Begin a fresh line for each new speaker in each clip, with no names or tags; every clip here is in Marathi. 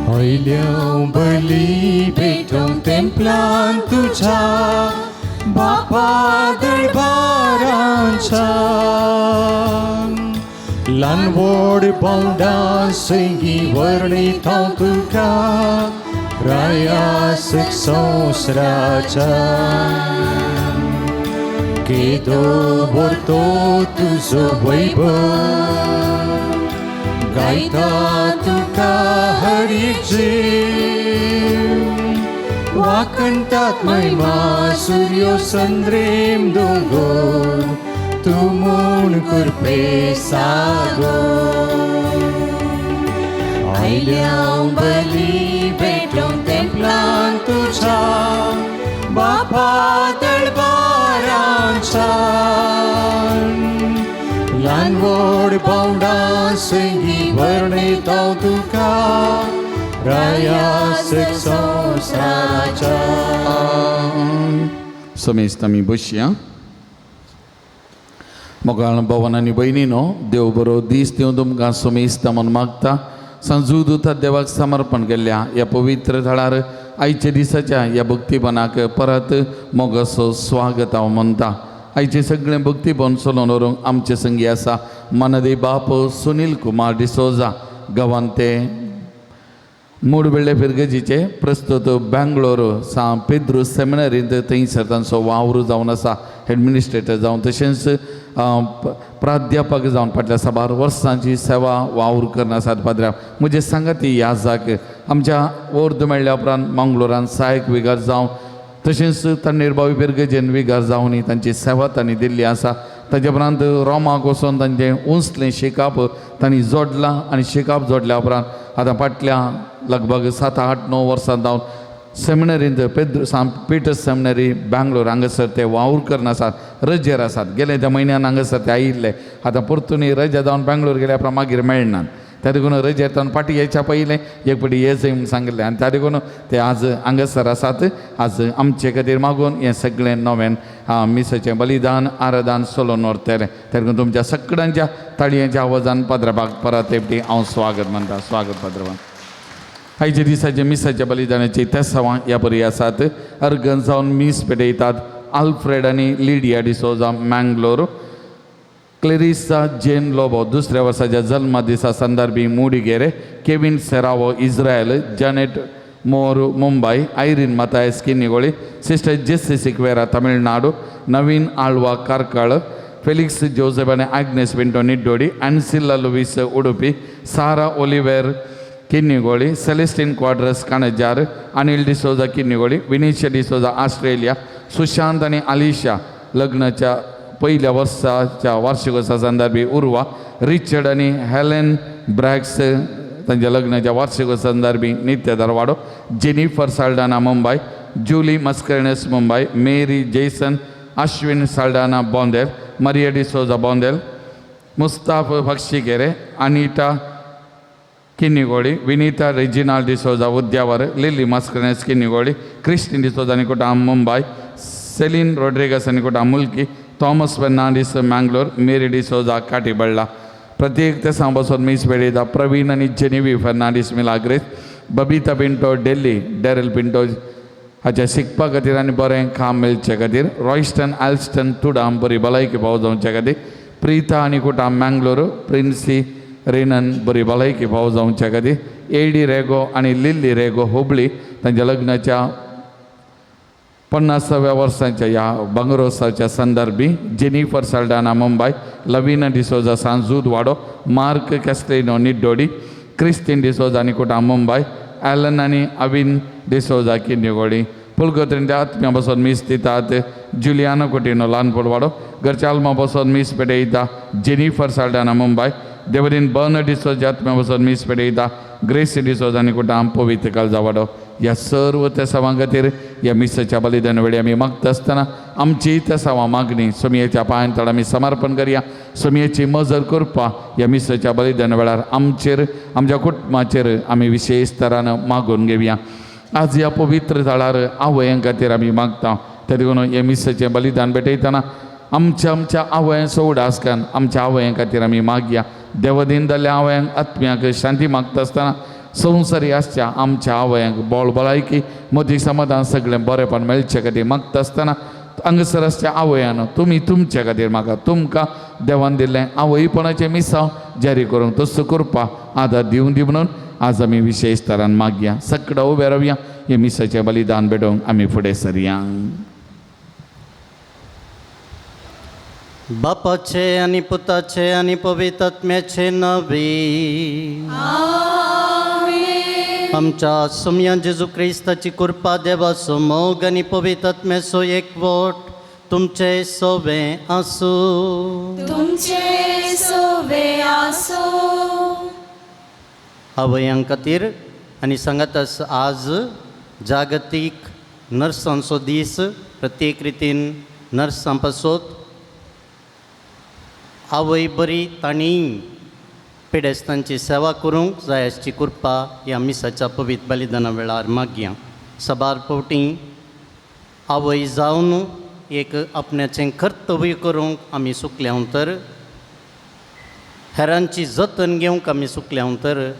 पहिल्या बली भेटून तेंपलान तुझ्या बापा दरबारांच्या ल्हान व्हड पावंडा सैगी वर्णीत हांव तुका प्रयासक संवसाराच्या केदो भरतो तुजो वैभव गायता तुका हर एक जीव वाकणटात महिमा सूर्यो संद्रेम दोंगर तूं म्हूण कुरपे सागो आयल्या बली भेटून तेंपलान तुझ्या बापा दरबारांच्या ल्हान व्हड पावंडा सैगी वर्णीत हांव तुका प्रयासक संवसाराच्या.
समेस्त आमी बसया. मोगाळ भवन आनी भयणीनो, देव बरो दीस दिवं तुमकां समेस्त म्हणून मागता. सांजूद उतर देवाक समर्पण केल्ल्या ह्या पवित्र थळार आयच्या दिसाच्या ह्या भक्तीपणाक परत मोगाचो स्वागत हांव म्हणटा. आयचे सगळे भक्तीपण चलोवन व्हरूंक आमचे संगी आसा मानदे बाप सुनील कुमार डिसोजा गांवांते मूडबेळे फिरगजीचे प्रस्तुत बेंगलोर सा पेद्रू सेमिनरींत थंयसर तांचो वावर जावन आसा एडमिनिस्ट्रेटर जावन तशेंच प्राध्यापक जावन फाटल्या 7 वर्सांची सेवा वावर करना आसात. पाद्र्या म्हजे सांगाती याजाक आमच्या वर्द मेळ्ळ्या उपरांत मंगळुरान सहाय्यक विगार जावं तशेंच तण्णीरबावी पेरगजेन विगार जावन तांची सेवा तांणी दिल्ली आसा. ताजे उपरांत रोमाक वचोन तांचें उंचलें शिकाप तांणी जोडलां आनी शिकाप जोडल्या उपरांत आतां फाटल्या लगभग 7-8-9 वर्सां जावन सेमिनरींत पिटर्स सेमिनरी बेंगलोर हांगासर ते वावर करन आसात, रजेर आसात. गेले त्या म्हयन्यान हांगासर ते आयिल्ले. आतां परतून रजा जावन बेंगलोर गेल्या उपरांत मागीर मेळनात. त्या देखून रजेर तावन फाटी येवच्या पयलें एक फाटी येजय म्हूण सांगिल्लें आनी त्या देखून ते आज हांगासर आसात. आज आमचे खातीर मागून हें सगळें नवें मिसाचें बलिदान आराधन चलोवन व्हरतलें. त्या देखून तुमच्या सगळ्यांच्या ताळयांच्या आवाजान पाद्रबाक परत एकटी हांव स्वागत म्हणटा. स्वागत पाद्रबाक. आयच्या दिसाचे मिसाच्या बलिदानाची तेसावां ह्या परी आसात. अर्गन जावन मीस पेटयतात आल्फ्रेड आनी Lydia D'Souza Mangalore. Clarissa Jane Lobo 2ऱ्या वर्साच्या जल्मदिसा संदर्भी Mudigere. Kevin Serrao Israel. Janet More Mumbai. Irene Mathias Kinnigoli. Sister Jessy Sequeira Tamil Nadu. Naveen Alva Karkala. Felix Joseph आनी Agnes Vinto Niddodi. Ancilla Lewis Udupi. Sarah Oliver Kinnigoli. Celestine Quadros Kanajar. Anil D'Souza Kinnigoli. Vinishia D'Souza Australia. Sushant आनी आलिशा लग्नाच्या पहिल्या वर्साच्या वार्षिकोत्सवा संदर्भी उर्वा. रिचर्ड आनी हेलेन ब्रॅक्स तांच्या लग्नाच्या वार्षिकोत्सवा संदर्भी नित्य दरवाडो. Jennifer Saldanha Mumbai. Julie Mascarenhas Mumbai. Mary Jason. Ashwin Saldanha Bondel. Maria D'Souza Bondel. मुस्ताफ Bakshigere. Anita Kinnigoli. Vinita Reginald D'Souza Udyavar. Lily Mascarenhas Kinnigoli. Christine D'Souza Nikota Mumbai. Celine Rodrigues Nikota Mulki. Thomas Fernandes Mangalore. Mary D'Souza Katipalla. प्रत्येक तेसा बसून मीस पेडयता प्रवीण आनी जेनिवी फर्नांडीस मिलाग्रेस. बबिता पिंटो डेल्ली. डेरल पिंटो हाच्या शिकपा खातीर आनी बरें काम मेळचे खातीर. रॉयस्टन एल्स्टन तुडाम बरी भलायकी भाव जावचे खातीर. प्रिता आनी कुटा मँगलोर. प्रिन्सी रेनन बरी भलायकी भाव जावचे खातीर. एडी रेगो आनी लिल्ली रेगो हुबळी तांच्या लग्नाच्या 50व्या वर्साच्या ह्या बंगरोत्सवाच्या संदर्भी. जेनिफर साल्डाना मुंबई. लविना डिसोजा सांजूद वाडो. मार्क कॅस्टेनो निड्डोडी. क्रिस्टीन डिसोजा निकोटा मुंबई. ॲलन आनी अविन डिसोजा किन्निगोळी. पुलगोत्रींच्या आत्म्या बसून मीस दितात जुलियानो कोटिनो ल्हानपूर वाडो. घरच्या आल्मा बसून मीस पेटयता जेनिफर साल्डाना मुंबई. देवरीन बर्न डिसोजा आत्म्या बसून मीस पेटयता ग्रेसी डिसोजा निकोटा पवित्र काळजा वाडो. या सर्व त्या सवां खातीर ह्या मिसाच्या बलिदान वेळी आमी मागता आसतना आमची त्या सवां मागणी सोमयेच्या पांयांतळ आमी समर्पण करया. सोमयेची मजर करपा ह्या मिसाच्या बलिदान वेळार आमचेर आमच्या कुटुंबाचेर आमी विशेश तरान मागून घेवया. आज ह्या पवित्र झाडार आवयां खातीर आमी मागता. त्या देखून हे मिसाचें बलिदान भेटयतना आमच्या आवयां उडासकान आमच्या आवयां खातीर आमी मागया. देवदीन जाल्ल्या आवयांक आत्म्याक शांती मागता आसतना संवसारी आसच्या आमच्या आवयांक बोळबोळायकी मती समाधान सगळें बरेंपण मेळचे खातीर मागता आसतना हांगासर आसच्या आवयान तुमी तुमच्या खातीर म्हाका तुमकां देवान दिल्लें आवयपणाचें मिसांव जारी करूंक तसो करपा आदार दिवं दी म्हणून आज आमी विशेश तरान मागया. सगळं उबे रावया. हे मिसाचें बलिदान भेटोवंक आमी फुडें सरया.
बापाचे आणि पुताचे आणि पवित्र आत्म्याचे नावे आमच्या सोम्या जेजू क्रिस्ताची कृपा देवाचो मोग आणि पवित्र आत्म्याचो एकवट तुमचे सोबे आसू.
तुमचे सोबे आसो.
आवयां खातीर आनी सांगात आज जागतीक नर्सांचो दीस. प्रत्येक रितीन नर्सां पासत आवय बरी तांणी पिडेस्तांची सेवा करूंक जाय अशी कृपा ह्या मिसाच्या पवित्र बलिदाना वेळार मागया. सबार फावटी आवय जावन एक आपणाचें कर्तव्य करूंक आमी सुकल्या तर हेरांची जतन घेवंक आमी सुकल्या तर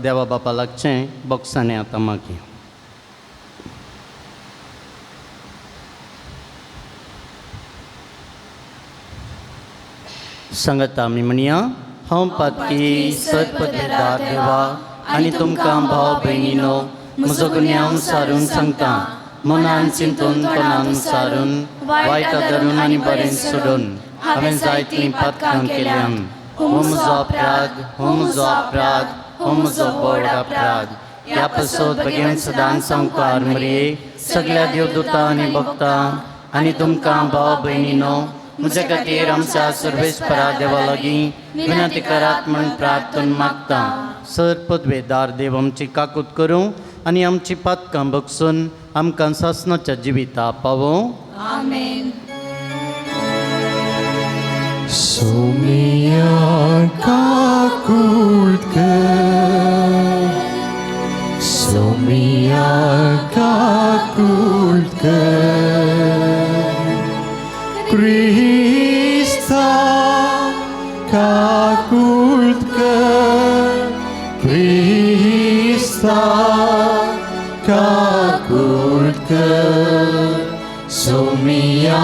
देवा बापा लागचें बोक्सांनी आतां मागया. सांगता आमी म्हणया हांव पातकी सत्पदार देवा आनी तुमकां भाव भयणीनो म्हजो गुन्यांव सारून सांगता. मनान चिंतून तोंडान सारून वायट धरून आनी बरें सोडून हांवें जायतीं पातकां केल्यान. हो म्हजो अपराध, हो म्हजो अपराध, हो म्हजो व्हड अपराध. ह्या पासत बेगीन सदांच संवकार मरये सगळ्या देवदूतां आनी भक्तां आनी तुमकां भाव भयणीनो म्हजे खातीर आमच्या सर्वेस्परा देवा लागीं विनंती करात म्हूण प्रार्थना मागता. सर्पद्वेदार देव आमची काकूत करूं आनी आमची पातकां बगसून आमकां सासणाच्या जिविता पावों.
आमेन. सोमया काकूट कर. सोमया काकूट कर. Krista kakult कर. Krista kakult कर. सोमया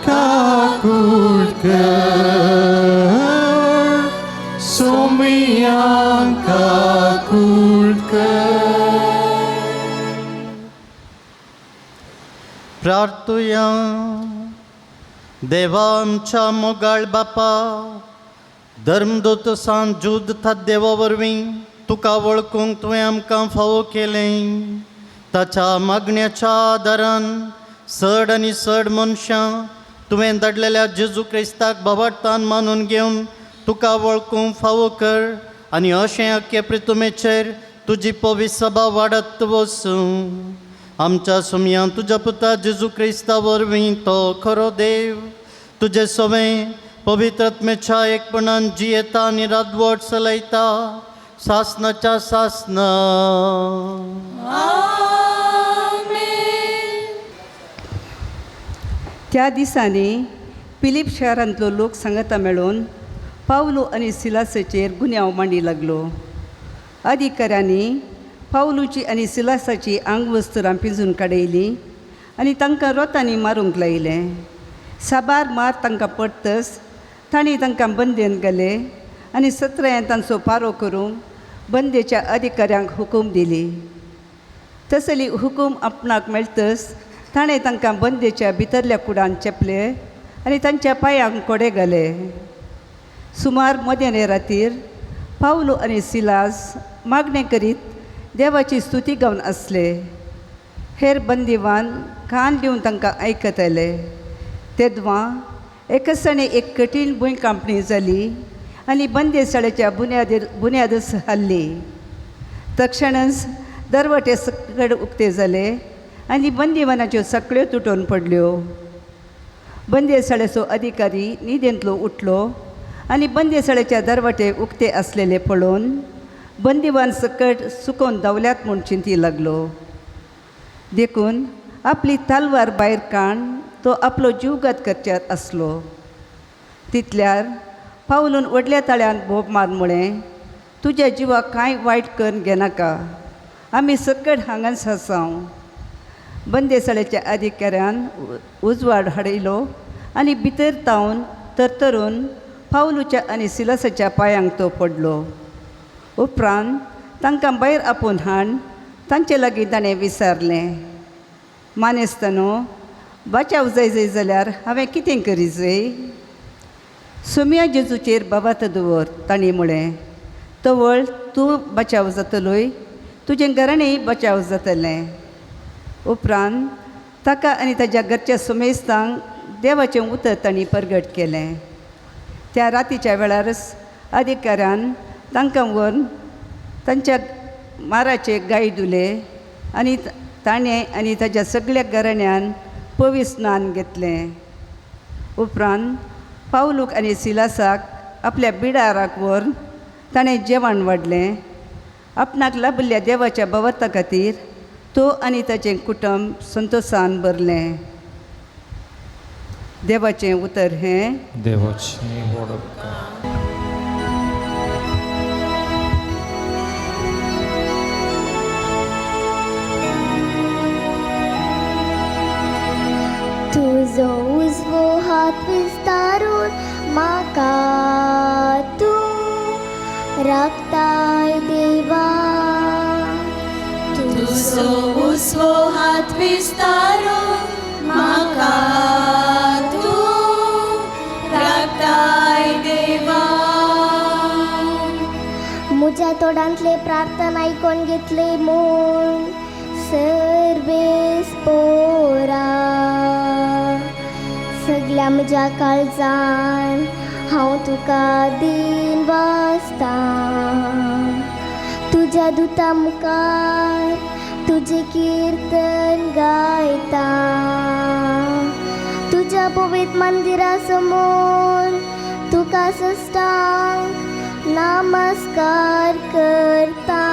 काकूट कर. सोमया काकूट कर.
प्रार्थुया. देवा आमच्या मोगाळ बापा धर्मदूत सांजूद था देवा वरवीं तुका वळखूंक तुवें आमकां फावो केलें. ताच्या मागण्याच्या आदारान चड आनी चड मनशां तुवें धाडलेल्या जेजू क्रिस्ताक भावार्थान मानून घेवन तुका वळखूंक फावो कर आनी अशें आख्खे पृथ्वीचेर तुजी पवित्र सभा वाडत वचूं. आमच्या सोम्या तुज्या पुता जेजू क्रिस्ता वरवीं तो खरो देव तुजे सोबें पवित्र आत्म्याच्या एकपणान जियेता आनी राजवट चलयता सासणाच्या सासना.
त्या दिसांनी फिलीप शारांतलो लोक सांगता मेळून पावलो आनी सिलासाचेर गुन्यांव मांडी लागलो. अधिकाऱ्यांनी पावलूची आनी सिलासाची आंगवस्तरां पिंजून काडयलीं आनी तांकां रोतांनी मारूंक लायलें. साबार मार तांकां पडटस तांणी तांकां बंदेन घाले आनी 17 तांचो पारो करूंक बंदेच्या अधिकाऱ्यांक हुकूम दिली. तसली हुकूम आपणाक मेळटस ताणें तांकां बंदेच्या भितरल्या कुडान चेपले आनी तांच्या पांयांक कोडे घाले. सुमार मध्याने रातीर पावलो आनी सिलास मागणें करीत देवाची स्तुती गावन आसले. हेर कान दिवन तांकां आयकत आयले. तेदवां एकासाणे एक कठीण भुंयकांपणी जाली आनी बंदेशाळेच्या बुन्यादस हाल्ली. तक्षणच दरवटे सकड उक्ते जाले आनी बंदिवानाच्यो सगळ्यो तुटून पडल्यो. बंदेसाळेचो अधिकारी न्हिदेंतलो उठलो आनी बंदेसाळेच्या दरवटे उक्ते आसलेले पळोवन बंदिवान सकट सुकोवन धांवल्यात म्हूण चिंती लागलो. देखून आपली तलवार भायर काडून तो आपलो जीवघात करच्यात आसलो. तितल्यार पावलून व्हडल्या ताळ्यान भोप मार म्हळें, तुज्या जिवाक कांय वायट करून घेनाका, आमी सकट हांगाच आसांव. बंदेसाळेच्या अधिकाऱ्यान उजवाड हाडयलो आनी भितर तावन तरतरून पावलूच्या आनी सिलासाच्या पांयांक तो पडलो. उपरांत तांकां भायर आपोवन हाड तांचे लागीं ताणें विचारलें, मानेस्तानो, बचाव जाय जाल्यार हांवें कितें करी जाय? सोम्या जेजूचेर बाबात दवर, तांणी म्हळें. तवळ तूं बचाव जातलोय, तुजें घराणेंय बचाव जातलें. उपरांत ताका आनी ताच्या घरच्या सोमेस्तांक देवाचें उतर तांणी परगट केलें. त्या रातीच्या वेळारच अधिकाऱ्यान तांकां व्हरून तांच्या माराचे गाय धुले आनी ताणें आनी ताच्या सगळ्या घराण्यान पवित्र स्नान घेतलें. उपरांत पावलूक आनी सिलासाक आपल्या बिडाराक व्हरून ताणें जेवण वाडलें. आपणाक लाभिल्ल्या देवाच्या भवता खातीर तो आनी ताचें कुटुंब संतोशान भरलें. देवाचें उतर हें.
देवाची वडणूक.
तुजो उजवो हात विस्तारून म्हाका तूं राखताय देवा.
तुजो उजवो हात विस्तारून म्हाका तूं राखताय देवा.
म्हज्या तोंडांतले प्रार्थना आयकोन घेतले म्हूण सर्वेस पोरा. सगळ्या म्हज्या काळजान हांव तुका दीन वाचतां. तुज्या दुता मुखार तुजें कीर्तन गायता. तुज्या पवित्र मंदिरा समोर तुका सश्टांक नमस्कार करता.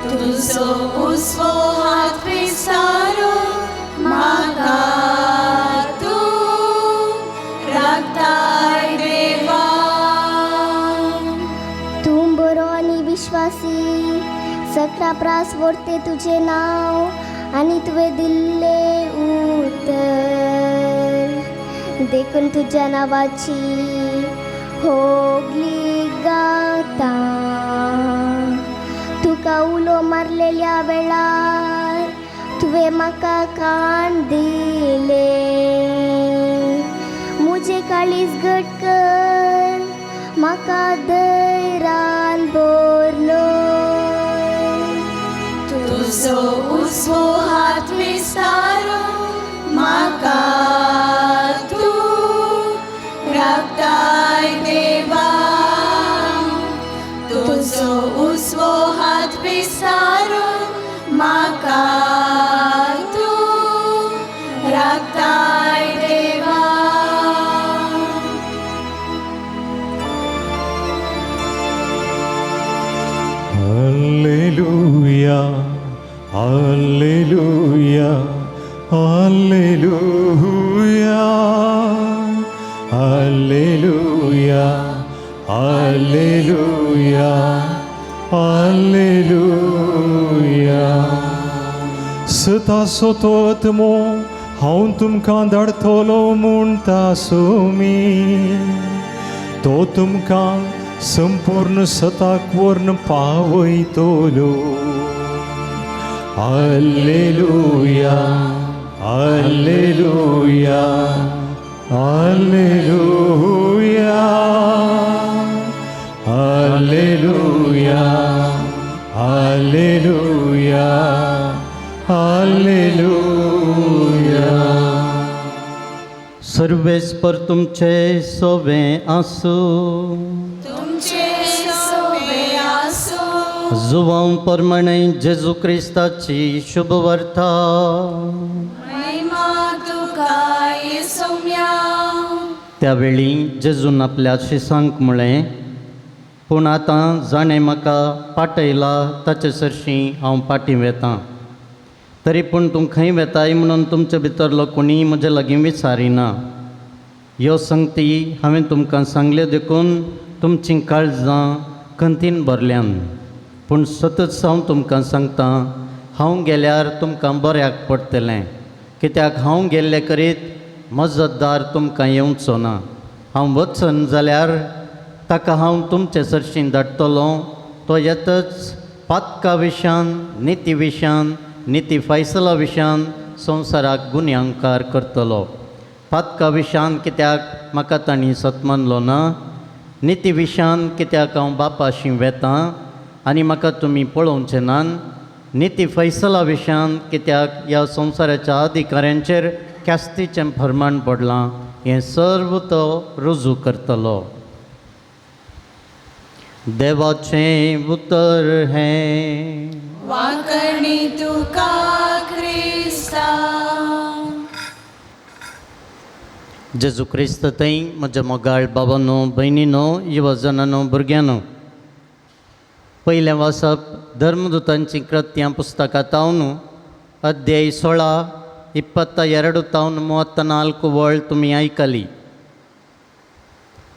तुजो उजवो हात विस्तारून म्हाका तूं राखताय देवा.
तूं बरो आनी विश्वासी, सकरा प्रास व्हरते तुजें नांव आनी तुवें दिल्लें उतर. देखून तुज्या नांवाची होगली गाता. तुका उलो मारलेल्या वेळार तुवें म्हाका कान दिले. म्हजें काळीज घट कर, म्हाका धैर्यान भरलो.
तुजो उजवो हात विस्तारून म्हाका तूं राखताय देवा. तुजो उजवो हात विस्तारून म्हाका तूं राखताय देवा.
Alleluia, Alleluia, Alleluia, Alleluia, Alleluia, Alleluia. सता सोतोतमो हांव तुमकां धाडटलो म्हणटा सोमी. तो तुमकां संपूर्ण सताक व्हरून पावयतलो. Alleluia, Alleluia, Alleluia, Alleluia, Alleluia, Alleluia.
सर्वेस्पर तुमचे सोबे आसूं.
तुमचे सोबे आसूं.
जुवां प्रमाणे जेजू क्रिस्ताची शुभ वार्ता
महिमा तुका येसुम्या.
त्यावेळी जेजून आपल्या शिसांक म्हळें, पूण आतां जाणें म्हाका पाटयला ताचे सरशीं हांव पाटी वेतां. तरी पूण तूं खंय वेताय म्हणून तुमचे भितरलो कोणी म्हजे लागीं विचारिना. ह्यो संगती हांवें तुमकां सांगल्यो देखून तुमचीं काळजां खंतीन भरल्यान. पूण सतत हांव तुमकां सांगतां, हांव गेल्यार तुमकां बऱ्याक पडटलें, कित्याक हांव गेल्ले करीत मजतदार तुमकां येवचो ना. हांव वचन जाल्यार ताका हांव तुमचे सरशीं धाडटलों. तो येतच पातका विशान, निती विशान, निती फैसला विशान संवसाराक गुन्यांकार करतलो. पातका विशान कित्याक म्हाका तांणी सतमनलो ना, निती विशान कित्याक हांव बापाशी वेतां आनी म्हाका तुमी पळोवचे नान, निती फैसला विशान कित्याक ह्या संवसाराच्या अधिकाऱ्यांचेर ख्यास्तीचें फर्माण पडलां. हें सर्व तो रुजू करतलो. देवाचें उतर हें
वाकणी तुका क्रिस्ता.
जेजू क्रिस्त थंय म्हज्या मोगाळ बाबांनो, भयणीनो, युवजनांनो, भुरग्यांनो, पयलें वाचप धर्मदुतांची कृत्यां पुस्तकांतावन अध्याय 16, 22 तावन 34 वळ तुमी आयकली.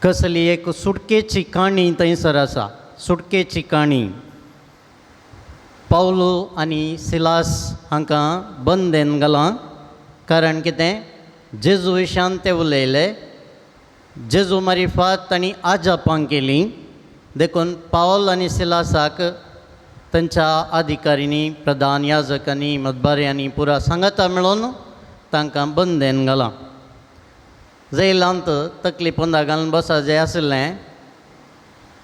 कसली एक सुटकेची काणी थंयसर आसा. सुटकेची काणी. पावलो आनी सिलास हांकां बंदेन घालां. कारण कितें? जेजू विशान ते उलयले. जेजू मारिफात तांणी आजापां केलीं. देखून पावल आनी सिलासाक तांच्या अधिकाऱ्यांनी, प्रधान याजकांनी, मतबाऱ्यांनी पुरा सांगाता मेळून तांकां बंदेन घालां. जैलांत तकली पोंदा घालून बसा जें आसलें.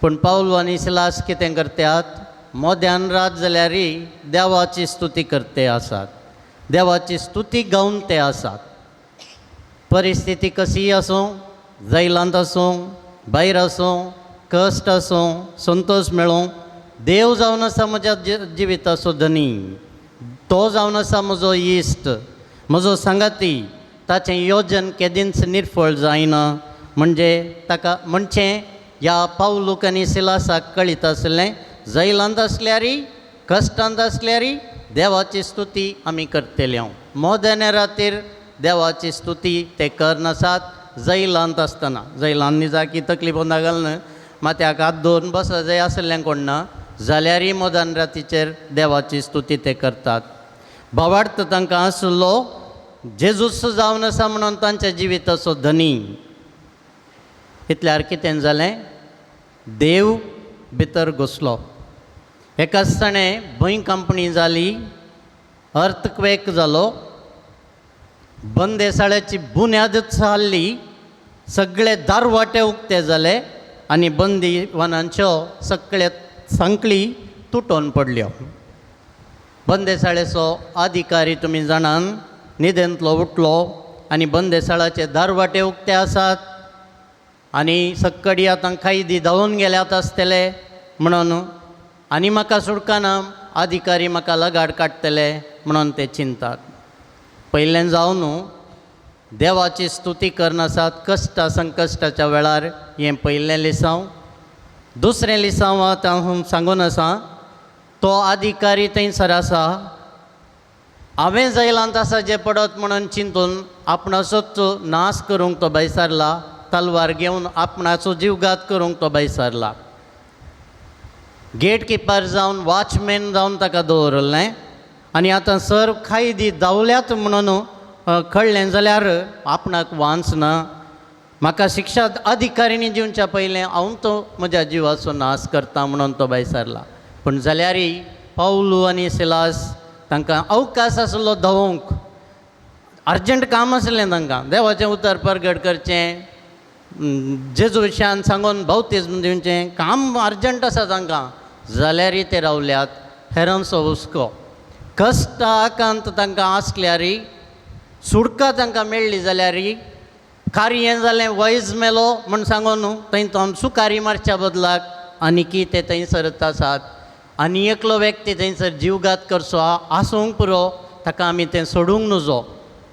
पूण पावलो आनी सिलास कितें करतात? मोद्यान रात जाल्यारय देवाची स्तुती करते आसात. देवाची स्तुती गावन ते आसात. परिस्थिती कशी आसूं, जैलांत आसूं, भायर आसूं, कश्ट आसूं, संतोश मेळूं, देव जावन आसा म्हज्या जिविताचो धनी. तो जावन आसा म्हजो इश्ट, म्हजो सांगाती. ताचें योजन केदींच निर्फळ जायना. म्हणजे ताका म्हणचें ह्या पावलूक आनी सिलासाक कळीत आसलें, जैलांत आसल्यारय, कश्टांत आसल्यारय देवाची स्तुती आमी करतली. मोदेने रातीर देवाची स्तुती ते करनासात. जैलांत आसतना, जैलांत निजाकी तकली पोंदा घालून माथ्याक हात दवरून बसा जंय आसलें कोण ना जाल्यारय मोदान रातीचेर देवाची स्तुती ते करतात. भावार्थ तांकां आसलो जेजूस जावन आसा म्हणून तांच्या जिविताचो धनी. इतल्यार कितें जालें? देव भितर घुसलो. एकाच ताणें भूंयकंपणी जाली, अर्थक्वेक जालो, बंदेसाळ्याची बुन्यादच हाल्ली, सगळे दारवाटे उक्ते जाले आनी बंदीवानांच्यो सगळे सांकळी तुटून पडल्यो. बंदेसाळेचो अधिकारी तुमी जाणान न्हिदेंतलो उठलो आनी बंदेसाळाचे दारवाटे उक्ते आसात आनी सक्कडी आतां कैदी धांवून गेल्यात आसतले म्हणून आनी म्हाका सुटकाना, अधिकारी म्हाका लगाड काडटले म्हणून ते चिंतात. पयलें जावन देवाची स्तुती करनासात कश्टा संकश्टाच्या वेळार. हें पयलें लिसांव. दुसरें लिसांव आतां सांगून आसा, तो अधिकारी थंयसर आसा. हांवें जैलांत आसा जे पडत म्हणून चिंतून आपणाचोच नाश करूंक तो भायर सरला. तलवार घेवन आपणाचो जीवघात करूंक तो भायर सरला. गेट किपर जावन, वॉचमॅन जावन ताका दवरलें. आनी आतां सर कैदी धांवल्यात म्हणून कळ्ळें जाल्यार आपणाक वांच ना. म्हाका शिक्षा अधिकाऱ्यांनी दिवच्या पयलें हांव तो म्हज्या जिवाचो नाश करता म्हणून तो भायर सरला. पूण जाल्यारय पावलू आनी सिलास तांकां अवकाश आसलो धांवूंक. अर्जंट काम आसलें तांकां. देवाचें उतर परगट करचें, जेजू विशयान सांगून बावतिस्म दिवचें, काम अर्जंट आसा तांकां. जाल्यारय ते रावल्यात. हेरांचो हुस्को. कश्टाकांत तांकां आसल्यारय, सुडका तांकां मेळ्ळी जाल्यारय, कार्य हें जालें, वैज मेलो म्हूण सांगून थंय सुकारी मारच्या बदलाक आनीकी ते थंयसरच आसात. आनी एकलो व्यक्ती थंयसर जीवघात करचो आसूंक पुरो ताका आमी तें सोडूंक नजो.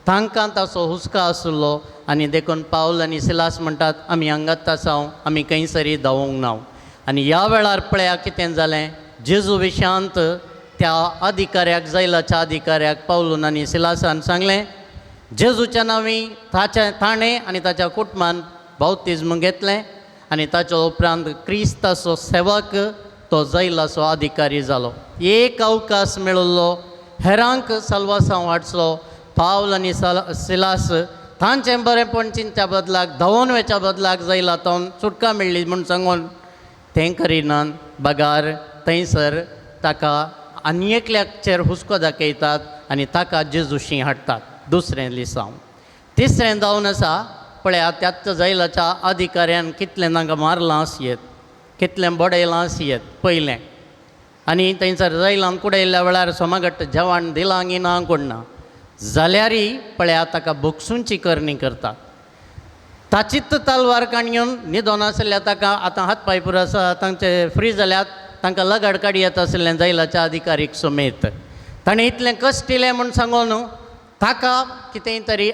तांकां ताचो हुस्को आसलो आनी देखून पावल आनी सिलास म्हणटात आमी हांगाच आसांव, आमी खंयसरी धांवूंक ना. आनी ह्या वेळार पळया कितें जालें. जेजू विशांत त्या अधिकाऱ्याक, जैलाच्या अधिकाऱ्याक पावलून आनी सिलासान सांगलें, जेजूच्या नांवी ताणें आनी ताच्या कुटुंबान बावतिस्म घेतलें आनी ताच्या उपरांत क्रिस्ताचो सेवक तो जैलाचो अधिकारी जालो. एक अवकाश मेळिल्लो हेरांक सल्वासांव हाडचो. पावल आनी सिलास तांचें बरेंपण चिंतच्या बदलाक, धांवून वयच्या बदलाक जैलांतून सुटका मेळ्ळी म्हूण सांगून तें करिनात. बगार थंयसर ताका आनी एकल्याचेर हुस्को दाखयतात आनी ताका जेजूशी हाडटात. दुसरें लिसांव. तिसरें जावन आसा पळया, त्याच जैलाच्या अधिकाऱ्यान कितलें तांकां मारलां आसयेत, कितलें बडयलां आसयेत पयलें. आनी थंयसर जैलान कुडयल्ल्या वेळार सोमागट्ट जेवण दिलां की ना कोण ना. जाल्यारय पळया ताका बोगसूंची करणी करतात. ताचीच तलवार काडून न्हिदोन आसल्या ताका आतां हात पांय पुरो आसा तांचे फ्री जाल्यात, तांकां लगाड काडी येता आसलें जैलाच्या अधिकारीक समेत. ताणें इतलें कश्ट दिलें म्हूण सांगून ताका कितेंय तरी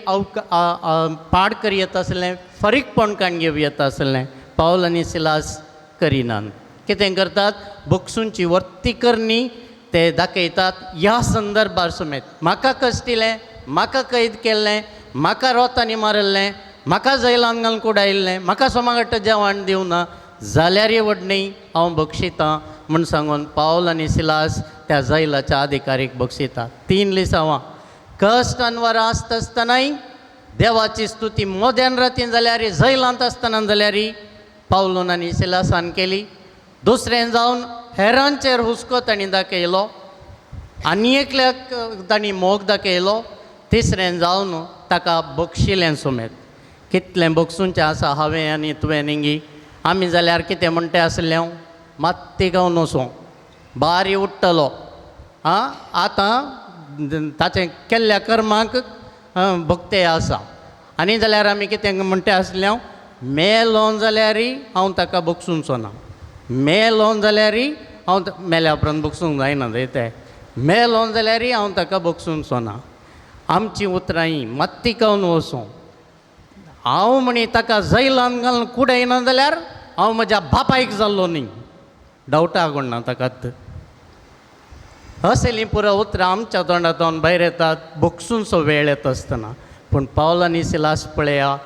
पाड करी येता आसलें, फरीकपण काण घेवं येता आसलें. पावल आनी सिलास करिनात. कितें करतात, बोगसूंची वर्ती करणी ते दाखयतात ह्या संदर्भार समेत. म्हाका कश्ट दिलें, म्हाका कैद केल्लें, म्हाका रोतांनी मारल्लें, म्हाका जैलान घालून कुडायल्लें, म्हाका सोमागट्ट जेवण दिवना, जाल्यारय व्हडणी हांव बक्षितां म्हूण सांगून पावल आनी सिलास त्या जैलाच्या अधिकारीक बक्षितात. 3 लिसांवां. कश्ट आनी वरां आसता आसतनाय देवाची स्तुती मोद्यान रातीन जाल्यार, जैलांत आसतना जाल्यारय पावलून आनी सिलासान केली. दुसरें जावन हेरांचेर हुस्को तांणी दाखयलो, आनी एकल्याक तांणी मोग दाखयलो. तिसरें जावन ताका बक्षिलें सुमेत. कितलें बक्षूंचें आसा हांवें आनी तुवें निंगी. आमी जाल्यार कितें म्हणटा आसलें, मात्ती गांव नसो बारी उठ्ठलो आतां ताचें केल्ल्या कर्माक भोगते आसा. आनी जाल्यार आमी कितें म्हणटा आसलें, मेलो जाल्यारय हांव ताका बक्षूंचो ना, मेलो जाल्यारय हांव मेल्या उपरांत बक्षूंक जायना तें, मेलो जाल्यारय हांव ताका बक्षूंचो ना. आमचीं उतरां ही मात्ती गांवन वचूं. हांव म्हणी ताका जैलान घालून कुडयना जाल्यार हांव म्हज्या बापायक जाल्लो न्ही. डावटा कोण ना ताकात. असलीं पुरो उतरां आमच्या तोंडांतून भायर येतात बक्षूंचो वेळ येता आसतना. पूण पावल आनी सिलास पळया,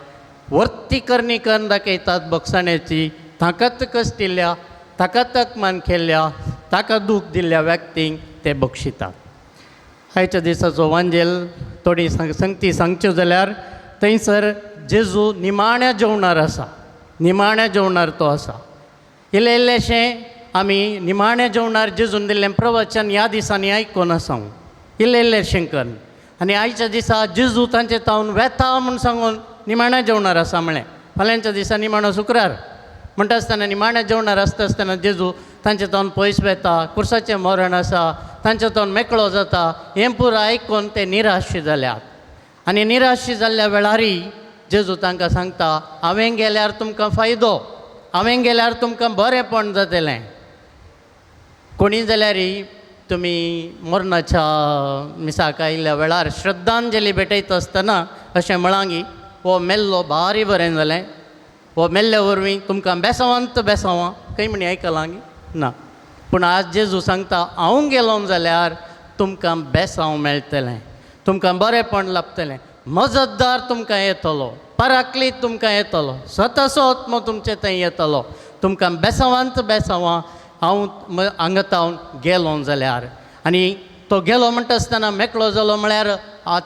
वर्ती करणी करून दाखयतात बक्षाण्याची. ताकाच कश्ट दिल्या, ताकाच अपमान केल्ल्या, ताका दूख दिल्ल्या व्यक्तींक ते बक्षितात. आयच्या दिसाचो वांजेल थोडी संगती सांगच्यो जाल्यार थंयसर जेजू निमाण्या जेवणार आसा. निमाण्या जेवणार तो आसा. इल्लेशें आमी निमाण्या जेवणार जेजून दिल्लें प्रवचन ह्या दिसांनी आयकून आसा इल्लेशें करून. आनी आयच्या दिसा जेजू तांचे तावन वेता म्हूण सांगून निमाण्या जेवणार आसा म्हळें. फाल्यांच्या दिसा निमाणो शुक्रार म्हणटा आसतना निमाण्या जेवणार आसता आसतना जेजू तांचे तावन पयस वेता, कुर्साचें मरण आसा, तांचे तावन मेकळो जाता. हें पुरो आयकून ते निराश जाल्यात. आनी निराश जाल्ल्या वेळारय जेजू तांकां सांगता, हांवें गेल्यार तुमकां फायदो, हांवें गेल्यार तुमकां बरेंपण जातलें. कोणी जाल्यारय तुमी मरणाच्या मिसाक आयिल्ल्या वेळार श्रद्धांजली भेटयता आसतना अशें म्हळांगी, हो मेल्लो भारी बरें जालें, हो मेल्ल्या वरवीं तुमकां बेसांवांत बेसांवां खंय म्हणी आयकलांगी ना. पूण आज जेजू सांगता, हांव गेलो जाल्यार तुमकां बेसांव मेळटलें, तुमकां बरेंपण लाभतलें, मजतदार तुमकां येतलो, पराक्लीत तुमकां येतलो, स्वताचो आत्मो तुमचे थंय येतलो. तुमकां बेसांवांत बेसांवां हांव हांगातावन गेलो जाल्यार. आनी तो गेलो म्हणटा आसतना मेकळो जालो म्हळ्यार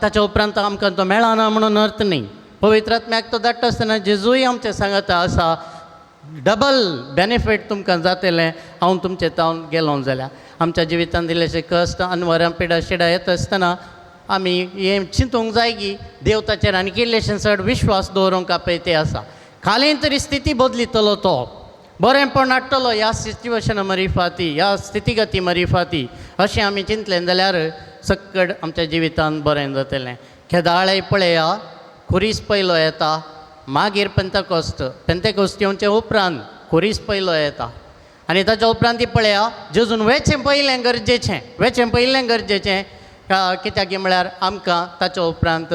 ताच्या उपरांत आमकां तो मेळना म्हणून अर्थ न्ही. पवित्र आत्म्याक तो धाडटा आसतना जेजूय आमचे सांगता आसा, डबल बेनिफीट तुमकां जातलें हांव तुमचे तावन गेलो जाल्यार. आमच्या जिवितांत दिल्लेशें कश्ट अनवरां पिडा शिडा येता आसतना आमी हें चिंतूंक जाय की देव ताचेर आनी इल्लेशें चड विश्वास दवरूंक आपय तें आसा. खाली तरी स्थिती बदलितलो तो, बरेंपण हाडटलो ह्या सिच्युएशना मरिफाती, ह्या स्थितीगती मरिफाती अशें आमी चिंतलें जाल्यार सक्कड आमच्या जिवितांत बरें जातलें. केदाळें पळया, खुरीस पयलो येता, मागीर पेंतेकोस्त येवचे उपरांत खुरीस पयलो येता. आनी ताच्या उपरांत ती पळया जेजून वेचें पयलें गरजेचें कित्याक म्हळ्यार आमकां ताच्या उपरांत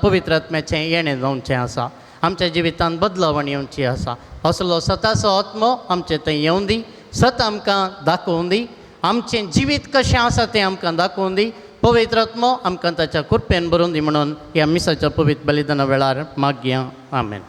पवित्र आत्म्याचें येणें जावचें आसा, आमच्या जिवितांत बदलावण येवची आसा. असलो सताचो आत्मो आमचे थंय येवं दी, सत आमकां दाखोवन दी, आमचें जिवीत कशें आसा तें आमकां दाखोवन दी. पवित्र आत्मो आमकां ताच्या कृपेन भरून दी म्हणून ह्या मिसाच्या पवित्र बलिदाना वेळार मागया. आमेन.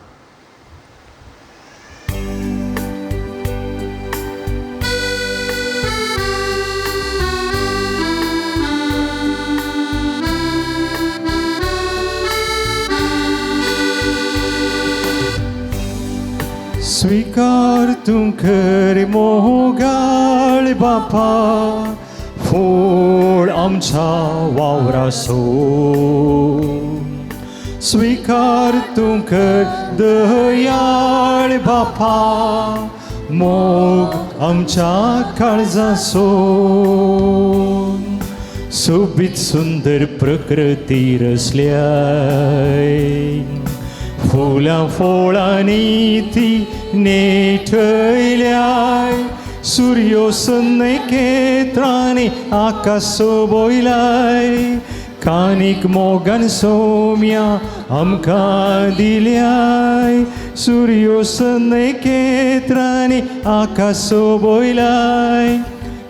स्वीकार तूं खरी मोगाळ बापा, फोड आमच्या वावरासो. स्वीकार तूं खर दयाळ बापा, मोग आमच्या काळजासो. सोबीत सुंदर प्रकृती रचल्याय, फुलां फळांनी ती नेठयल्याय. सूर्योसन्नय केत्रांनी आकाश सोबयलाय. कानीक मोगान सोम्या आमकां दिल्याय. सूर्योसन्नय केत्रांनी आकाश सोबयलाय.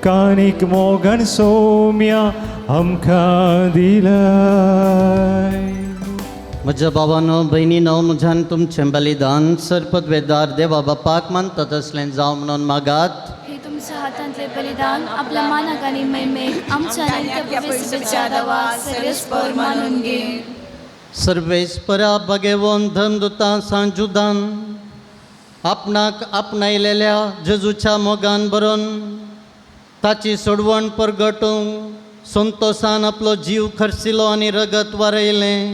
कानीक मोगान सोम्या आमकां दिल्याय.
म्हज्या भावानो भयणीनो, म्हज्यान तुमचें बलिदान सरपदवेदार देवा बापाक मानता तसलें जावं म्हणून मागात.
हे तुमच्या हातांतले बलिदान आपल्या मानाक आनी मैमेक आमच्या नित्य पवित्र देवाक सर्वेस्पर मानून घे.
सर्वेस्परा भगवंत धर्मदूता सांजुदान आपणाक आपणायलेल्या जेजूच्या मोगान बरोवन ताची सोडवण परगटूंक संतोशान आपलो जीव खर्चिलो आनी रगत वारयलें.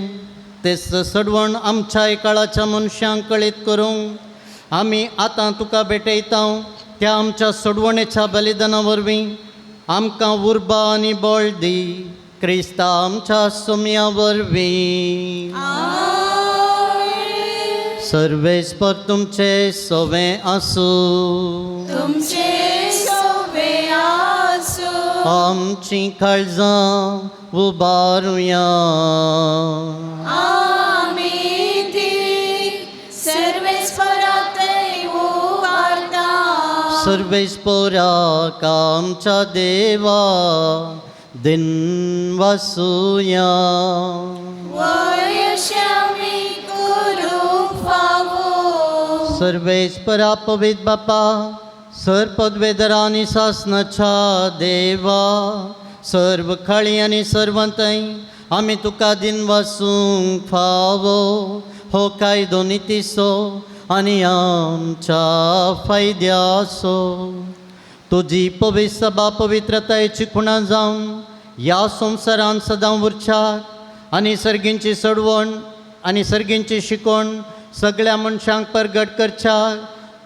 तेच सडवण आमच्या काळाच्या मनशांक कळीत करूंक आमी आतां तुका भेटयता. त्या आमच्या सोडवणेच्या बलिदाना वरवीं आमकां उर्बा आनी बळ दी. क्रिस्ता आमच्या सोम्या वरवीं. सर्वेस्पर तुमचे सोवें आसूं. आमची काळजां उबारुया. सर्वेस्पराक आमच्या देवा दिन वासुया. सर्वेस्परा पवित्र बापा, सरपदवेदरा आनी सासनाच्या देवा, सर्व खाळी आनी सर्वंतय आमी तुका दिन वासूंक फावो. हो कायदो नितीसो आनी आमच्या फायद्याचो. तुजी पवित्र सभा पवित्रतायेची खुणा जावन ह्या संवसारान सदां उरच्याक आनी सर्गींची सडवण आनी सर्गींची शिकवण सगळ्या मनशांक परगट करच्याक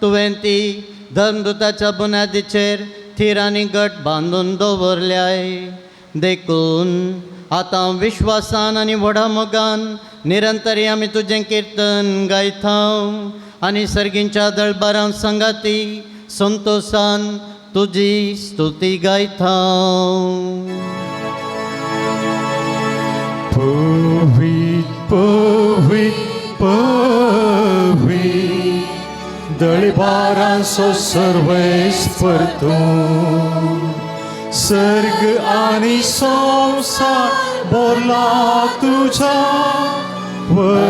तुवें ती धर्मदुताच्या बुन्यादीचेर थीर आनी गट बांदून दवरल्याय. देखून आतां विश्वासान आनी व्हडा मोगान निरंतरी आमी तुजें किर्तन गायता आनी सर्गींच्या दळबारां संगाती संतोशान तुजी स्तुती गायता.
पवित्र पवित्र पवित्र दळबारांचो सर्वेस्पर तूं. सर्ग आनी संवसार भरला तुज्या वैभवान.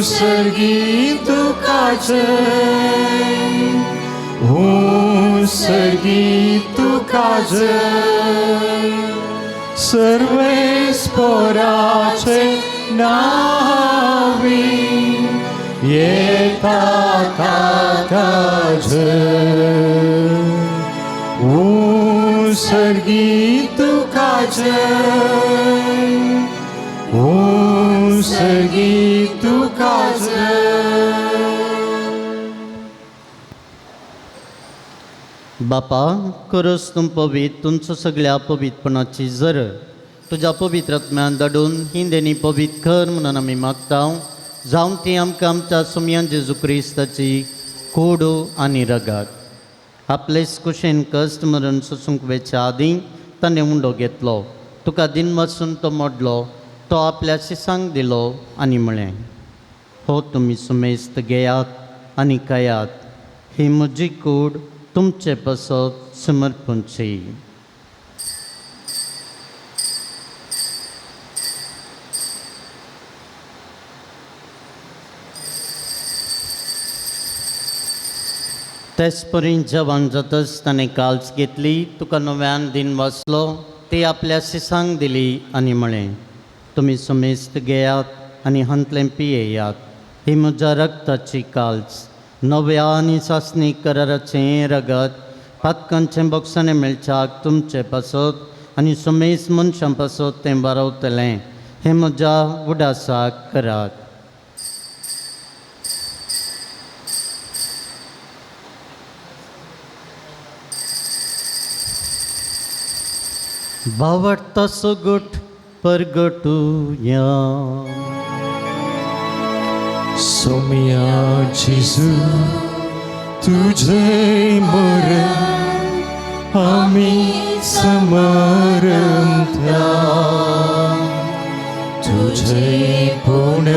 सर्गी तुका जय, सर्गी तुका जय. सर्वेस्पराचे नावी येता ताका जय. सर्गी तुका जय, सर्गी तुका जय.
बापा, खरोच तूं पवित्र, तुमचो सगळ्या पवित्रपणाची जर तुज्या पवित्र आत्म्यान धाडून ही देणी पवित्र कर म्हणून आमी मागता. जावं ती आमकां आमच्या सुमयान जेजू क्रिस्ताची कोडो आनी रगत आपलेच कुशेन कश्ट मरण सोसूंक वेच्या आदीं ताणें उंडो घेतलो. तुका दिन वचून तो मोडलो, तो आपल्या शिसांक दिलो आनी म्हळें, हो तुमी सुमेस्त घेयात आनी खायात, ही म्हजी कूड तुमचे पासत समर्पणची. तेच परीन जेवण जातच ताणें काल्स घेतली, तुका नव्यान दिन वाचलो, ती आपल्या शिसांक दिली आनी म्हळें, तुमी सुमेस्त घेयात आनी हंतलें पियेयात, ही म्हज्या रगताची काल्स, नव्या आनी सासणी कराराचें रगत, पातकांचें बोगसाणें मेळच्याक तुमचे पासत आनी सुमेस्त मनशां पासत तें वारवतलें, हें म्हज्या उडासाक करात. बावडता सोगुट परगटुया.
सोम्या जेजू तुझे मरण आम्ही समरण त्या, तुझे पुण्य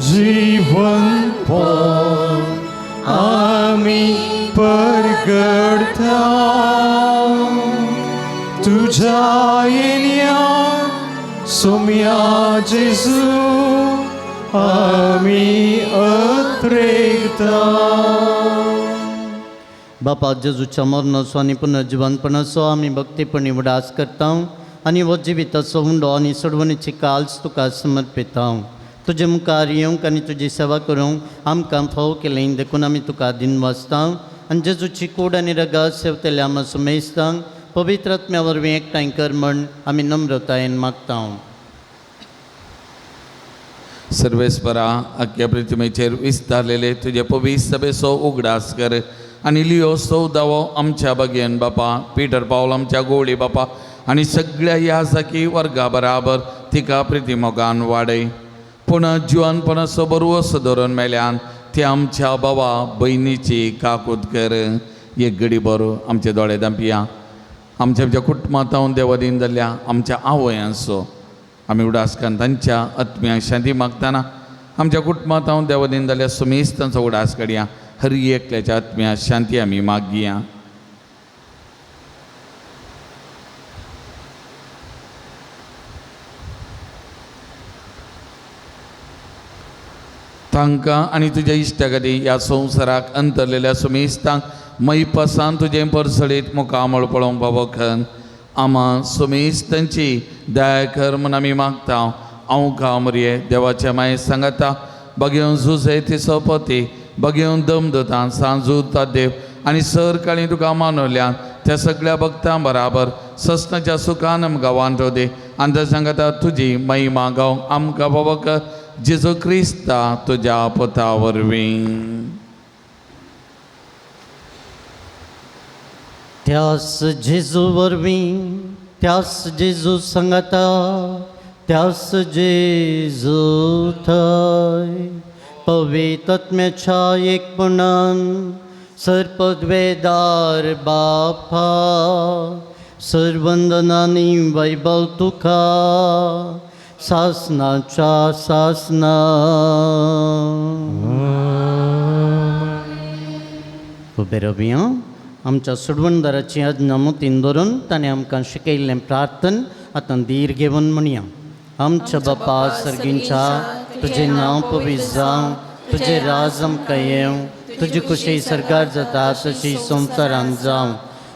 जीवन पण आम्ही परगडता. तुझ्या येण्या सोम्या जेजू आम्ही अत्रेता.
बापा जेजूच्या मरणाचो आनी पुनर्जिवनपणाचो आमी भक्तीपणी उडास करता आनी हो जिविताचो हुंडो आनी सोडवणेची काल्स तुका समर्पिता. तुजे मुखार येवंक आनी तुजी सेवा करूंक आमकां फाव केलें देखून आमी तुका दिन वाचता आनी जेजूची कूड आनी रगत सेवतल्या आमकां सुमेस्तांक पवित्र आत्म्या वरवीं एकठांय कर म्हण आमी नम्रतायेन मागता.
सर्वेस्परा अख्ख्या प्रतिमेचेर विस्तारलेले तुजे पवित्र सभेचो उगडास कर आनी लियो सौदावो आमच्या बागेन बापा, पिटर पावल आमच्या गोवळी बापा आनी सगळ्या याजकी वर्गा बराबर तिका प्रतिमोगान वाडय. पूण जिवनपणाचो बरो असो धरून मेल्यान ती आमच्या भावा भयणीची काकूत कर. एक घडी बरो आमचे दोळे धांपिया. आमच्या कुटुंबांत हांव देवादीन जाल्ल्या आमच्या आवयांचो आमी उडासकान तांच्या आत्म्याक शांती मागतना आमच्या कुटुंबांत हांव देवादीन जाल्ल्या सुमेस्तांचो उडास काडया. हरी एकल्याच्या आत्म्याक शांती आमी मागया. तांकां आनी तुज्या इश्टागती ह्या संवसाराक अंतरलेल्या सुमेस्तांक मैपासान तुजें परसळीत मुखामळ पळोवंक बाबखन आमां सुमेस्तांची दया कर म्हूण आमी मागता. हांव कामरिये देवाच्या माये सांगाता बगेवन झुजे तिचो पती बगेवन दमदतां सांजू तादेव आनी सर काळी तुका मानवल्यान त्या सगळ्या भक्तां बराबर सस्नाच्या सुखान आमकां वांटो दे. आनी त्या सांगाता तुजी महिमा गावंक आमकां बाबा जेजू क्रिस्ता तुज्या पुता वरवीं.
त्यास जेजू वरवीं, त्यास जेजू सांगाता, त्यास जेजू थंय पवित्र आत्म्याच्या एकपणान सरपदवेदार बापा सर्वंदनांनी वैभव तुका सासनाच्या सासना. उबे रवया. आमच्या सोडवणदाराची आज्ञा मतीन धरून ताणें आमकां शिकयल्लें प्रार्थन आतां धीर घेवन म्हणया. आमच्या बापा सर्गींच्या तुजें नांव पवित्र जावं, तुजें राज आमकां येवं, तुजी खुशी सरकार जाता तशी संवसारांत जावं.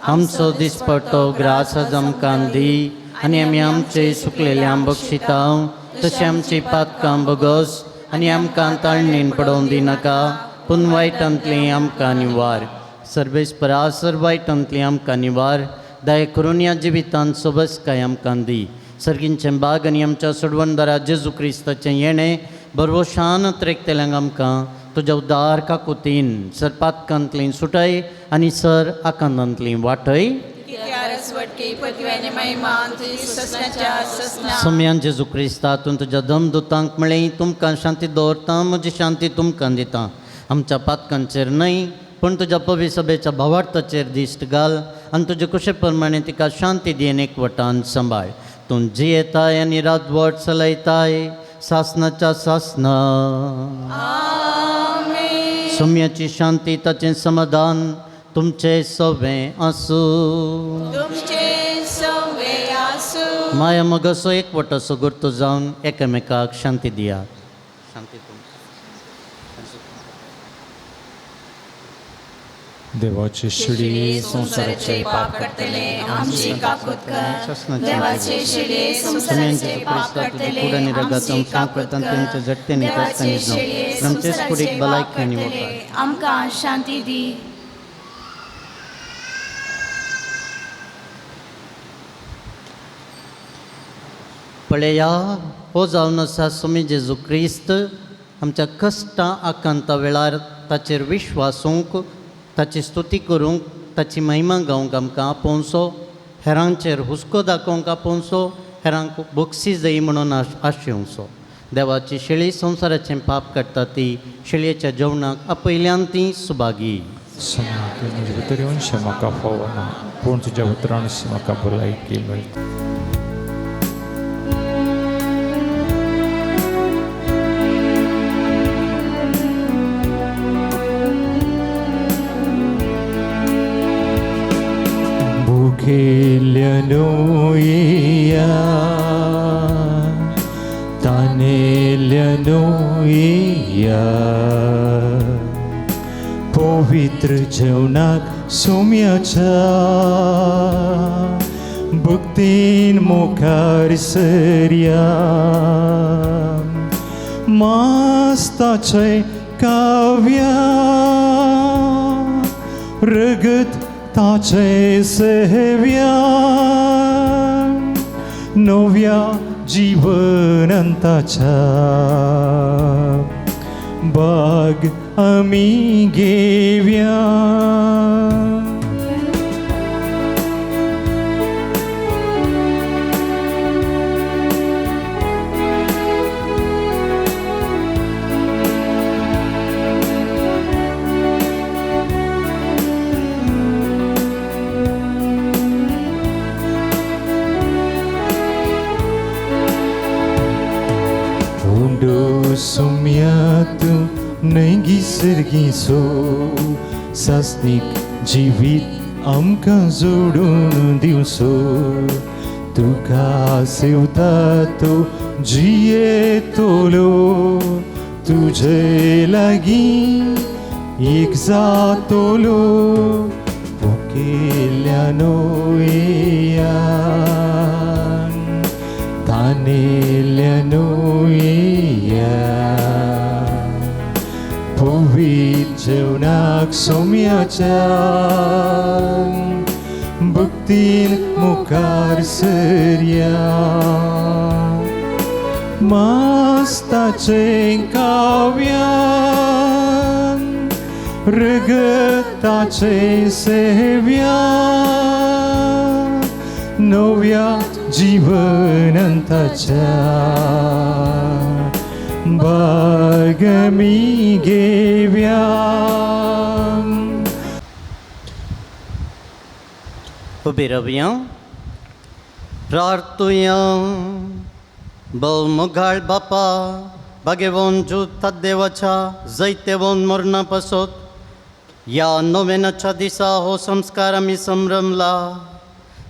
आमचो दिसपट्टो ग्रास आज आमकां दी आनी आमी आमचे सुकलेल्यांक बक्षिता तशें आमची पातकां बगस आनी आमकां ताळणीन पडोवंक दिनाका, पूण वायटांतलीं आमकां निवार. सर्वेस्परा सर्वायटांतलीं आमकां निवार. दया करून ह्या जिवितांत सोबस्काय आमकां दी. सर्गींचें बाग आनी आमच्या सोडवणदारा जेजू क्रिस्ताचें येणें बरवशान त्रेकतेल्यांक आमकां तुज्या उदार काकुतीन सर पातकांतलीं सुटय आनी सर आकांतांतलीं वाटय.
स्वटकी पृथ्वीने महिमान तुझी ससनाच्या ससना
सम्यान जेजू क्रिस्तातून तुझ्या दमदुतांक मेळ्ळी तुमकां शांती दवरता म्हजी शांती तुमकां दिता आमच्या पातकांचेर न्हय पण तुज्या पवित्र सभेच्या भावार्थाचेर दिश्ट घाल आनी तुजे कुशे प्रमाणे तिका शांती दियेन एकवटान सांबाळ तूं जियेताय आनी राजवट चलयताय सासनाच्या सासना सम्याची शांती ताचें समाधान तुमचे सवे आसूं
तुमचे सवे आसू
माया मग असो एकवट असो गुर्तो जावन एकामेकाक शांती दिया शांती
देवाची शिडी
संसाराचे पाप करतले आमची काकूत कर देवाचे शिडे संसाराचे पाप करतले आमची काकूत कर देवाचे शिडे संसाराचे पाप करतले
आमकां शांती दी.
पळया हो जावन आसा स्वामी जेजू क्रिस्त आमच्या कश्टां आकांता वेळार ताचेर विश्वासूंक ताची स्तुती करूंक ताची महिमा गावंक आमकां आपोवचो हेरांचेर हुस्को दाखोवंक आपोवचो हेरांक बक्षीस दई म्हणून आशेवचो देवाची शेळी संवसाराचें पाप काडटा ती शेळयेच्या जेवणाक आपयल्यान ती सुभागी
म्हजे भितर येवन शे म्हाका फावना पूण तुज्या उतरान म्हाका भलायकी मेळटा. Bukelano iya, tanelano iya, पवित्र जेवणाक सोम्याच्या भक्तीन मुखार सरया मास्ताचे काव्या रगत ताचे सेव्या नव्या जीवनांताच्या बाग आमी घेवया. सोम्यातू नैगी सर्गीसो सासनीक जिवीत आमकां जोडून दिवसो तुका सेवता तो जियेतलो तुजे लागीं एक जातलो भुकेल्यानो येयान तानेल्यानो पवित्र जेवणाक सोम्याच्या भक्तीन मुखार सरया मास्ताचें काव्या रगताचें सेव्या नव्या जीवनांताच्या बागमी घेवया.
उबी रवया प्रार्थुया बल मुघाळ बापा बागेवोन जुता देवाच्या जैतेवोन मरणा पासत या नोवेनाच्या दिसा हो संस्कार आमी संभ्रमला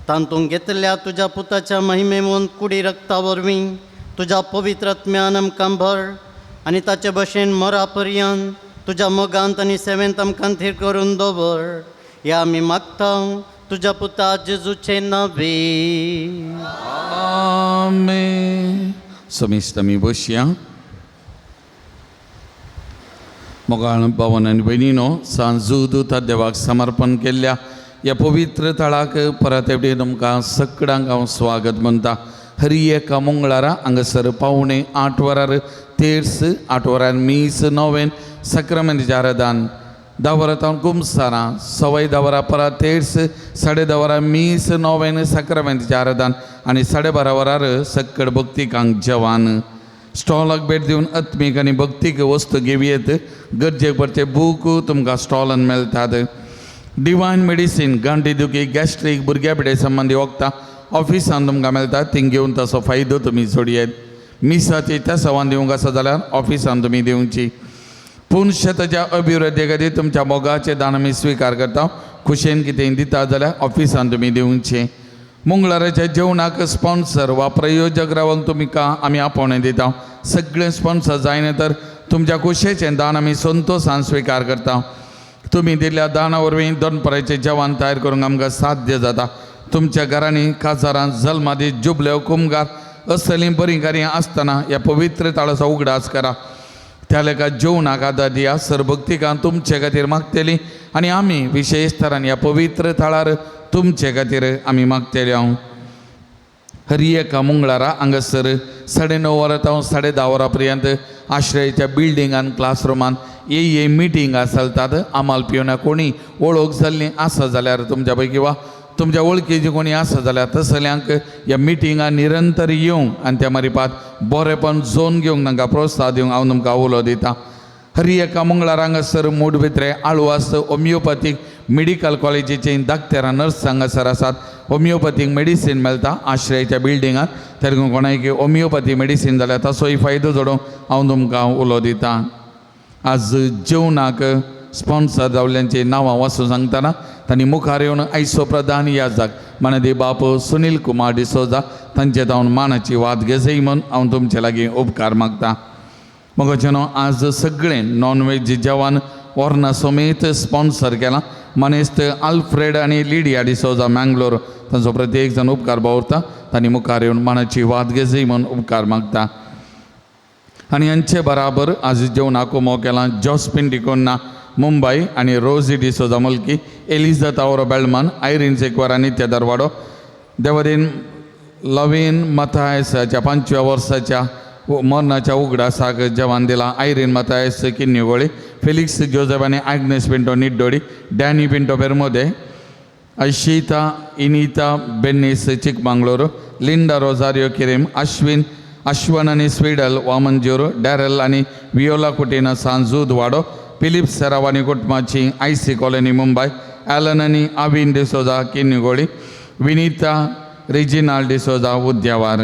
तांतून घेतल्या तुज्या पुताच्या महिमेवोन कुडी रक्ता वरवीं तुज्या पवित्र आत्म्यान आमकां भर आनी ताचे भशेन मरा पर्यंत तुज्या मोगांत आनी सेवेंत आमकां थीर करून दवर या आमी मागता तुज्या पुता जेजूचे नांवे.
आमेन. समिस्त आमी बसया. मोगाळ भावन आनी भयणीनो सांजू दुता देवाक समर्पण केल्ल्या ह्या पवित्र थळाक परत एवढे तुमकां सगळ्यांक हांव स्वागत म्हणटा. हरी एका मंगळारा हांगासर पावणे 8 वरार तेर्स 8 वरार मीस 9 सक्रमेंत आराधन दवरतां कुमसारा सवय दवरा परा तेर्स 10:30 मीस 9 सक्रामेंतचे आराधन आणि 12:30 वरार सक्कड भक्तिकांक जेवण. स्टॉलाक भेट दिवन आत्मीक आनी भक्तीक वस्तू घेवयेत. गरजेक पडचे बूक तुमकां स्टॉलान मेळटात. डिवायन मेडिसीन गांठी दुखी गॅस्ट्रीक भुरग्या पिडे संबंधी वखदां ऑफिसान तुमकां मेळटात. थिंग घेवन ताचो फायदो तुमी जोडयेत. मिसाची त्या सवान दिवंक आसा जाल्यार ऑफिसान तुमी दिवची. पुणशताच्या अभिवृद्धी खातीर तुमच्या मोगाचें दान आमी स्विकार करता. खुशेन कितें दिता जाल्यार ऑफिसान तुमी दिवचें. मंगळाराच्या जेवणाक स्पॉन्सर वा प्रयोजक रावंक तुमकां आमी आपोवणें दिता. सगळे स्पॉन्सर जायना तर तुमच्या खुशेचें दान आमी संतोशान स्विकार करता. तुमी दिल्ल्या दाना वरवीं दनपाराचें जेवण तयार करूंक आमकां साध्य जाता. तुमच्या घरांनी काजारांत जल्मादी जुबले कुमगार असलीं बरीकारीं आसतना ह्या पवित्र ताळाचो उगडास करा. त्या लेखा जेवणाक आदार दिया. सरभक्तिकां तुमचे खातीर मागतलीं आनी आमी विशेश तरान ह्या पवित्र थाळार तुमचे खातीर आमी मागतले. हर एका मंगळारा हांगासर 9:30 वरां तावन 10:30 वरां पर्यंत आश्रयाच्या बिल्डिंगान क्लासरुमान हे मिटिंगां चलतात. आम्हाला पिवना कोणी वळख जाल्लीं आसा जाल्यार तुमच्या पैकी वा तुमच्या वळखीची कोणी आसा जाल्यार तसल्यांक ह्या मिटिंगां निरंतर येवंक आनी त्या मारिपात बरेपण जोन घेवंक तांकां प्रोत्साह दिवंक हांव तुमकां उलो दितां. हर एका मंगळारा हांगासर मूड भितरे आळवास होमिओपॅथीक मेडिकल कॉलेजीचे दाक्तेरां नर्स हांगासर आसात. होमिओपॅथीक मेडिसीन मेळटा आश्रयाच्या बिल्डिंगांत. तर कोणाक होमिओपॅथी मेडिसीन जाल्यार ताचोय फायदो जोडूंक हांव तुमकां उलो दितां. आज जेवणाक स्पॉन्सर जावल्यांची नांवां वाचून सांगतना तांणी मुखार येवन आयचो प्रधान याजक मानदी बाप सुनील कुमार डिसोजा तांचे जावन मानाची वाद घेजय म्हूण हांव तुमचे लागीं उपकार मागतां. मगोचेनो आज सगळें नॉनवेज जेवण वर्ना समेत स्पॉन्सर केलां. मनेस्त आल्फ्रेड आनी लिडिया डिसोजा मँगलोर तांचो प्रत्येक जण उपकार बावरता. तांणी मुखार येवन मानाची वाद घेजय म्हूण उपकार मागता. आनी हांचे बराबर आज जेवणाक उमो केलां जॉस्पिन डिकोन्ना मुंबई आनी रोजी डिसोजा मुल्की एलिझा तावरो बेळमान आयरीन सेक्वारा नित्य दरवाडो देवरीन लवीन मथायसाच्या 5व्या वर्साच्या मरणाच्या उगडासाक जेवण दिलां. Irene Mathias Kinnigoli Felix Joseph आनी आग्नेस पिंटो निड्डोडी डॅनी पिंटो बेर्मोदे अशिता इनिता बेन्नीस चिकमंगळूर लिंडा रोजारियो किरीम अश्वन आनी स्विडल वामंजूर डॅरल आनी वियोला कुटीना सांजूद वाडो फिलिप सेरावानी कुटुंबाची IC कॉलनी मुंबई ॲलन आनी आविन डिसोजा किन्निगोळी विनीता रिजिनाल डिसोजा उद्यावार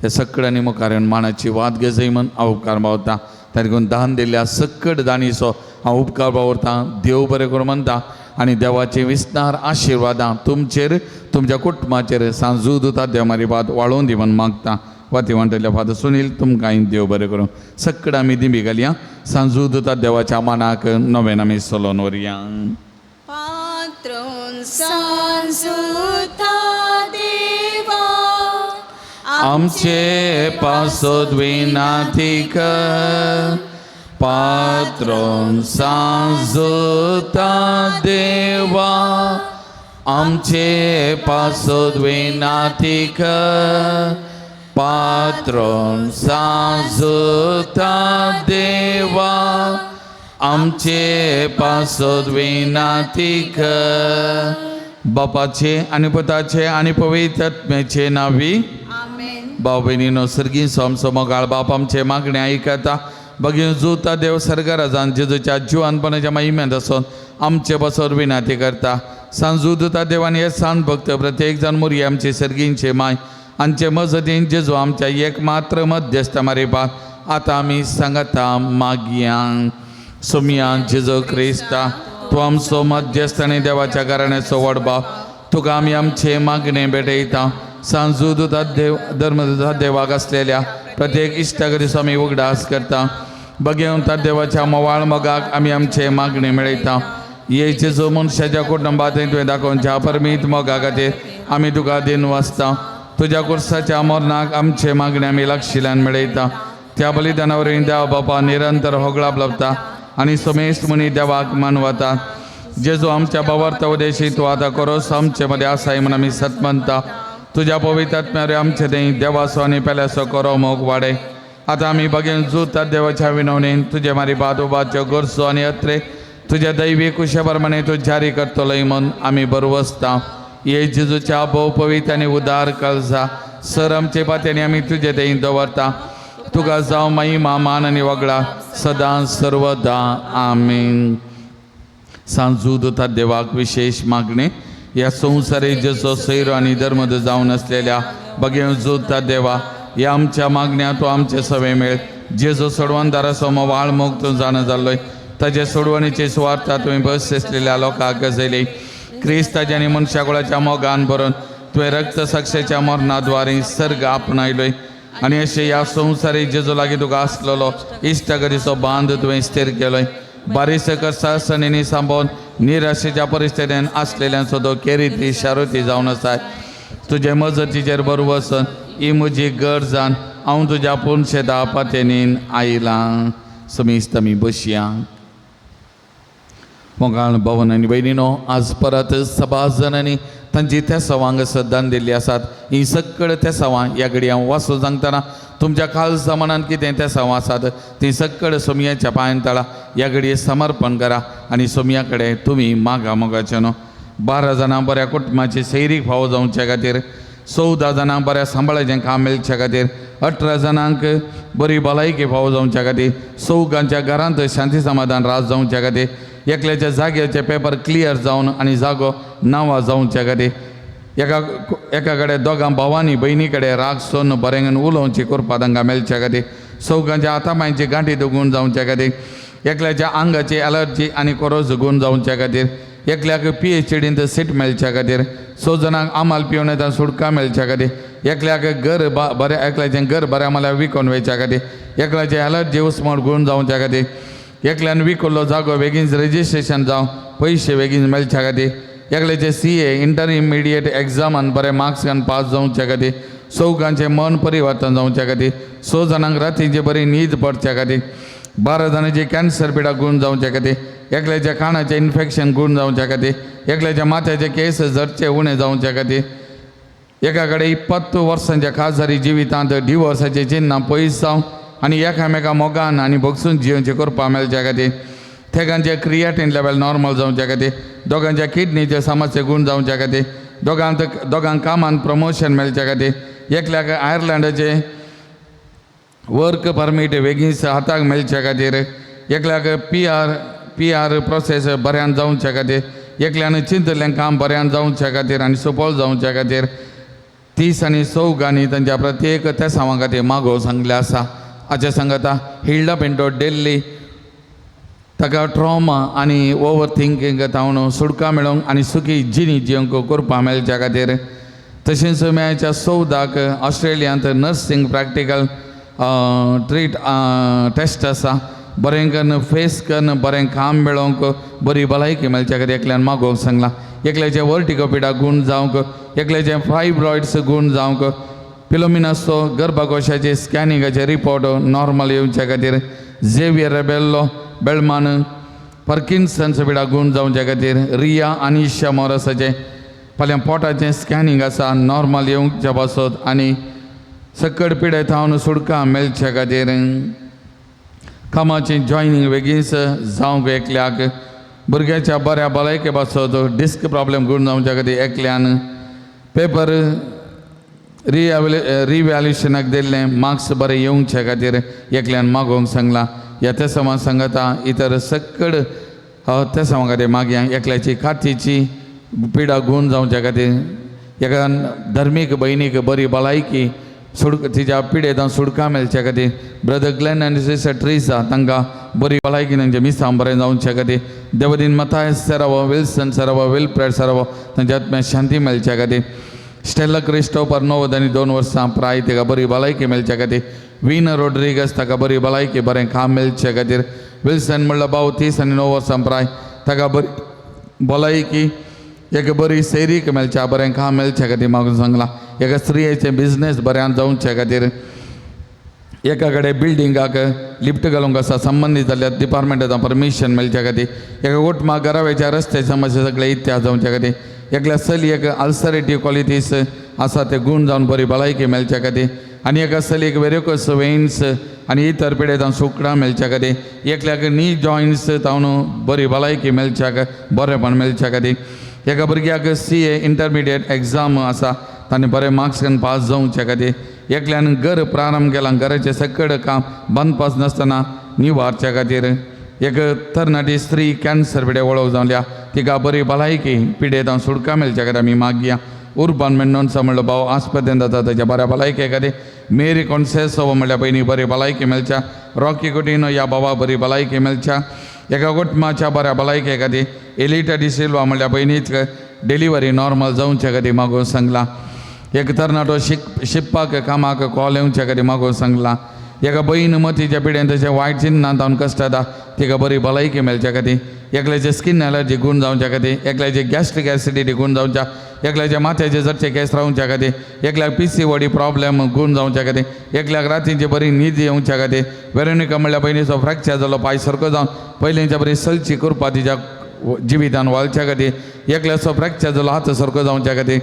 हे सगळ्यांनी मुखार येवन मानाची वाद घेजय म्हूण हांव उपकार बावरतां. तातूंत दान दिल्ल्या सकट दानीचो हांव उपकार बावरतां. देव बरें करूं म्हणटा आनी देवाची विस्तार आशिर्वादां तुमचेर तुमच्या कुटुंबाचेर सांजूद उता देव मारिपात वाळोवन दी म्हूण मागतां. वाती म्हणटले फादर सुनील तुमकां देव बरें करूं. सकड आमी दिमी घालया. सांजूद उता देवाच्या मानाक नवेन आमी चलोवन व्हरया.
पात्रोन सांजुता देवा
आमचे पासोद विनातीक पात्रोन सांजुता देवा आमचे पासोद विनातीक पात्रोन सांजुता देवा आमचे पासोद विनातीक बापाचे आनी पुताचे आनी पवित्र आत्म्याचे नावी भाव भयणीनो सर्गीचो आमचो मोगाळ बाप आमचे मागणे आयकता. बगीन जुता देव सर्गराजान जेजूच्या जिवानपणाच्या महिम्यांत आसून आमचे बसोर विनाती करता. सांजुता देवान हे सांत भक्त प्रत्येक जण मुरी आमचे सर्गींचे माय आमचे मजतीन जेजू आमच्या एकमात्र मध्यस्थ मारिपात आतां आमी सांगता मागया. सोमिया जेजू क्रिस्ता तूं आमचो मध्यस्थ आनी देवाच्या घराण्याचो व्हडभाव तुका आमी आमचे मागणे भेटयता. सांजुता देव धर्मदूता देवाक आसलेल्या प्रत्येक इश्टागतीचो आमी उगडास करता. बगेवंता देवाच्या मोवाळ मोगाक आमी आमचे मागणे मेळयता. ये जेजू मनशाच्या कुटुंबांत तुवें दाखोवच्या परमीत मोगा खातीर आमी तुका दिन वाचता. तुज्या कुर्साच्या मरणाक आमचे मागणे आमी लागशिल्ल्यान मेळयता. त्या बलिदाना वरवीं देवा बापा निरंतर होगळाप लभता आनी समेस्त मुनी देवाक मानवता. जेजू आमच्या बावर्त उदेशी तूं आतां करोस आमचे मदें आसाय म्हूण आमी सत म्हणटा. तुज्या पवित्र आत्म्यार आमचे थंय देवाचो आनी पेल्याचो करो मोग वाडय. आतां आमी बगेन जुता देवाच्या विनवणेन तुजे मारी बादोबाच्यो गरजो आनी अत्रे तुझ्या दैवी कुशाप्रमाणे तू जारी करतो लय म्हण आम्ही बरोवसता ये जेजूच्या भोवपवित आणि उदार काळजा सर आमचे पात्याने आम्ही तुझे देईन दवरता तुका जाव महिमा मान आणि वगळा सदा सर्वदा आमीन. सांजूदता देवाक विशेष मागणे या संसारी जसो सैर आणि धर्मद जाऊन असलेल्या बघेव जोता देवा या आमच्या मागण्या तो आमचे सवे मिळ जेजो सोडवणदारा समोर वाळ मोग जाणं जाल्लोय ताचे सोडवणीचे स्वार्था तुम्ही बस असलेल्या लोकांक गजयले क्रिस्ताच्या आणि मनशाकुळाच्या मोगान भरून तुवें रक्त साक्षेच्या मरणाद्वारे सर्ग आपणायलोय आणि अशे ह्या संवसारी जेजो लागीं तुका आसलेलो इश्ट करीचो बांद तुवें स्थिर केलोय. बारीस कर्सा सणींनी सांबोवन निराशेच्या परिस्थितीन आसलेल्यांचो तो केरीती शारुती जावन आसाय. तुजे मजतीचेर बरोबर वचून ही म्हजी गरजान हांव तुज्या पुणशेदा पातेनीन आयलां. समिस्त आमी बसया. मोगाळ भवन आनी भयणीनो आज परत सभाजनांनी तांची त्या सवांग सद्दान दिल्ली आसात. ही सकळ त्या सवां ह्या घडी हांव वाचून सांगतना तुमच्या खालसा मनान कितें त्या सवां आसात ती सकळ सोमयाच्या पांयान तळा ह्या घडये समर्पण करा आनी सोमया कडेन तुमी मागा मोगाचे न्हू. 12 जाणां बऱ्या कुटुंबाची सैरीक फावो जावचे खातीर 14 जाणां बऱ्या सांबाळाचें काम मेळचे खातीर 18 जाणांक बरी भलायकी फावो जावचे खातीर सौगांच्या घरांत शांती समाधान राज जावचे खातीर एकल्याच्या जाग्याचे पेपर क्लियर जावन आनी जागो नांवां जावचे खातीर एका कडेन दोगां भावांनी भयणी कडेन राग सोन बरें उलोवची करपा तांकां मेळचे खातीर सौगांच्या हातापांयची गांठी दुगून जावचे खातीर एकल्याच्या आंगाची एलर्जी आनी कोरोज गुण जावचे खातीर एकल्याक PhDंत सीट मेळचे खातीर 6 जाणांक आमाल पिवन येता सुडका मेळचे खातीर एकल्याक घर बरें एकल्याचें घर बऱ्या माल्यार विकोन वयच्या खातीर एकल्याचें एलर्जी उस्मट गुण जावचे खातीर एकल्यान विकोल्लो जागो बेगीन रजिस्ट्रेशन जावं पयशे बेगीन मेळचे खातीर एकल्याचे CA इंटरमिडिएट एग्जामान बरे मार्क्स घालून पास जावचे खातीर सौगांचें मन परिवर्तन जावचे खातीर 6 जाणांक रातींची बरी न्हीद पडचे खातीर 12 जाणांची कॅन्सर पिडा गुण जावचे खातीर एकल्याच्या कानाचें इन्फेक्शन गुण जावचे खातीर एकल्याच्या माथ्याचे केस झडचे उणे जावचे खातीर एका कडेन 20 वर्सांच्या खासदारी जिवितांत डिवोर्साचें चिन्ह पयस जावं आनी एकामेका मोगान आनी भोगसून जिवनचें करपा मेळचे खातीर तेगांचे क्रिएटिन लेवल नॉर्मल जावचे खातीर दोगांच्या किडनीचे समस्या गुण जावचे खातीर दोगांक कामान प्रमोशन मेळचे खातीर एकल्याक आयर्लंडाचे वर्क परमीट बेगीन हाताक मेळचे खातीर एकल्याक PR प्रोसेस बऱ्यान जावचे खातीर एकल्यान चिंतलें काम बऱ्यान जावचे खातीर आनी सफळ जावचे खातीर 30 आनी सौगांनी तांच्या प्रत्येक त्या सावां खातीर मागोव सांगले आसा. हाचे सांगता हिल्ड अप इंटू डेल्ली ताका ट्रॉमा आनी ओवर थिंकींग तावन सुडका मेळोवंक आनी सुखी जिणी जिवंक करपा मेळच्या खातीर तशेंच मेळच्या 14 ऑस्ट्रेलियांत नर्सिंग प्रॅक्टिकल टेस्ट आसा. बरें करून फेस करून बरें काम मेळोवंक बरी भलायकी मेळच्या खातीर एकल्यान मागोवंक सांगलां. एकल्याचे वर्टिकोपिडा गुण जावंक एकल्याचे फायब्रॉइड्स गुण जावंक पिलोमिनासो गर्भकोशाचे स्कॅनिंगाचे रिपोर्ट नॉर्मल येवचे खातीर झेवियर रेबेल्लो बेळमान पर्किन्सन्स पिडा गुण जावचे खातीर रिया अनिशा मोरसाचे फाल्यां पोटाचें स्कॅनिंग आसा नॉर्मल येवंकचे पासत आनी सकड पिडे थावन सुडका मेळचे खातीर कामाचें जॉयनिंग बेगीनच जावंक एकल्याक भुरग्याच्या बऱ्या भलायके पासत डिस्क प्रॉब्लेम गुण जावचे खातीर एकल्यान पेपर रिवॅल्युशनाक दिल्लें मार्क्स बरें येवंचे खातीर एकल्यान मागोवंक सांगलां. ह्या त्या समान सांगता इतर सकड त्या समा खातीर मागया एकल्याची खातीची पिडा गुण जावचे खातीर एका धर्मीक भयणीक बरी भलायकी तिच्या पिडेतां सुडका मेळचे खातीर ब्रदर ग्लेन आनी सिस्टर ट्रिसा तांकां बरी भलायकी तांचे मिसां बरें जावचे खातीर देवदीन मथायस सेरावो विल्सन सेरावो विलप्रेड सेरावो तांच्या आत्म्याक शांती मेळचे खातीर स्टेला क्रिस्टोफर 9 आनी 2 वर्सां प्राय ताका बरी भलायकी मेळचे खातीर विन रोड्रिगस ताका बरी भलायकी बरें काम मेळचे खातीर विल्सन म्हणल्यार भाव 30 आनी 9 वर्सां प्राय ताका बरी भलायकी एक बरी सैरीक मेळच्या बरें काम मेळचे खातीर मागून सांगलां. एका स्त्रियेचें बिझनेस बऱ्यान जावचे खातीर एका कडेन बिल्डिंगाक लिफ्ट घालूंक आसा संबंदीत जाल्यार डिपार्टमेंटान परमिशन मेळचे खातीर एका गोटमाक घरावेच्या रस्ते समस्या सगळे इत्याद जावचे खातीर एकल्या चलयेक अल्सरेटीव क्वॉलिटीज आसा ते गुण जावन बरी भलायकी मेळचे खातीर आनी एका चलयेक वेरिकोस वेन्स आनी इतर पिडे जावन सुकडां मेळच्या खातीर, एकल्याक नी जॉयन्ट्स जावन बरी भलायकी मेळच्या बरेपण मेळच्या खातीर, एका भुरग्याक CA इंटरमिडिएट एग्जाम आसा ताणें बरे मार्क्स घेवन पास जावचे खातीर, एकल्यान घर प्रारंभ केला घराचें सकड काम बंद पास नासतना निवारच्या खातीर, एक तरणाटी स्त्री कॅन्सर पिडे वळख जावल्या तिका बरी भलायकी पिडे जावन सुटका मेळच्या खातीर आमी मागया. उर्बान मेंडोन्सा म्हणलो भाव आस्पत्रेंत जाता ताच्या बऱ्या भलायके खातीर, मेरी कॉन्सेसोवा म्हणल्या पयलीं बरी भलायकी मेळच्या, रॉकी कुटिनो ह्या भावा बरी भलायकी मेळच्या, एका कुटुंबाच्या बऱ्या भलायके खातीर, एलिटा डिसिल्वा म्हणल्या पयलींच डिलिव्हरी नॉर्मल जावचे खातीर मागोवन सांगला, एक तरणाटो शिकपाक कामाक कॉल येवच्या खातीर मागोवन सांगला, एका बहीण मतीच्या पिड्यान तशें वायट चिन्नां जावन कश्ट जाता तिका बरी भलायकी मेळच्या खातीर, एकल्याचे स्किन एलर्जी गूण जावच्या खातीर, एकल्याचे गॅस्ट्रीक एसिडिटी गूण जावच्या, एकल्याच्या माथ्याचे जरचे केस रावच्या खातीर, एकल्याक PCOD प्रॉब्लेम गूण जावच्या खातीर, एकल्याक रातींची बरी न्हीद येवच्या खातीर, वेरोनिका म्हणल्या पयलींचो फ्रॅक्चर जालो पांय सारको जावन पयलींच्या बरी सलची करपा तिच्या जिवितान वालच्या खातीर, एकल्याचो फ्रॅक्चर जालो हात सारको जावच्या खातीर,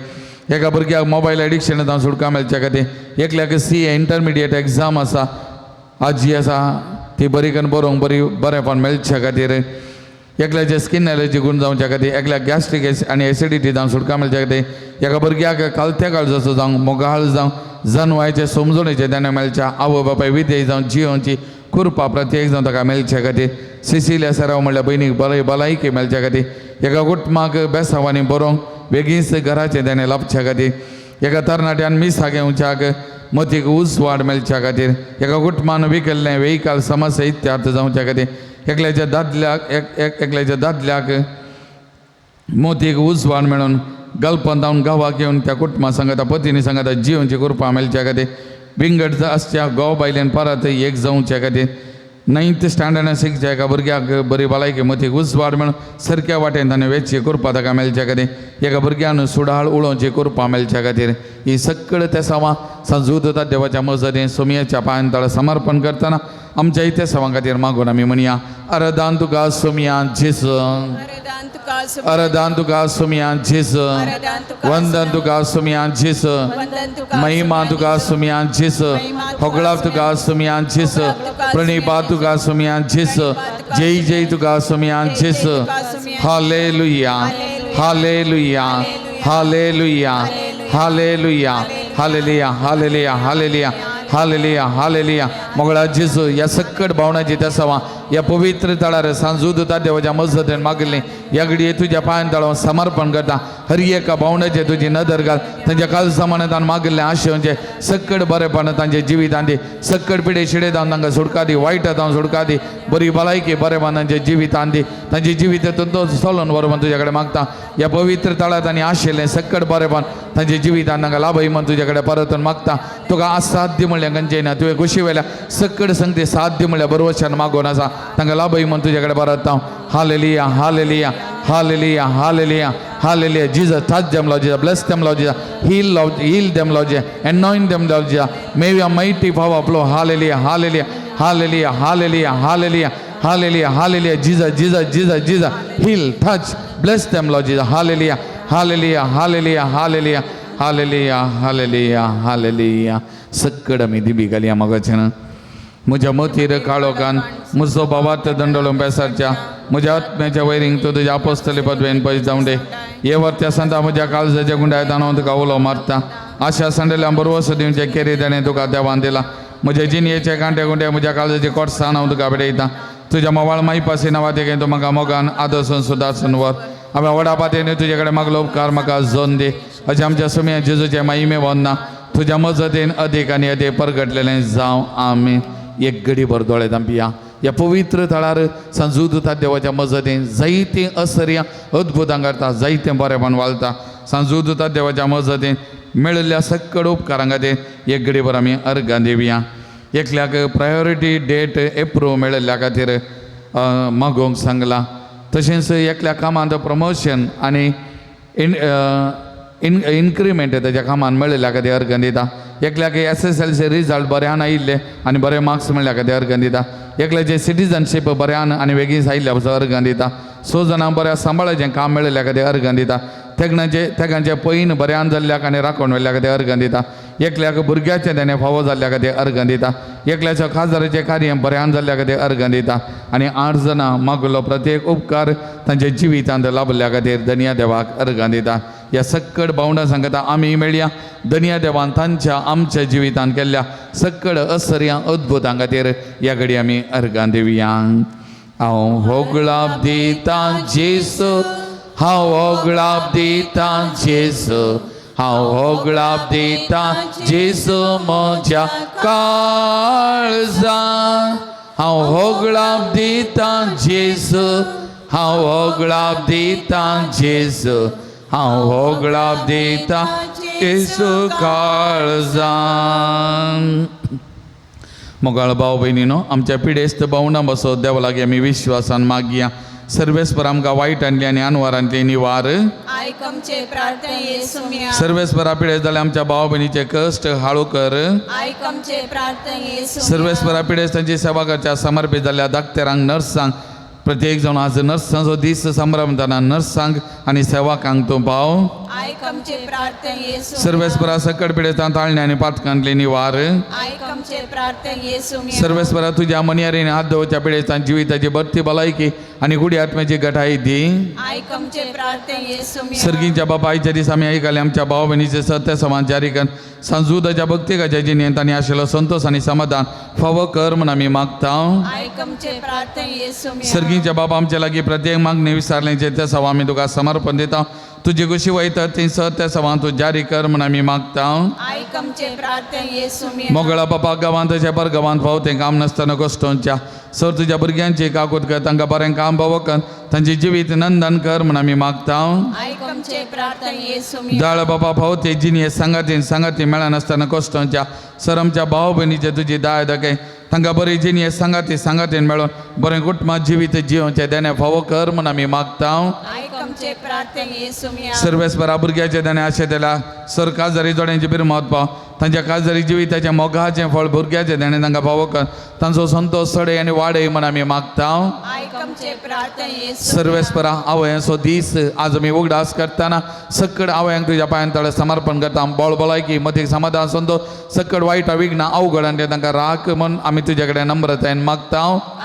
एका भुरग्याक मोबायल एडिक्शन जावन सुटका मेळच्या खातीर, एकल्याक CA इंटरमिडिएट एग्जाम आसा आज जी आसा ती बरी करून बरोवंक बरी बरेपण मेळच्या खातीर, एकल्याचे स्किन एलर्जी गूण जावच्या खातीर, एकल्याक गॅस्ट्रीक आनी एसिडिटी जावन सुटका मेळच्या खातीर, एका भुरग्याक कालत्या काळजाचो जावं मोगाळ जावं जन्मायचे समजणेचे देणे मेळच्या, आवय बापाय विधेय जावं जियोची कृपा प्रत्येक जावन ताका मेळच्या खातीर, सिसिलिया सराव म्हणल्या भयणीक बरी भलायकी मेळच्या खातीर, एका कुटुंबाक बेसांवांनी बरोवंक बेगीनच घराचे देणे लाभच्या खातीर, एका तरणाट्यान मिसा घेवच्याक मतीक उज वाड मेळच्या खातीर, एका कुटुंबान विकल्लें वेहिकल समस्या इत्यार्थ जावच्या खातीर, एकल्याच्या दादल्याक मोतीक उज वाड मेळून गल्पन जावन गांवाक येवन त्या कुटुंबा सांगता पत्नी सांगता जियोची कृपा मेळच्या खातीर, बिंगड आसच्या घोव बायलेन परत एक जावच्या खातीर, 9th स्टँडर्डान शिकच्या एका भुरग्याक बरी भलायकी मतीक उज वाड मेळून सारक्या वाटेन ताणें वेचची कृपा ताका मेळच्या खातीर, एका भुरग्यान सुडाळ उळोवची कृपा मेळच्या खातीर, ही सकळ त्या सवां सांजूदता देवाच्या मजतीन सुमयेच्या पांयान तळ समर्पण करतना आमच्या इथे सवां खातीर मागून आमी म्हणया, अरदान तुका सुमया जेसू, अरदान तुका सुमया जेसू, वंदन तुका सुमया जेसू, महिमा तुका सुमया जेसू, होगळाक तुका सुमया जेसू, प्रणिपा तुका सुमया जेसू, जय जय तुका सुमया जेसू, हालेलुया हालेलुया हालेलुया हालेलुया हालेलुया हालेलुया हालेलुया हालेलुया हालेलुया. मोगळा जेजू या सकट भावनाची त्या सवा या पवित्र तळार सांजूदता देवाच्या मजतीन मागली या घडये तुझ्या पांयान तळावर समर्पण करता हर एका भावनाचे तुझी नदर घाल तांच्या काल समानान मागले आशेचे सकट बरेपण तांचे जिवितान दी सकट पिढे शिडे जावन तांकां सुटका दी वायट जावन सुटका दी बरी भलायकी बरेपण तांचे जिवितान दी तांची जिवितांतून तो चलोन बरोबर तुझ्या कडेन मागता या पवित्र तळार तांणी आशिल्लें सकट बरेपण तांचे जिवितान तांकां लाभय म्हण तुझ्या कडेन परतून मागता तुका असाध्य म्हणल्यार गंजे ना तुवें खुशी वेल्या सकट संगती साध्य म्हणल्यार बरोवशान मागोन आसा तांकां लाभय म्हण तुझ्या कडेन परता हालेलुया हालेलुया हालेलुया hallelujah Hallelujah. Jesus, touch them, Lord Jesus. Bless them, Lord Jesus. Heal them, Lord Jesus. Anoint them, Lord Jesus. May your mighty power flow. Hallelujah. Hallelujah. Hallelujah. Hallelujah. Hallelujah. Hallelujah. Hallelujah. Jesus, Jesus, Jesus, Jesus. Heal, touch. Bless them, Lord Jesus. Hallelujah. Hallelujah. Hallelujah. Hallelujah. Hallelujah. Hallelujah. Hallelujah. Sakkada mi dibi galia magachana. म्हज्या मतीर काळोखान म्हजो भावार्थ दंडलो बेसारच्या म्हज्या आत्म्याच्या वैरींग तूं तुज्या आपोस्तली पदवेन पयस जावं दे हे वर्त्या सांता म्हज्या काळजाच्या गुंडायतान हांव तुका उलो मारता आशा संडेल्या बरोवस दिवचे केरी ताणें तुका देवान दिला म्हज्या जिणयेचे कांटे गुंडे म्हज्या काळजाची कोटसाण हांव तुका भेटयता तुज्या मोवाळ माईपासी नांवां तेगे तूं म्हाका मोगान आदर्सून सुदारसून वर हांवें व्हडा पातयेन तुजे कडेन मागलो उपकार म्हाका जोन दे अशें आमच्या सुमया जेजूचे महिमे वन्ना तुज्या मजतीन अदीक आनी अदीक परगटलेलें जावं आमीन एक घडी भर दोळे धांपिया या पवित्र तळार सांजूदता देवाच्या मजतीन जायतीं असर्या अद्भुतां करता जायतें बरेपण वालता सांजूदता देवाच्या मजतीन मेळिल्ल्या सकट उपकारां खातीर एक घडी भर आमी अर्घां दिवया एकल्याक प्रायोरिटी डेट एप्रूव मेळिल्ल्या खातीर मागोवंक सांगला तशेंच एकल्या कामांत प्रमोशन आनी इन्क्रिमेंट ताच्या कामान मेळिल्ल्या खातीर अर्घां दिता एकल्याक SSLC रिजल्ट बऱ्यान आयिल्ले आनी बरे मार्क्स मेळ्ळ्या खातीर अर्घां दिता एकल्याचें सिटीजनशीप बऱ्यान आनी बेगीन आयिल्ल्या पासून अर्घां दिता 6 जाणांक बऱ्या सांबाळाचें काम मेळिल्ल्या खातीर अर्घां दिता तेगांचे पैन बऱ्यान जाल्ल्याक आनी राखण व्हेल्ल्याक ते अर्घ दिता. एकल्याक भुरग्याचे त्याने फावो जाल्ल्याक ते अर्घ दिता. एकल्याच्या खासदाराचें कार्य बऱ्यान जाल्ल्याक ते अर्घ दिता. आनी 8 जाणां मागलो प्रत्येक उपकार तांच्या जिवितांत लाभल्या खातीर धन्या देवाक अर्घ दिता. ह्या सक्कड भावंडां सांगता आमी मेळया धन्या देवान तांच्या आमच्या जिवितांत केल्ल्या सक्कड असर्या अद्भुतां खातीर ह्या घडी आमी अर्घां दिवया. हांव होगळाप दिता जेसू, हांव होगळाप दिता जेसू, हांव होगळाप दिता जेसू म्हज्या काळजान. हांव होगळाप दिता जेसू, हांव होगळाप दिता जेसू, हांव होगळाप दिता जेसू काळजान. मोगाळ भाव भयणीनो, आमच्या पिडेस्त भावंडां बसो देवा लागीं आमी विश्वासान मागया. सर्वेस्पर आमकां वायटांतली आनी अनवरांतली निवार.
आयकमचे प्रार्थना येसुम्या.
सर्वेस्परा पिडेस्त जाल्यार आमच्या भाव भयणीचे कश्ट हाळू कर.
आयकमचे प्रार्थना येसुम्या.
सर्वेस्परा पिडेस्तांची सेवा करच्या समर्पीत जाल्ल्या धाकट्यांक नर्सांक प्रत्येक जाण आज नर्सांचो दीस संभ्रमताना नर्सांक आनी सेवाकांक तूं पाव.
आयकमचे प्रार्थना येसुम्या.
सर्वेस्परा सकट पिडेस्तां ताळणी आनी पातकांतली निवार.
आयकमचे प्रार्थना येसुम्या.
सर्वेस्परा तुज्या मनियारीन हात दवरच्या पिडेस्तां जिविताची बत्ती भलायकी आनी गुडी आत्म्याची घटाय दी.
आयकमचे प्रार्थना येसुम्या.
सर्गींच्या बापा आयच्या दिसा आमी आयकले आमच्या भाव भयणीचे सत्य समाज जारी कर. सांजुदाच्या भक्तिकाच्या जिणेंत तांणी आशिल्लो संतोष आनी समाधान फावो कर म्हूण आमी मागता.
आयकमचे प्रार्थना येसुम्या.
सर्गींच्या बाबा आमच्या लागीं प्रत्येक मागणी विचारलेंचे ते सवा आमी तुका समर्पण दिता. तुजी कशी वयता ती सत्य सवा तूं जारी कर म्हूण आमी मागता.
आयकमचे प्रार्थना येसुम्या.
मोगळा बापा गांवांत तशें पर गांवांत फावतें काम नासतना कश्टोंच्या सर तुज्या भुरग्यांची काकूट कर, तांकां बरें काम फावो कर, तांची जिवीत नंदन कर म्हूण आमी मागता.
आयकमचे प्रार्थना येसुम्या.
दाळ बापा फावते जिणे सांगाती मेळनासतना कश्टोंच्या सर आमच्या भाव भयणीचे तुजी दाय दाखय, तांकां बरी जिणे सांगातीन मेळोन बरें कुटुंबात जिवीत जिवोवचें देणे फावो कर म्हूण आमी मागता.
आयकमचे प्रार्थना येसुम्या.
सर्वेस्परा भुरग्याचे देणे आशे दिल्या सर काजारी जोड्यांचे बिरमत पाव, तांच्या काजारी जिविताचें मोगाचें फळ भुरग्याचे देणे तांकां फावो कर, तांचो संतोष सडय आनी वाडय म्हूण आमी मागता.
आयकमचे प्रार्थना येसुम्या.
सर्वेस्परा आवयांचो दीस आज आमी उगडास करतना सक्कड आवयांक तुज्या पांयां तळे समर्पण करता. बोळ भलायकी मतीक समाधान संतोष सक्कड वायटा विघ्नां अवघडान ते तांकां राख म्हूण आमी तुजे कडेन नम्रतायेन मागता.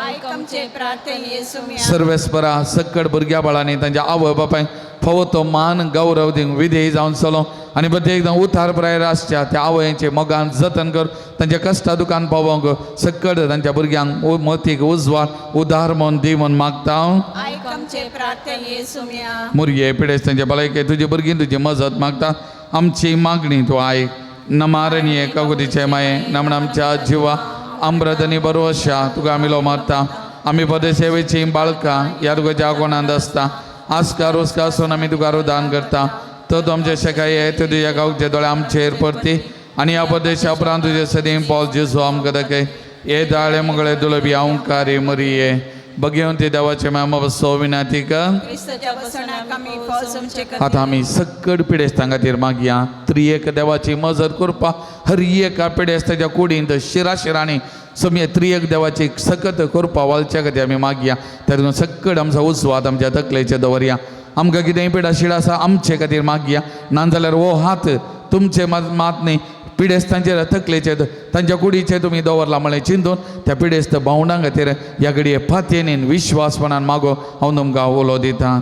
आयकमचे प्रार्थना येसुम्या.
सर्वेस्परा सक्कड भुरग्या बाळांनी तांच्या आवय बापायक फावो तो मान गौरव दिवंक विधेय जावन चलो आनी प्रत्येक जाण उतार प्रायर आसच्या त्या आवयांचे मोगान जतन कर, तांच्या कश्टा दुखान पावोंक सक्कड तांच्या भुरग्यांक मतीक उजवाड उदार म्हूण दी म्हूण मागता.
आयकमचे प्रार्थना येसुम्या.
मुरये पिडेस्तांचे भलायके तुजी भुरगीं तुजी मजत मागता. आमची मागणी तूं आयक. नमारनीये कगुदीचे माये नमण आमच्या जिवा अमृतनी बरोवशा तुका मिलो मारता. आमी पदसेवेची बाळकां ह्या तुका कोणांत आसता. आस्कार उस्कार आसून आमी तुका रुदान करता. तो आमचे शेकाये ते तुज्या गांवचे दोळे आमचेर परती आनी ह्या पदेशा उपरांत तुजे सदीं पावल जेजू आमकां दाखय. हे दाळे मुगळे दुलबी अवंकारी मरिये भगवंती देवाचे मामा बसो विनाती कर.
क्रिस्ताच्या वसनाक आमी फळसमचे कर.
आतां आमी सक्कड पिडेस्तां खातीर मागया. त्रिएक देवाची मजत करपा हर एका पिडेस्ताच्या कुडींत शिराशिरांनी समी त्रिएक देवाची सकत करपा वालच्या खातीर आमी मागया. तातूंत सक्कड आमचो उजवाद आमच्या तकलेचे दवरया. आमकां कितेंय पिडा शिडा आसा आमचे खातीर मागया. नाजाल्यार वो हात तुमचे मात न्ही पिडेस्तांचेर तकलेचेर तांच्या कुडीचेर तुमी दवरला म्हळें चिंतून त्या पिडेस्त भावंडां खातीर ह्या घडये फातेनीन विश्वासपणान मागो हांव तुमकां उलो दितां.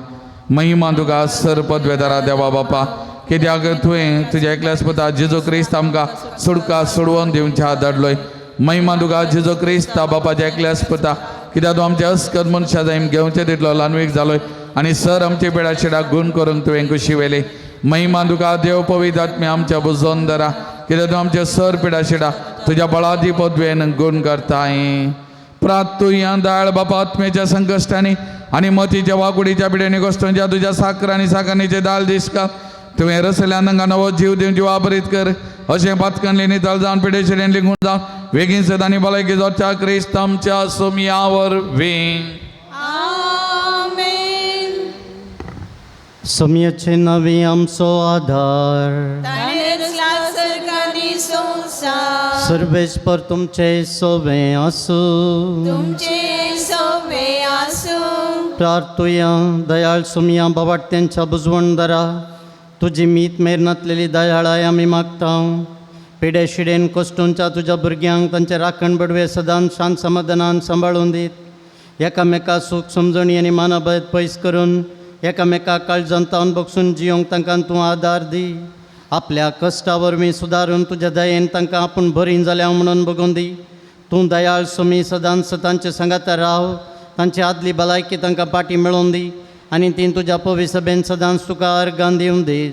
महिमा तुका सर पदवेदारा देवा बापा, कित्याक तुवें तुज्या एकल्याच पुता जेजू क्रिस्त आमकां सुडका सोडवून दिवच्या धाडलोय. महिमा तुका जेजू क्रिस्त बापाच्या एकल्याच पुता, कित्याक तूं आमच्या अस्कद मनशा जायन घेवचें तितलो ल्हानवीक जालोय आनी सर आमचे पिडा शिडाक गूण करूंक तुवें कुशी वेली. महिमा तुका देव पवित्र आत्मे आमच्या बुजोवन धरा, कित्याक तूं आमचे सर पिडा शिडा तुज्या बळादी पदवेन गूण करताय. प्रार्थुया दाळ बापा आत्मेच्या संकश्टांनी आनी मतीच्या वाकुडीच्या पिड्यांनी कश्टांच्या तुज्या साकर आनी साकरणीचे दाळ दिसका तुवें रसल्यान तांकां नवो जीव दिवची वापरीत कर. अशें पातकांतली नितळ जावन पिडे शिडेन लिगून जावन वेगीन सदांनी भलायकी जोडच्या क्रिस्त आमच्या सोमया वरवीं.
सोमयाचे नवी आमचो आधार.
ताणें रचला सर्ग आनी संवसार.
सर्वेस्पर तुमचे सोबे आसूं.
तुमचे सोबे आसूं.
प्रार्थुया दयाळ सोमया बाबाट्यांच्या बुजवण दरा
तुजी मीत मेहनतलेली दयाळाय आमी मागता. पिडे शिडेन कोश्टूंच्या तुज्या भुरग्यांक तांचे राखण बडवे सदांच शांत समाधानान सांबाळून दीत. एकामेका सूख समजणी आनी मानभेद पयस करून एकामेका काळजांत तावन बगसून जियोंक तांकां तूं आदार दी. आपल्या कश्टा वरवीं सुदारून तुज्या दयेन तांकां आपूण बरीं जाल्या म्हणून बगून दी. तूं दयाळ सुमी सदांच तांचे संगातार राव. तांची आदली भलायकी तांकां पाटी मेळोवन दी आनी ती तुज्या पवित्र सभेन सदांच तुका अर्गां दिवन दीत.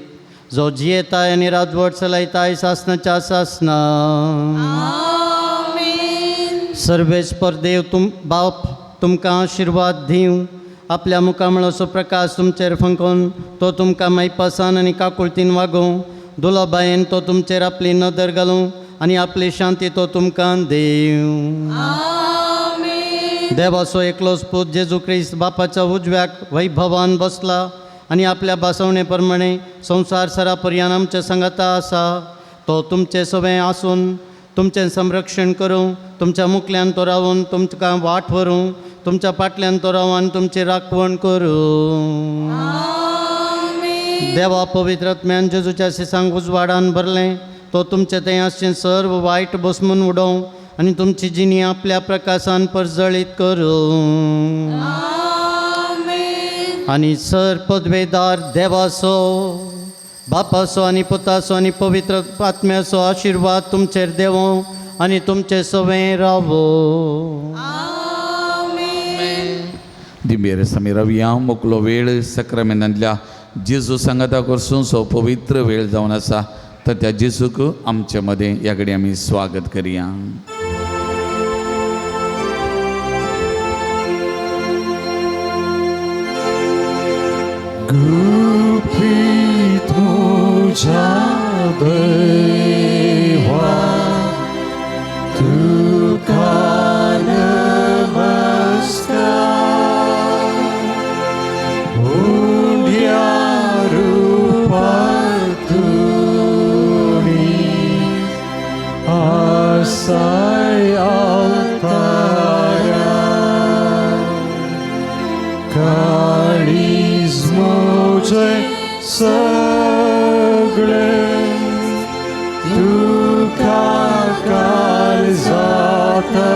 जो जियेताय आनी राजवट चलयताय सासनाच्या सासना. सर्वेश्वर देव बाप तुमकां आशिर्वाद दिवं. आपल्या मुखामळाचो प्रकाश तुमचेर फंकोवन तो तुमकां मैपासान आनी काकुळतीन वागोवं. दुलाबायेन तो तुमचेर आपली नदर घालूं आनी आपली शांती तो तुमकां दिवं. देवाचो एकलोच पूत जेजू क्रिस्त बापाच्या उजव्याक वैभवान बसला आनी आपल्या बासवणे प्रमाणे संवसार सरापर्यंत आमच्या संगाता आसा. तो तुमचे सगळें आसून तुमचें संरक्षण करूं. तुमच्या मुखल्यान तो रावून तुमकां वाट व्हरूं. तुमच्या फाटल्यान तो रावन तुमची राखवण करूं. देवा पवित्र आत्म्यान जेजूच्या शिसांक उजवाडान भरलें. तो तुमचें तें आसचें सर्व वायट बसमून उडोवं आनी तुमची जिणी आपल्या प्रकाशान परजळीत करूं. आनी सर पदवेदार देवाचो बापाचो आनी पुताचो आनी पवित्र आत्म्याचो आशिर्वाद तुमचेर देवो आनी तुमचे सवें रावो.
दिमेर समी रविया मोकलो वेळ सक्रामेंतांतल्या जेजू सांगाता करसून सो पवित्र वेळ जावन आसा. तर त्या जेजूक आमचे मदें ह्या घडी आमी स्वागत करया.
गुपित तुझ्या देवा तुका नमस्कार. हुंड्या रूपात तुमी आसाय अवतारा. काळीज मोजे सगळे तुका काळजाता.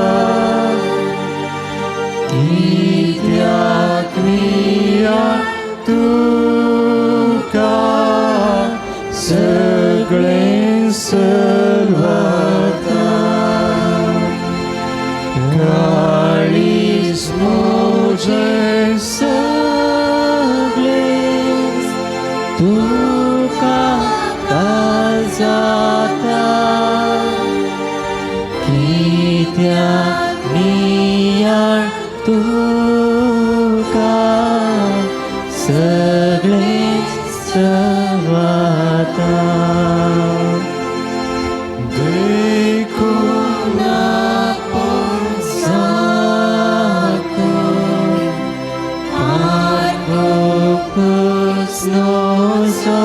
कित्याक मिया तुका सगळें सर्वता. काळीज मोजे सगळे तुका काळजाता. कित्याक मियाळ तुका सगळें सर्वता. देखून आपण साकून आर्गोपस नोजो.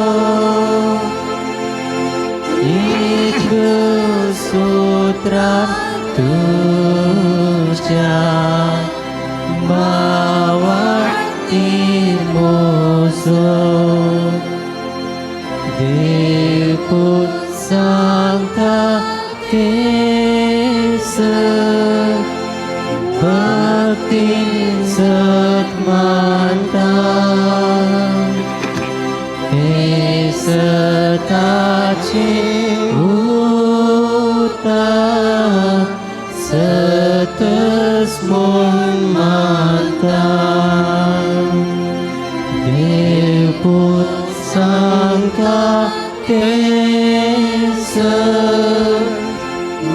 एक सूत्रा तुझ्या मावळतीर मोजो. देखून सांगता तेस भक्तीन सत मानता. हे सताचे उतार सतस म्हूण मानता. देवपूत सांगता तेस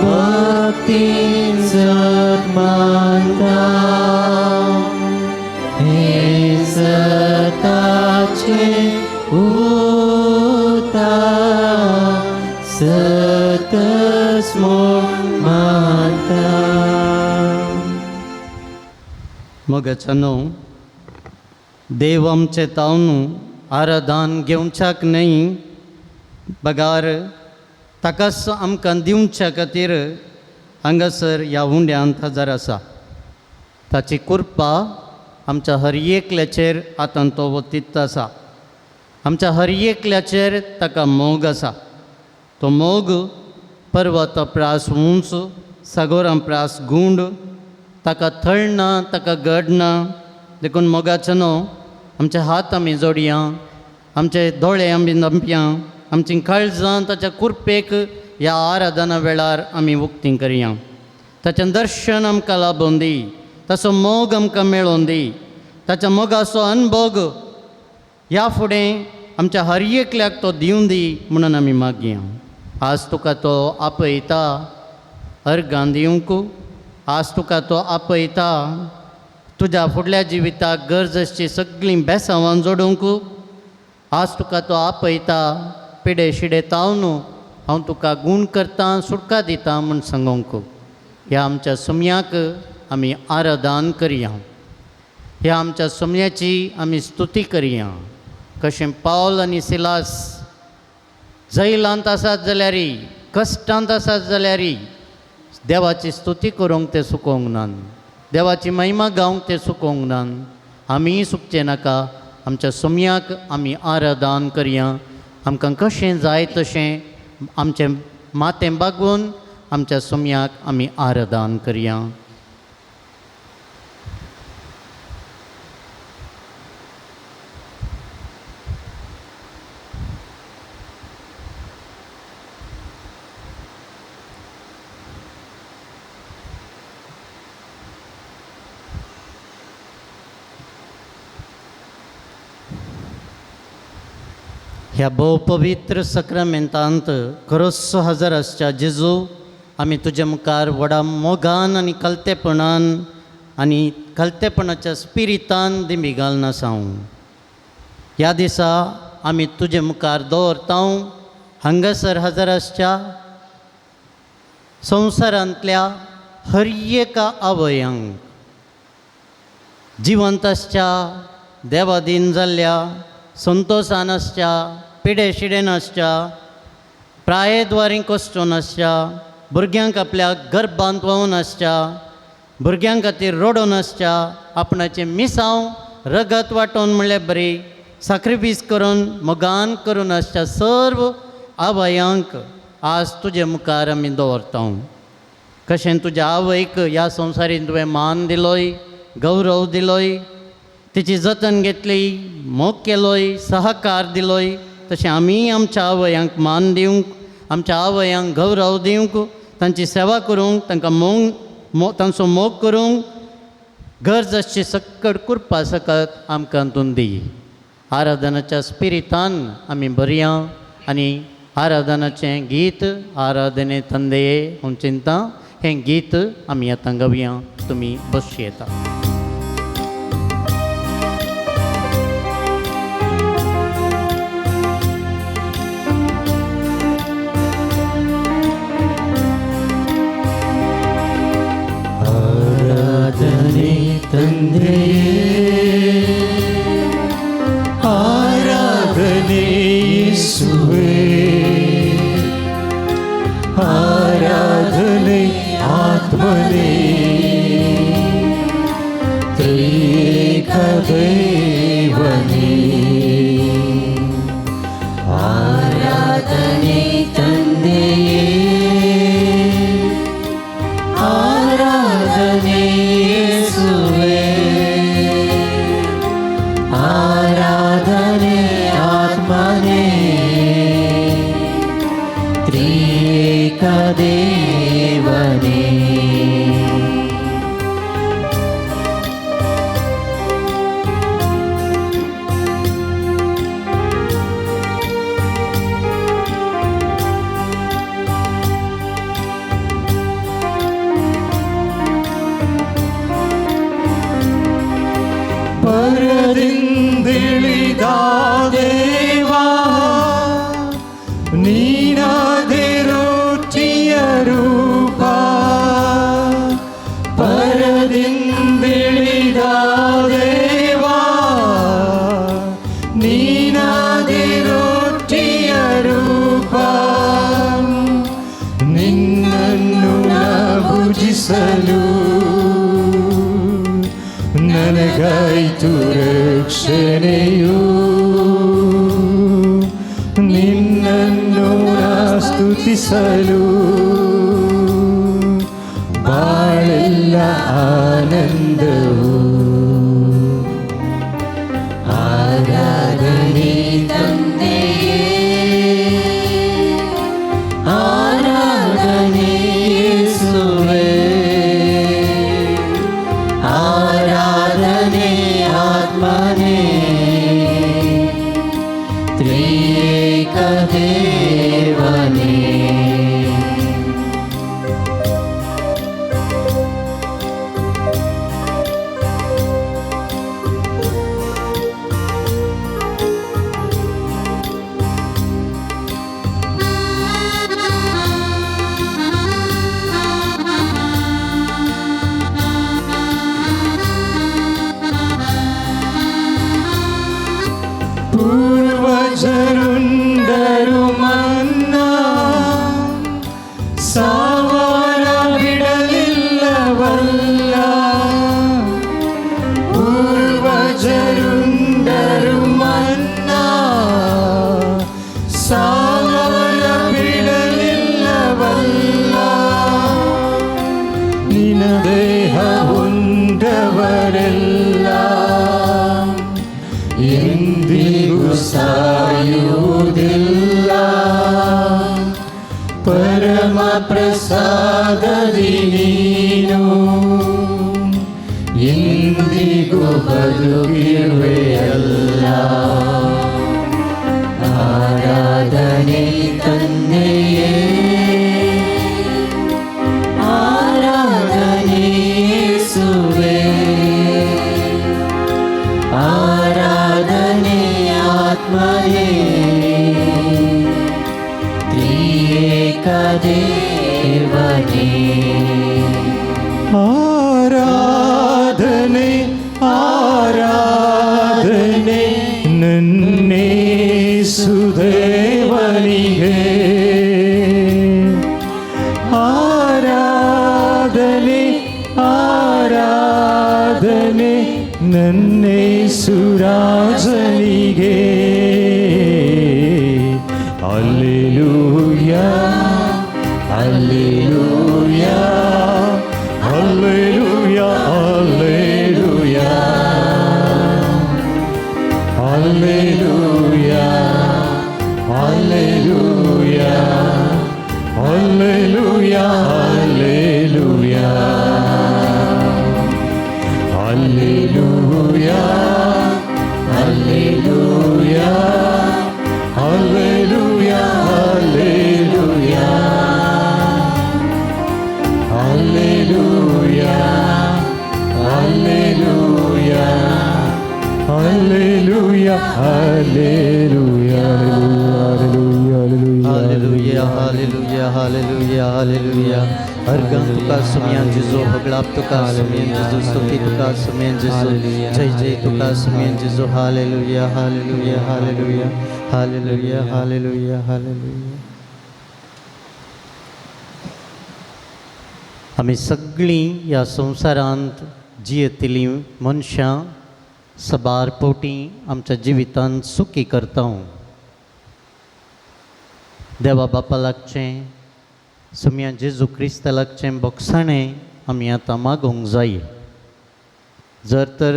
भक्तीन सत मानता. हे सताचे उतार सतस म्हूण मानता.
मोगाच्यानो देव आमचे तावनू आराधन घेवच्याक न्हय बगार ताकाच आमकां दिवच्या खातीर हांगासर ह्या हुंड्यांत हजर आसा. ताची कृपा आमच्या हर एकल्याचेर आतां तो वतीत आसा. आमच्या हर एकल्याचेर ताका मोग आसा. तो मोग पर्वत प्रास उंच, सागोरां प्रास गुंड, ताका थळ ना, ताका गड ना. देखून मोगाचो न्हू, आमचे हात आमी जोडया, आमचे दोळे आमी नंपया, आमची काळजां ताच्या कुरपेक ह्या आराधना वेळार आमी उक्तीं करया. ताचें दर्शन आमकां लाबोवन दी, ताचो मोग आमकां मेळोवन दी, ताच्या मोगाचो अनुभव ह्या फुडें आमच्या हर एकल्याक तो दिवन दी म्हणून आमी मागया. आज तुका तो आपयता अर्गां दिवंक, आज तुका तो आपयता तुज्या फुडल्या जिविताक गरज आसची सगळीं बेसांवां जोडूंक. आज तुका तो आपयता पिडे शिडे तावन हांव तुका गूण करतां, सुटका दितां म्हूण सांगूंक. ह्या आमच्या सुमयाक आमी आराधन करया, ह्या आमच्या सुमयाची आमी स्तुती करया. कशें पावल आनी सिलास जैलांत आसात जाल्यारी, कश्टांत आसात जाल्यारी देवाची स्तुती करूंक ते सुकोवंक नान, देवाची महिमा गावंक ते सुकोवंक नान. आमी सुकचे नाका, आमच्या सुमयाक आमी आराधन करया. आमकां कशें जाय तशें आमचें मातें बागोवन आमच्या सुमयाक आमी आराधन करया. ह्या भोव पवित्र सक्रामेंतांत खरोच हजर आसच्या जेजू, आमी तुजे मुखार व्हडा मोगान आनी कलतेपणान आनी कलतेपणाच्या स्पिरितान दिमी घालून आसां. ह्या दिसा आमी तुजे मुखार दवरता हांगासर हजर आसच्या संवसारांतल्या हर एका आवयांक, जिवंत आसच्या, देवाधीन जाल्ल्या, संतोशान आसच्या, पिडे शिडेन आसच्या, प्रायेद्वारी कश्टून आसच्या, भुरग्यांक आपल्या गर्भांत व्हांवन आसच्या, भुरग्यां खातीर रडोन आसच्या, आपणाचें मिसांव रगत वांटोवन म्हणलें बरी सॅक्रिफीस करून मोगान करून आसच्या सर्व आवयांक आज तुजे मुखार आमी दवरता. कशें तुज्या आवयक ह्या संवसारीन तुवें मान दिलोय, गौरव दिलोय, तिची जतन घेतली, मोग केलोय, सहकार दिलोय, तशें आमी आमच्या आवयांक मान दिवंक, आमच्या आवयांक गौरव दिवंक, तांची सेवा करूंक, तांकां तांचो मोग करूंक गरज आसची सक्कड कृपा सकत आमकां हातून दी. आराधनाच्या स्पिरितान आमी बरया आनी आराधनाचें गीत आराधने तंदेये हांव चिंतां हें गीत आमी आतां गावया. तुमी बसची येता.
ತಂದೆಯೇ ಆರಾಧನೆ ಯೇಸುವೇ ಆರಾಧನೆ ಆತ್ಮನೇ ತ್ರಿಯೇಕ ದೇವನೇ ಆರಾಧನೆ ತಂದೆಯೇ ಆರಾಧನೆ आराधने आत्मने त्रिएक देवने परದಿಂದಿಳಿದ ದೇವಾ ನೀನಾದೆ ರೊಟ್ಟಿಯ ರೂಪ परದಿಂದಿಳಿದ ದೇವಾ ನೀನಾದೆ ರೊಟ್ಟಿಯ ರೂಪ ನಿನ್ನನ್ನು ನಾ ಭುಜಿಸಲು ನನಗಾಯಿತು ರಕ್ಷಣೆಯು
ಸ್ತುತಿಸಲು ಬಾಳೆಲ್ಲ ಆನಂದವು ಆರಾಧನೆ ತಂದೆಯೇ ಆರಾಧನೆ ಯೇಸುವೇ ಆರಾಧನೆ ಆತ್ಮನೇ ತ್ರಿಯೇಕ ದೇವನೇ ಪೂರ್ವಜರುಂಡರು ಮನ್ನ ಸಾವರ ಬಿಡಲಿಲ್ಲವಲ್ಲ ಪೂರ್ವಜರುಂಡರು ಮನ್ನ ಸಾವರ ಬಿಡಲಿಲ್ಲವಲ್ಲ ನಿನ ದೇಹ ಉಂಡವರೆಲ್ಲ ಎಂದಿಗೂ ಸಾಯುವುದಿಲ್ಲ ಪರಮ ಪ್ರಸಾದದಿ ನೀನು ಎಂದಿಗೂ ಬದುಕಿರುವೆಯಲ್ಲ ಆರಾಧನೆ ತಂದೆಯೇ ಆರಾಧನೆ ಯೇಸುವೇ ಆರಾಧನೆ ಆತ್ಮನೇ ತ್ರಿಯೇಕ ದೇವನೇ ಆರಾಧನೆ ಆರಾಧನೆ ನನ್ನೇಸುದೇವನಿಗೆ ಆರಾಧನೆ ಆರಾಧನೆ ನನ್ನೇಸುರಾಜನಿಗೆ ಹಲ್ಲೆಲೂಯಾ ಹಲ್ಲೆಲೂಯಾ ಹಲ್ಲೆಲೂಯಾ ಹಲ್ಲೆಲೂಯಾ ಹಲ್ಲೆಲೂಯಾ ಹಲ್ಲೆಲೂಯಾ ಹಲ್ಲೆಲೂಯಾ ಹಲ್ಲೆಲೂಯಾ ಹಲ್ಲೆಲೂಯಾ ಹಲ್ಲೆಲೂಯಾ ಹಲ್ಲೆಲೂಯಾ ಹಲ್ಲೆಲೂಯಾ ಹಲ್ಲೆಲೂಯಾ ಹಲ್ಲೆಲೂಯಾ
Hallelujah, hallelujah, hallelujah, hallelujah. Hargan tuka sumyan Jesu, haglap tuka sumyan Jesu, stuti tuka sumyan Jesu, jai jai tuka sumyan Jesu. Hallelujah, hallelujah, hallelujah, hallelujah, hallelujah, hallelujah. आम्ही सगळीं ह्या संवसारांत जियेतलीं मनशां सबार पोटी आमच्या जिवितांत सुखी करता देवा बापा लागचें सुम्या जेजू क्रिस्त लागचें बोगसाणें आमी आतां मागोवंक जाय जर तर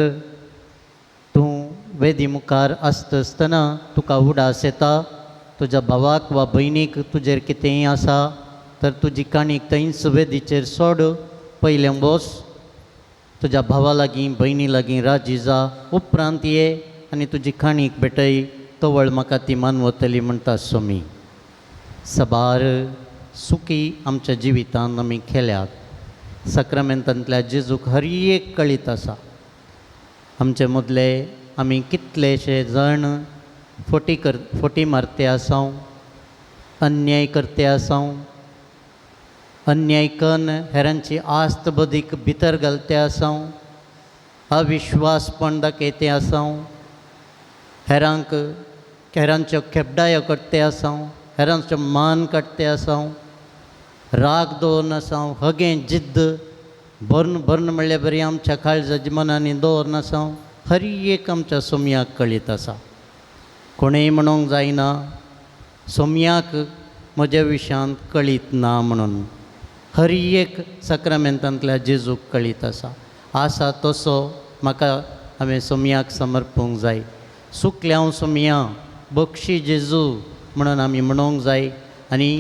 तूं वेदी मुखार आसता आसतना तुका उडास येता तुज्या भावाक वा भयणीक तुजेर कितेंय आसा तर तुजी काणीक थंयच वेदीचेर सोड पयलें वच तुज्या भावा लागीं भयणी लागीं राजी जा उपरांत ये आनी तुजी काणीक भेटय तवळ म्हाका ती मानवतली म्हणटा स्वामी सबार सुखी आमच्या जिवितांत आमी केल्यात सक्रामेंतांतल्या जेजूक हर एक कळीत आसा आमचे मदले आमी कितलेशे जाण फोटी मारते आसां अन्याय करते आसां अन्याय करून हेरांची आस्त बदीक भितर घालते आसां अविश्वासपण दाखयते आसां हेरांच्यो खेपडायो करते आसां हेरांचो मान काडटे आसां राग दवरून आसां हगें जिद्द भरून म्हणले बरी आमच्या काळजाच्या मनांनी दवरून आसां हर एक आमच्या सोमयाक कळीत आसा कोणेय म्हणूंक जायना सोमयाक म्हज्या विशयांत कळीत ना म्हणून. हर एक सक्रामेंतांतल्या जेजूक कळीत आसा तसो म्हाका हांवें सोमयाक समर्पूंक जाय. सुकल्या सोमया बक्षी जेजू म्हणून आमी म्हणूंक जाय. आनी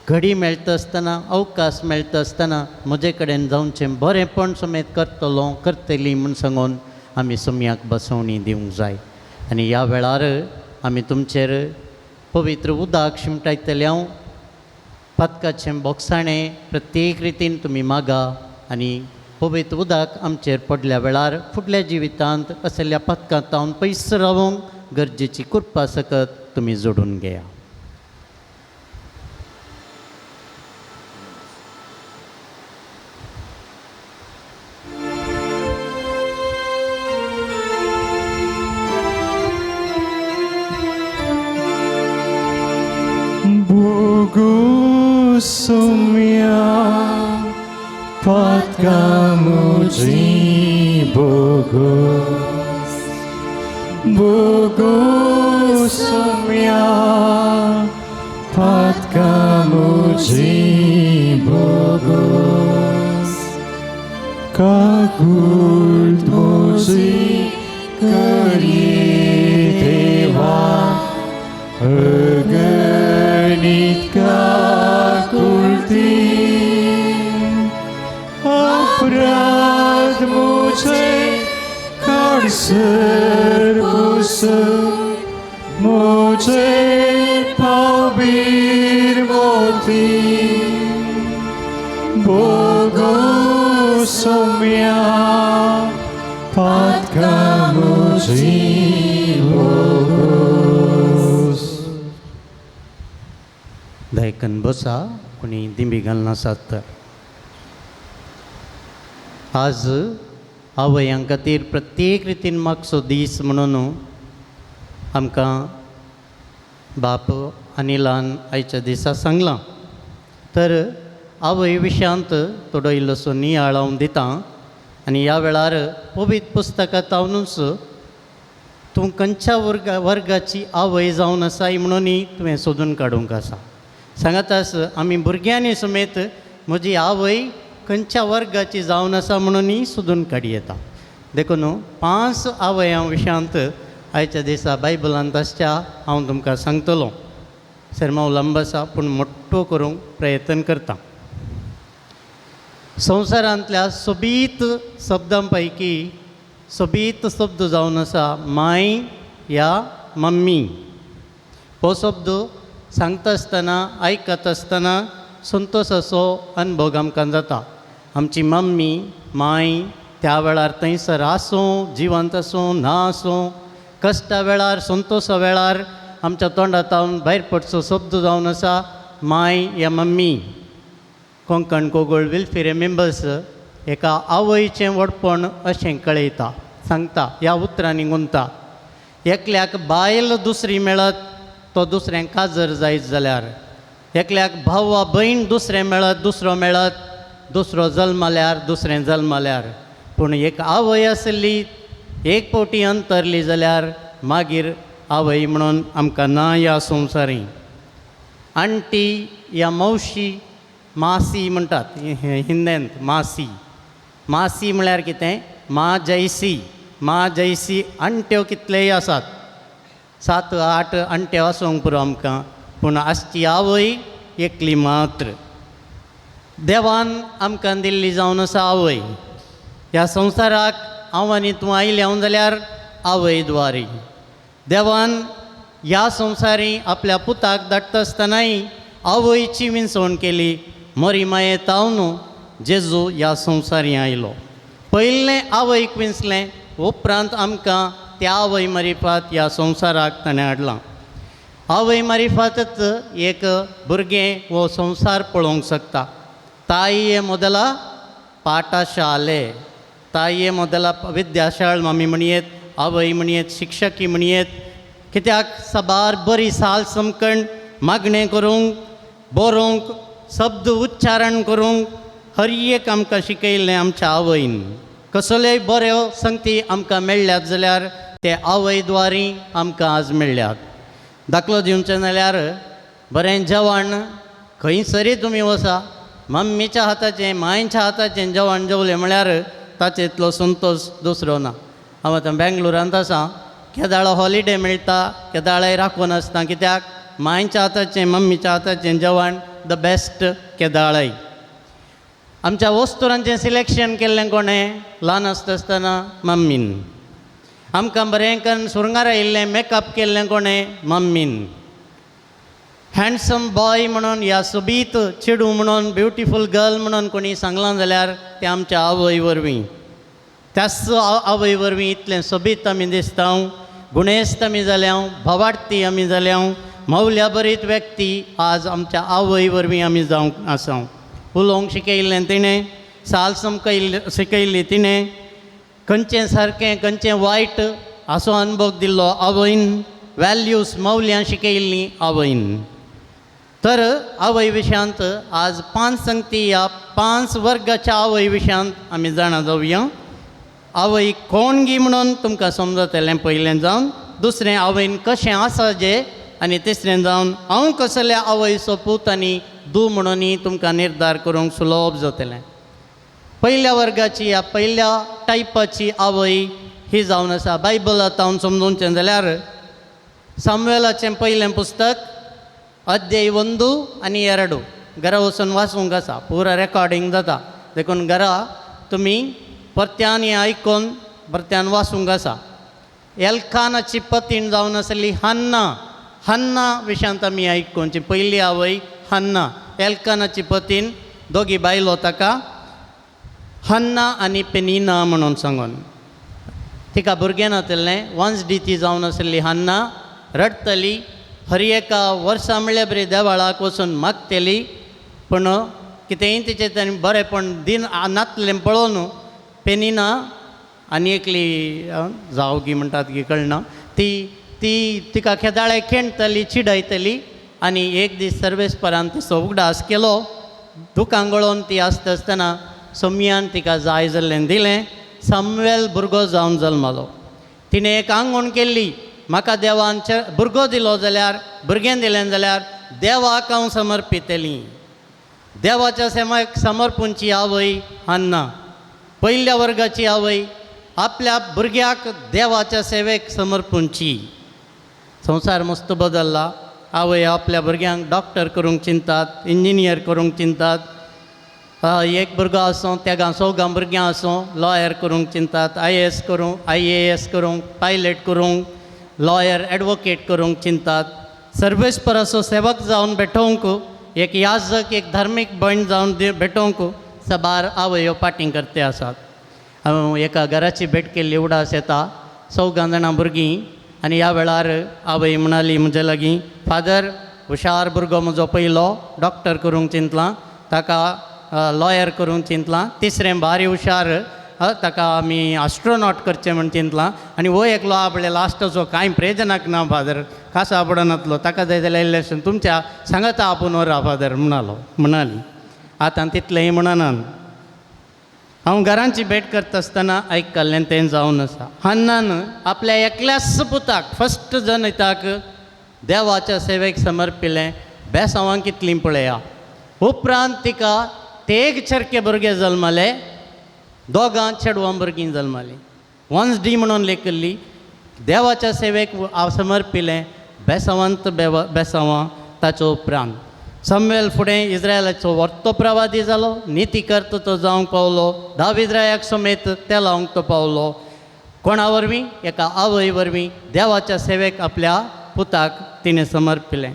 घडी मेळटा आसतना अवकाश मेळटा आसतना म्हजे कडेन जावचें बरेंपण समेत करतली म्हूण सांगून आमी सोमयाक बसवणी दिवंक जाय. आनी ह्या वेळार आमी तुमचेर पवित्र उदक शिमटायतले हांव पदकाचें बोगसाणें प्रत्येक रितीन तुमी मागा आनी पवित्र उदक आमचेर पडल्या वेळार फुडल्या जिवितांत असल्या पदकांत हांव पयस रावूंक गरजेची कृपा सकत तुमी जोडून घेया.
Bogu sumia patkamu ji Bogus. Bogu sumia patkamu ji Bogus. Kagult muzi kari deva Ögönit kakulti Aprad muce karsır busu Muce pavir moti Bogu somya patkamu ji Bogus.
दायकन बसा कोणी दिंबी घालना आसात तर. आज आवयां खातीर प्रत्येक रितीन मागचो दीस म्हणून आमकां बाप अनिलान आयच्या दिसा सांगलां. तर आवय विशयांत थोडो इल्लोसो नियाळ हांव दितां. आनी ह्या वेळार पवित्र पुस्तकांत हांवूच तूं खंयच्या वर्गाची आवय जावन आसाय म्हणूनय तुवें सोदून काडूंक आसा. सांगात आस आमी भुरग्यांनी समेत म्हजी आवय खंयच्या वर्गाची जावन आसा म्हणूनय सोदून काडी येता. देखून 5 आवयां विशयांत आयच्या दिसा बायबलांत आसच्या हांव तुमकां सांगतलों. शर्मा लांब आसा पूण मोठ्ठो करूंक प्रयत्न करता. संवसारांतल्या सोबीत शब्दां पैकी सोबीत शब्द जावन आसा माय या मम्मी. हो शब्द सांगता आसतना आयकता आसतना संतोशाचो अनुभव आमकां जाता. आमची मम्मी माय त्या वेळार थंयसर आसूं जिवंत आसूं ना आसूं कश्टा वेळार संतोशा वेळार आमच्या तोंडांतावन भायर पडचो शब्द जावन आसा माय या मम्मी. कोंकण कोगोळ वेलफेर मेंबर्स एका आवयचें व्हडपण अशें कळयता सांगता ह्या उतरांनी गुंता. एकल्याक बायल दुसरी मेळत तो दुसऱ्यांक काजर जायत जाल्यार, एकल्याक भाव वा भयण दुसरें मेळत दुसरो मेळत, दुसरो जल्माल्यार दुसरें जल्माल्यार, पूण एक आवय आसली एक पोटी अंतरली जाल्यार मागीर आवय म्हणून आमकां ना ह्या संवसारी. आंटी या मौशी मासी म्हणटात हिंदेंत मासी. मासी म्हळ्यार कितें मा जैसी. मा जैसी आंट्यो कितलेय आसात 7-8 आंट्यो आसूंक पुरो आमकां, पूण आसची आवय एकली मात्र. देवान आमकां दिल्ली जावन आसा आवय. ह्या संवसाराक हांव आनी तूं आयल्यां जाल्यार आवय द्वारी. देवान ह्या संवसारी आपल्या पुताक धाडटा आसतनाय आवयची विंचवण केली. मोरी मायेंत न्हू जेजू ह्या संवसारी आयलो. पयलें आवयक विंचलें, उपरांत आमकां त्या आवय मारिफात ह्या संवसाराक ताणें हाडलां. आवय मारिफातच एक भुरगें हो संवसार पळोवंक शकता. ताये मोदला पाठशाले, ताये मोदला विद्याशाळ आमी म्हणयेत, आवय म्हणयेत, शिक्षकी म्हणयेत. कित्याक सबार बरी साल समकण मागणें करूंक बरोवंक शब्द उच्चारण करूंक हर एक आमकां शिकयलें आमच्या आवयन. कसलेय बऱ्यो संगती आमकां मेळ्ळ्यात जाल्यार ते आवय द्वारी आमकां आज मेळ्ळ्यात. दाखलो दिवचें जाल्यार
बरें जेवण खंयसरी तुमी वसा मम्मीच्या हाताचें मायच्या हाताचें जेवण जेवलें म्हळ्यार ताचे इतलो संतोश दुसरो ना. हांव आतां बेंगलोरांत आसा, केदाळो हॉलिडे मेळटा केदाळे राखून आसता, कित्याक मायच्या हाताचें मम्मीच्या हाताचें जेवण द बेस्ट केदाळय. आमच्या वस्तुरांचें सिलेक्शन केल्लें कोणें? ल्हान आसतना मम्मीन. आमकां बरें करून सुरंगार आयिल्लें मेकअप केल्लें कोणें? मम्मीन. हँडसम बॉय म्हणून या सोबीत चेडू म्हणून ब्युटिफूल गर्ल म्हणून कोणी सांगलां जाल्यार तें आमच्या आवय वरवीं. त्याच आवय वरवीं इतलें सोबीत आमी दिसता, गुणेस्त आमी जाल्या, भवाडती आमी जाल्या, मौल्या बरीत व्यक्ती आज आमच्या आवय वरवीं आमी जावंक आसा. उलोवंक शिकयल्लें तिणें, साल शिकयली तिणें, खंयचें सारकें खंयचें वायट असो अनुभव दिल्लो आवयन, वॅल्यूज मौल्यां शिकयल्लीं आवयन. तर आवय विशयांत आज 5 संगती या 5 वर्गाच्या आवय विशयांत आमी जाणा जावया. आवय कोणगी म्हणून तुमकां समजतलें पयलें जावन, दुसरें आवयन कशें आसा जें, आनी तिसरें जावन हांव कसल्या आवयचो पूत आनी धूव म्हणूनय तुमकां निर्धार करूंक सुलभ जातलें. पयल्या वर्गाची या पयल्या टायपाची आवय ही जावन आसा. बायबलांत हांव समजोवचें जाल्यार सामुएलाचें पयलें पुस्तक अध्याय 1 आनी 2 घरा वचून वाचूंक आसा. पुरो रेकॉर्डिंग जाता, देखून घरा तुमी परत्यान हें आयकून परत्यान वाचूंक आसा. एल्कानाची पतीण जावन आसली हन्ना विशयांत आमी आयकूंची. पयली आवय हन्ना, एल्कानाची पतीण, दोगी बायलो ताका हन्ना आनी पेनिना म्हणून सांगून. तिका भुरगें नातिल्लें. वंसडी ती जावन आसली हन्ना, रडटली, हर एका वर्सा म्हणल्यार बरी देवाळाक वचून मागतली, पूण कितेंय तिचें तेणें बरेंपण दिन नातलें पळोवन पेनिना आनी एकली जावगी म्हणटात की कळना, ती तिका केदाळे खेणटली, चिडयतली. आनी एक दीस सर्वेस्परान तिचो उगडास केलो. दुखां गळोवन ती आसता आसतना सोमयान तिका जाय जाल्लें दिलें. सामुएल भुरगो जावन जल्मलो. तिणें एक आंगवण केल्ली, म्हाका देवान भुरगो दिलो जाल्यार, भुरगें दिलें जाल्यार देवाक हांव समर्पितलीं. देवाच्या सेवेक समर्पूंची आवय हन्ना. पयल्या वर्गाची आवय आपल्या भुरग्याक देवाच्या सेवेक समर्पूंची. संवसार मस्त बदलला. आवय आपल्या भुरग्यांक डॉक्टर करूंक चिंतात, इंजिनियर करूंक चिंतात. एक भुरगो आसूं तेगा 4 भुरग्यां आसूं लॉयर करूंक चिंतात, IAS करूंक, IAS करूंक, पायलट करूंक, लॉयर एडवोकेट करूंक चिंतात. सर्वेस्पराचो सेवक जावन भेटोवंक, एक याजक, एक धार्मीक बंड जावन भेटोवंक सबार आवयो पाटीं करते आसात. हांवें एका घराची भेट केल्ली, उडास येता, 4 जाणां भुरगीं. आनी ह्या वेळार आवय म्हणाली म्हजे लागीं, फादर हुशार भुरगो म्हजो पयलो डॉक्टर करूंक चिंतलां, ताका लॉयर करूंक चिंतलां. तिसरें भारी हुशार, ताका आमी एस्ट्रोनॉट करचें म्हण चिंतलां. आनी हो एकलो आपले लास्टचो कांय प्रयोजनाक ना फादर, खासा पडनातलो, ताका जाय जाल्यार इलेक्शन तुमच्या सांगाता आपूण व्हरा फादर म्हणाली. आतां तितलेंय म्हणनान हांव घरांची भेट करता आसतना आयकल्लें तें जावन आसा. हन्नान आपल्या एकल्याच पुताक फस्ट जनताक देवाच्या सेवेक समर्पिलें. बेसांवां कितलीं पळया. उपरांत तिका तेग चरके भुरगे जल्मले, 2 चेडवां भुरगीं जल्मलीं. वंसडी म्हणून लेखिल्ली, देवाच्या सेवेक समर्पिलें. बेसांवांत बेसांवां. ताच्या उपरांत सामुएल फुडें इस्रायलाचो व्हडलो प्रवादी जालो, नितीकर्त तो जावंक पावलो, दाविद्रायाक समेत ते लावंक तो पावलो. कोणा वरवीं? एका आवय वरवीं देवाच्या सेवेक आपल्या पुताक तिणें समर्पिलें.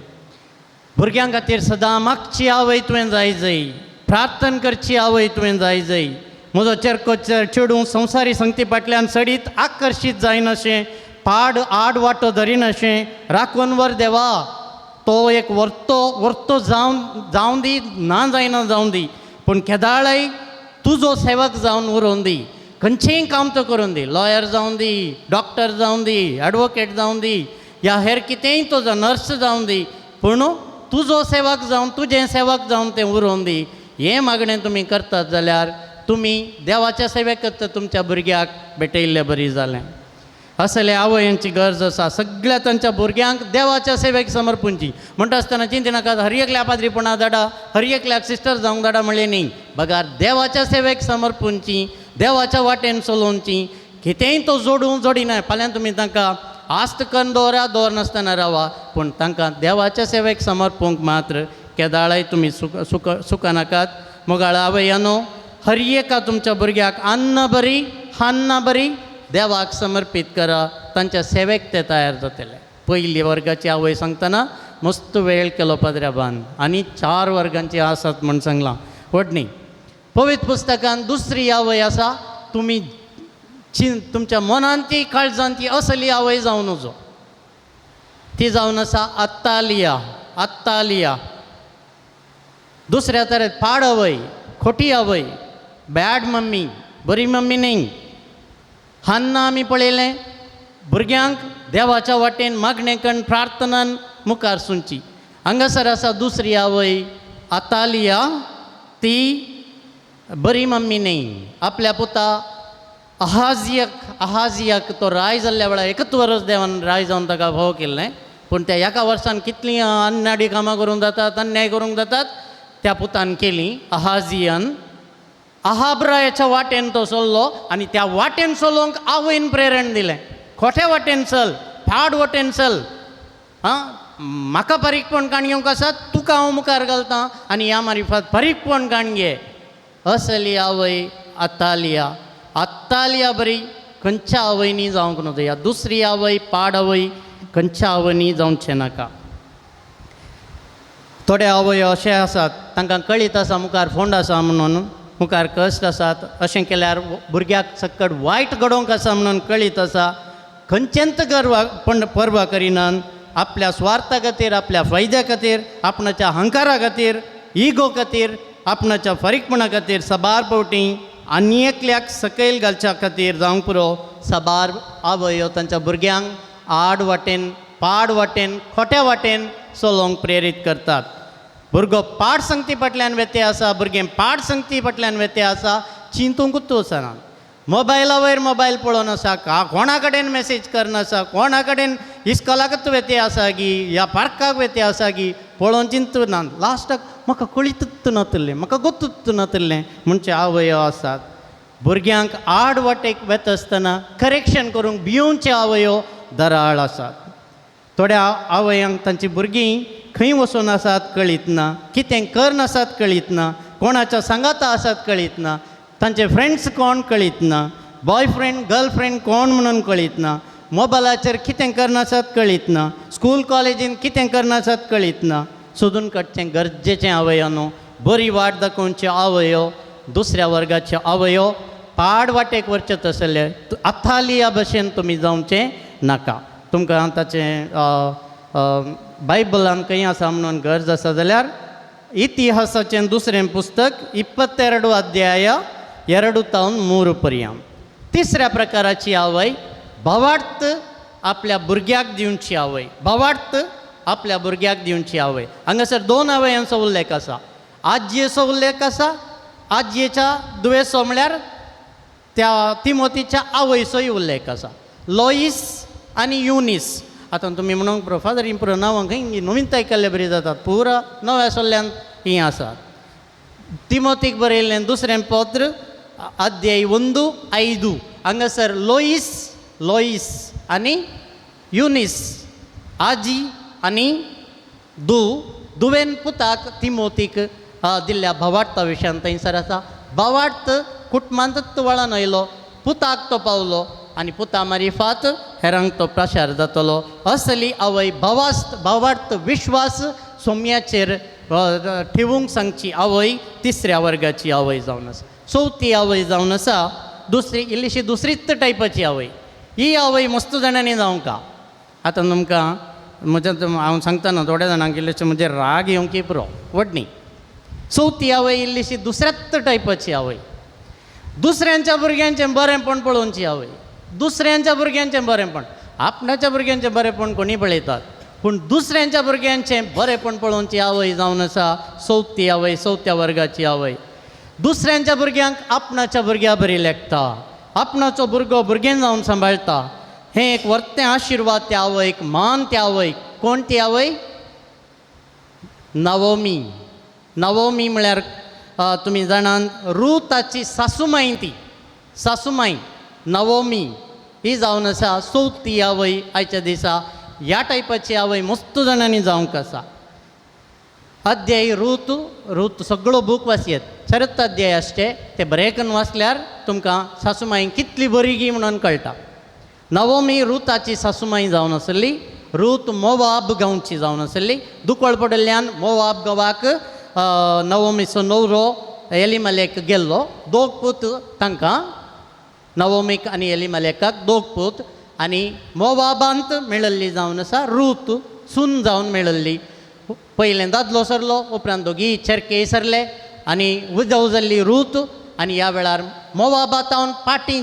भुरग्यां खातीर सदां मागची आवय तुवें जाय, प्रार्थना करची आवय तुवें जाय. म्हजो चेरको चेडूं संवसारी संगती फाटल्यान सडीत आकर्शीत जायनाशें, आड वांटो धरिनाशें, राखून वर देवा, तो एक वर्तो जावं दी, ना जायना जावं दी, पूण केदाळय तुजो सेवक जावन उरोवन दी. खंयचेंय काम तो करून दी, लॉयर जावं दी, डॉक्टर जावं दी, एडवोकेट जावं दी, या हेर कितेंय तुजो नर्स जावं दी, पूण तुजो सेवक जावन, तुजें सेवक जावन तें उरोवन दी. हें मागणें तुमी करतात जाल्यार तुमी देवाच्या सेवेक तुमच्या भुरग्याक भेटयल्लें बरी जालें. असले आवयांची गरज आसा सगळ्या तांच्या भुरग्यांक देवाच्या सेवेक समर्पूंची. म्हणटा आसतना चिंती नाकात हर एकल्या पाद्रीपणा धाडा, हर एकल्याक सिस्टर जावंक धाडा म्हणलें न्ही. बगार देवाच्या सेवेक समर्पूंची, देवाच्या वाटेन चलोवची. कितेंय तो जोडिना. फाल्यां तुमी तांकां आस्त करून दवरनासतना रावा, पूण तांकां देवाच्या सेवेक समर्पूंक मात्र केदाळाय तुमी सुका नाकात. मोगाळ आवयांनो, हर एका तुमच्या भुरग्याक अन्न बरी हान्न बरी देवाक समर्पीत करा. तांच्या सेवेक ते तयार जातले. पयली वर्गाची आवय सांगतना मस्त वेळ केलो पाद्र्याबान आनी 4 वर्गांची आसात म्हण सांगलां. व्हडनी पवित्र पुस्तकान दुसरी आवय आसा. तुमी तुमच्या मनान ती काळजान ती असली आवय जावन नजो. ती जावन आसा अत्तालिया. दुसऱ्या तरेन पाड आवय, खोटी आवय, बॅड मम्मी, बरी मम्मी न्ही. हान्ना आमी पळयलें भुरग्यांक देवाच्या वाटेन मागणें करून प्रार्थनान मुखार सुंची. हांगासर आसा दुसरी आवय अत्तालिया. ती बरी मम्मी न्ही. आपल्या पुता अहाजियाक तो राय जाल्ल्या वेळार 1 वर्स देवान राय जावन ताका भोव केल्लें. पूण त्या एका वर्सान कितलीं अन्नाडी कामां करूंक जातात, अन्याय करूंक जातात, त्या पुतान केली. अहाजियान अहाब्रायाच्या वाटेन तो चल्लो आनी त्या वाटेन चलोवंक आवयन प्रेरण दिलें. खोट्या वाटेन चल, फाड वाटेन चल, म्हाका फारीकपण काणयोंक आसात, तुका हांव मुखार घालतां आनी ह्या मारिफात फारीकपण काणये. असली आवय अत्तालिया बरी खंयच्या आवयनी जावंक नजो. ह्या दुसरी आवय पाड आवय खंयच्या आवयनी जावचें नाका. थोडे आवय अशे आसात तांकां कळीत आसा मुखार फोंड आसा म्हणून, मुखार कश्ट आसात, अशें केल्यार भुरग्याक सकट वायट घडोवंक आसा म्हणून कळीत आसा. खंयचेंत परवा करिनान आपल्या स्वार्था खातीर, आपल्या फायद्या खातीर, आपणाच्या अहंकारा खातीर, इगो खातीर, आपणाच्या फारीकपणा खातीर सबार फावटी आनी एकल्याक सकयल घालच्या खातीर जावंक पुरो सबार आवयो तांच्या भुरग्यांक आड वाटेन, पाड वाटेन, खोट्या वाटेन चलोवंक प्रेरीत करतात. भुरगो पाड संगती फाटल्यान वेते आसा, भुरगें पाड संगती फाटल्यान वेते आसा, चिंतूंकूच वचना. मोबायला वयर मोबायल पळोवन आसा, कोणा कडेन मेसेज करनासा, कोणा कडेन इस्कॉलाकच वेते आसा गी, ह्या पार्काक वेते आसा गी, पळोवन चिंतना. लास्टाक म्हाका कळीतच नातलें, म्हाका गोतूच नातलें म्हणचे आवयो आसात. भुरग्यांक आड वाटेक वेता आसतना करेक्शन करूंक भिवूंचे आवयो दराळ आसात. थोड्या आवयांक तांची भुरगीं खंय वचून आसात कळीत ना, कितें करनासात कळीत ना, कोणाच्या सांगाता आसात कळीत ना, तांचे फ्रेंड्स कोण कळीत ना, बॉयफ्रेंड गर्लफ्रेंड कोण म्हणून कळीत ना, मोबायलाचेर कितें करनासात कळीत ना, स्कूल कॉलेजीन कितें करनासात कळीत ना. सोदून काडचें गरजेचें आवयांनो. बरी वाट दाखोवचे आवयो, दुसऱ्या वर्गाचे आवयो पाड वाटेक वरचेत आसले अत्तालिया भशेन तुमी जावचें नाका. तुमकां ताचें बायबलान खंय आसा म्हणून गरज आसा जाल्यार इतिहासाचें दुसरें पुस्तक 22 अध्याय 2 तावन 3 पर्यंत. तिसऱ्या प्रकाराची आवय भवार्थ आपल्या भुरग्याक दिवची आवय. भवार्थ आपल्या भुरग्याक दिवची आवय. हांगासर 2 आवयांचो उल्लेख आसा. आजयेचो उल्लेख आसा. आजयेच्या दुयेसो म्हळ्यार त्या तिमोथीच्या आवयचोय उल्लेख आसा. लोईस आनी युनीस. आतां तुमी म्हणूंक पुरो फादर ही पुरो नांवां खंय नविनताय केल्ले बरी जातात. पुरा नव्या सोल्ल्यान हीं आसात. तिमोथीक बरयल्लें दुसरें पत्र अध्याय 1:5. हांगासर लोईस आनी युनीस, आजी आनी दुवेन पुताक तिमोथीक दिल्ल्या भवार्था विशयान थंयसर आसा. भवार्थ कुटुंबांतच वळान आयलो, पुताक तो पावलो आनी पुता मारिफात हेरांक तो प्रचार जातलो. असली आवय भवार्थ विश्वास सोम्याचेर ठेवूंक सांगची आवय तिसऱ्या वर्गाची आवय जावन आसा. चवथी आवय जावन आसा इल्लीशी दुसरीच टायपाची आवय. ही आवय मस्त जाणांनी जावंका. आतां तुमकां हांव सांगता न्हू, थोड्या जाणांक इल्लेशें म्हणजे राग येवंकी पुरो वडनी. चवथी आवय इल्लीशी दुसऱ्याच टायपाची आवय. दुसऱ्यांच्या भुरग्यांचें बरेंपण पळोवची आवय. दुसऱ्यांच्या भुरग्यांचें बरेंपण, आपणाच्या भुरग्यांचें बरेंपण कोणी पळयतात, पूण दुसऱ्यांच्या भुरग्यांचें बरेंपण पळोवची आवय जावन आसा चवथी आवय, चवथ्या वर्गाची आवय. दुसऱ्यांच्या भुरग्यांक आपणाच्या भुरग्या बरी लेखता, आपणाचो भुरगो भुरगें जावन सांबाळटा. हें एक वर्तें आशिर्वाद त्या आवयक, मान त्या आवयक. कोण ती आवय? नवोमी. नवोमी म्हळ्यार तुमी जाणात रुताची सासूमाय ती. सासूमाय नवोमी ही जावन आसा चवथी आवय आयच्या दिसा. ह्या टायपाची आवय मस्त जाणांनी जावंक आसा. अध्याय रूत सगळो बूक वाचयेत. चरित्र अध्याय आसचे ते बरें करून वाचल्यार तुमकां सासूमाय कितली बरी गी म्हणून कळटा. नवोमी रुताची सासूमाय जावन आसली. रूत मोवाब गांवची जावन आसली. दुकळ पडिल्ल्यान मोवाब गांवाक नवोमीचो न्हवरो एलिमेलेक गेल्लो. दोग पूत तांकां, नवोमीक आनी एलिमेलेकाक दोग पूत. आनी मोवाबांत मेळिल्ली जावन आसा रूत सून जावन मेळिल्ली. पयलें दादलो सरलो, उपरांत दोगी चेरके सरले आनी विधव जाल्ली रूत. आनी ह्या वेळार मोवाबातावन पाटी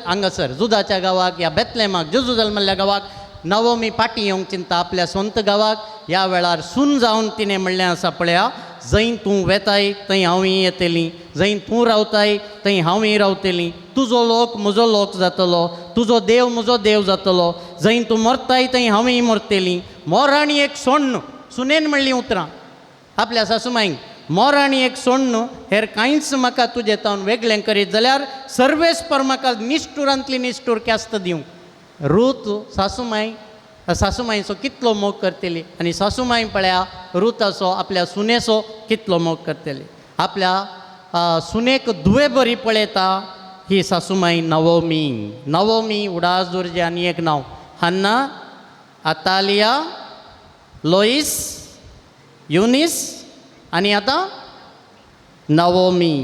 हांगासर जुदाच्या गांवाक या बेतलेमाक जेजू जल्मल्ल्या गांवाक नवोमी पाटी येवंक चिंता आपल्या स्वंत गांवाक. ह्या वेळार सून जावन तिणें म्हणलें आसा पळया, जंय तूं वेताय थंय हांवूय येतलीं, जंय तूं रावताय थंय हांवूय रावतलीं. तुजो लोक म्हजो लोक जातलो, तुजो देव म्हजो देव जातलो. जंय तूं मरताय थंय हांवूय मरतलीं. मोर आनी एक सोण्ण, सुनेन म्हणलीं उतरां आपल्या सासूमायक, मोर आनी एक सोण्ण हेर कांयच म्हाका तुजें तावन वेगळें करीत जाल्यार सर्वेस्पर म्हाका निश्ठुरांतली निश्ठूर क्यास्त दिवं. रूत सासूमायचो कितलो मोग करतली. आनी सासूमाय पळया रुताचो आपल्या सुनेचो कितलो मोग करतली. आपल्या सुनेक दुवे बरी पळयता ही सासूमाय नवोमी. नवोमी उडास दुर्जे आनी एक नांव. हन्ना, आतालिया, लोईस, युनिस आनी आतां नवोमी.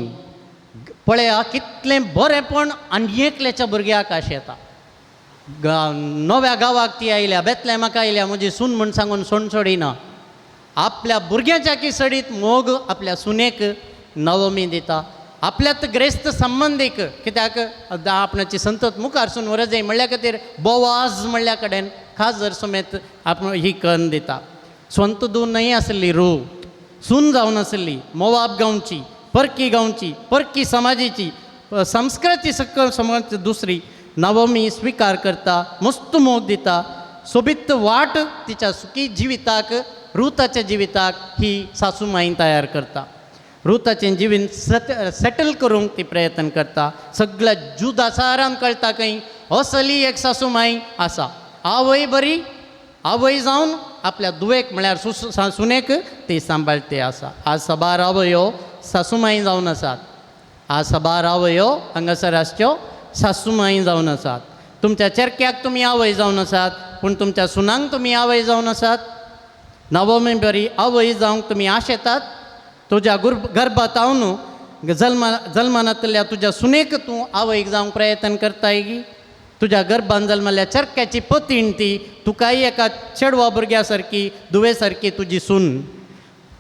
पळया कितलें बरेंपण आनी एकल्याच्या भुरग्याक आश येता. नव्या गांवाक ती आयल्या, बेतलेमाक आयल्या, म्हजी सून म्हूण सांगून सोण सोडिना. आपल्या भुरग्याच्या किसडीत मोग आपल्या सुनेक नवोमी दिता. आपल्यात ग्रेस्त संबंदीक, कित्याक आपणाची संतत मुखार सून व्हरत जाय म्हणल्या खातीर बोवाज म्हणल्या कडेन खाजर समेत आपण ही कन्न दिता. स्वंत दून न्हय आसली रूत, सून जावन आसली मोवाब गांवची, परकी गांवची, परकी समाजीची, संस्कृती सकल समाज दुसरी. नवोमी स्विकार करता, मस्त मोग दिता. सोबीत वाट तिच्या सुखी जिविताक, रुताच्या जिविताक ही सासूमाय तयार करता. रुताचें जिवीन सेटल करूंक ती प्रयत्न करता. सगळ्या जुदासारान कळटा खंय असली एक सासूमाय आसा. आवय बरी, आवय जावन आपल्या दुवेक म्हळ्यार सुनेक ती सांबाळटे आसा. आज सबार आवयो सासूमाय जावन आसात. आज सबार आवयो हांगासर आसच्यो सासूमाय जावन आसात. तुमच्या चेरक्याक तुमी आवय जावन आसात, पूण तुमच्या सुनांक तुमी आवय जावन आसात. नवोमी बरी आवय जावंक तुमी आशेतात. तुज्या गर्भात न्हू जल्मानातल्या तुज्या सुनेक तूं आवयक जावंक प्रयत्न करताय गी. तुज्या गर्भान जल्मल्या चरक्याची पतीण ती, तुकाय एका चेडवा भुरग्या सारकी, दुवे सारकी तुजी सून.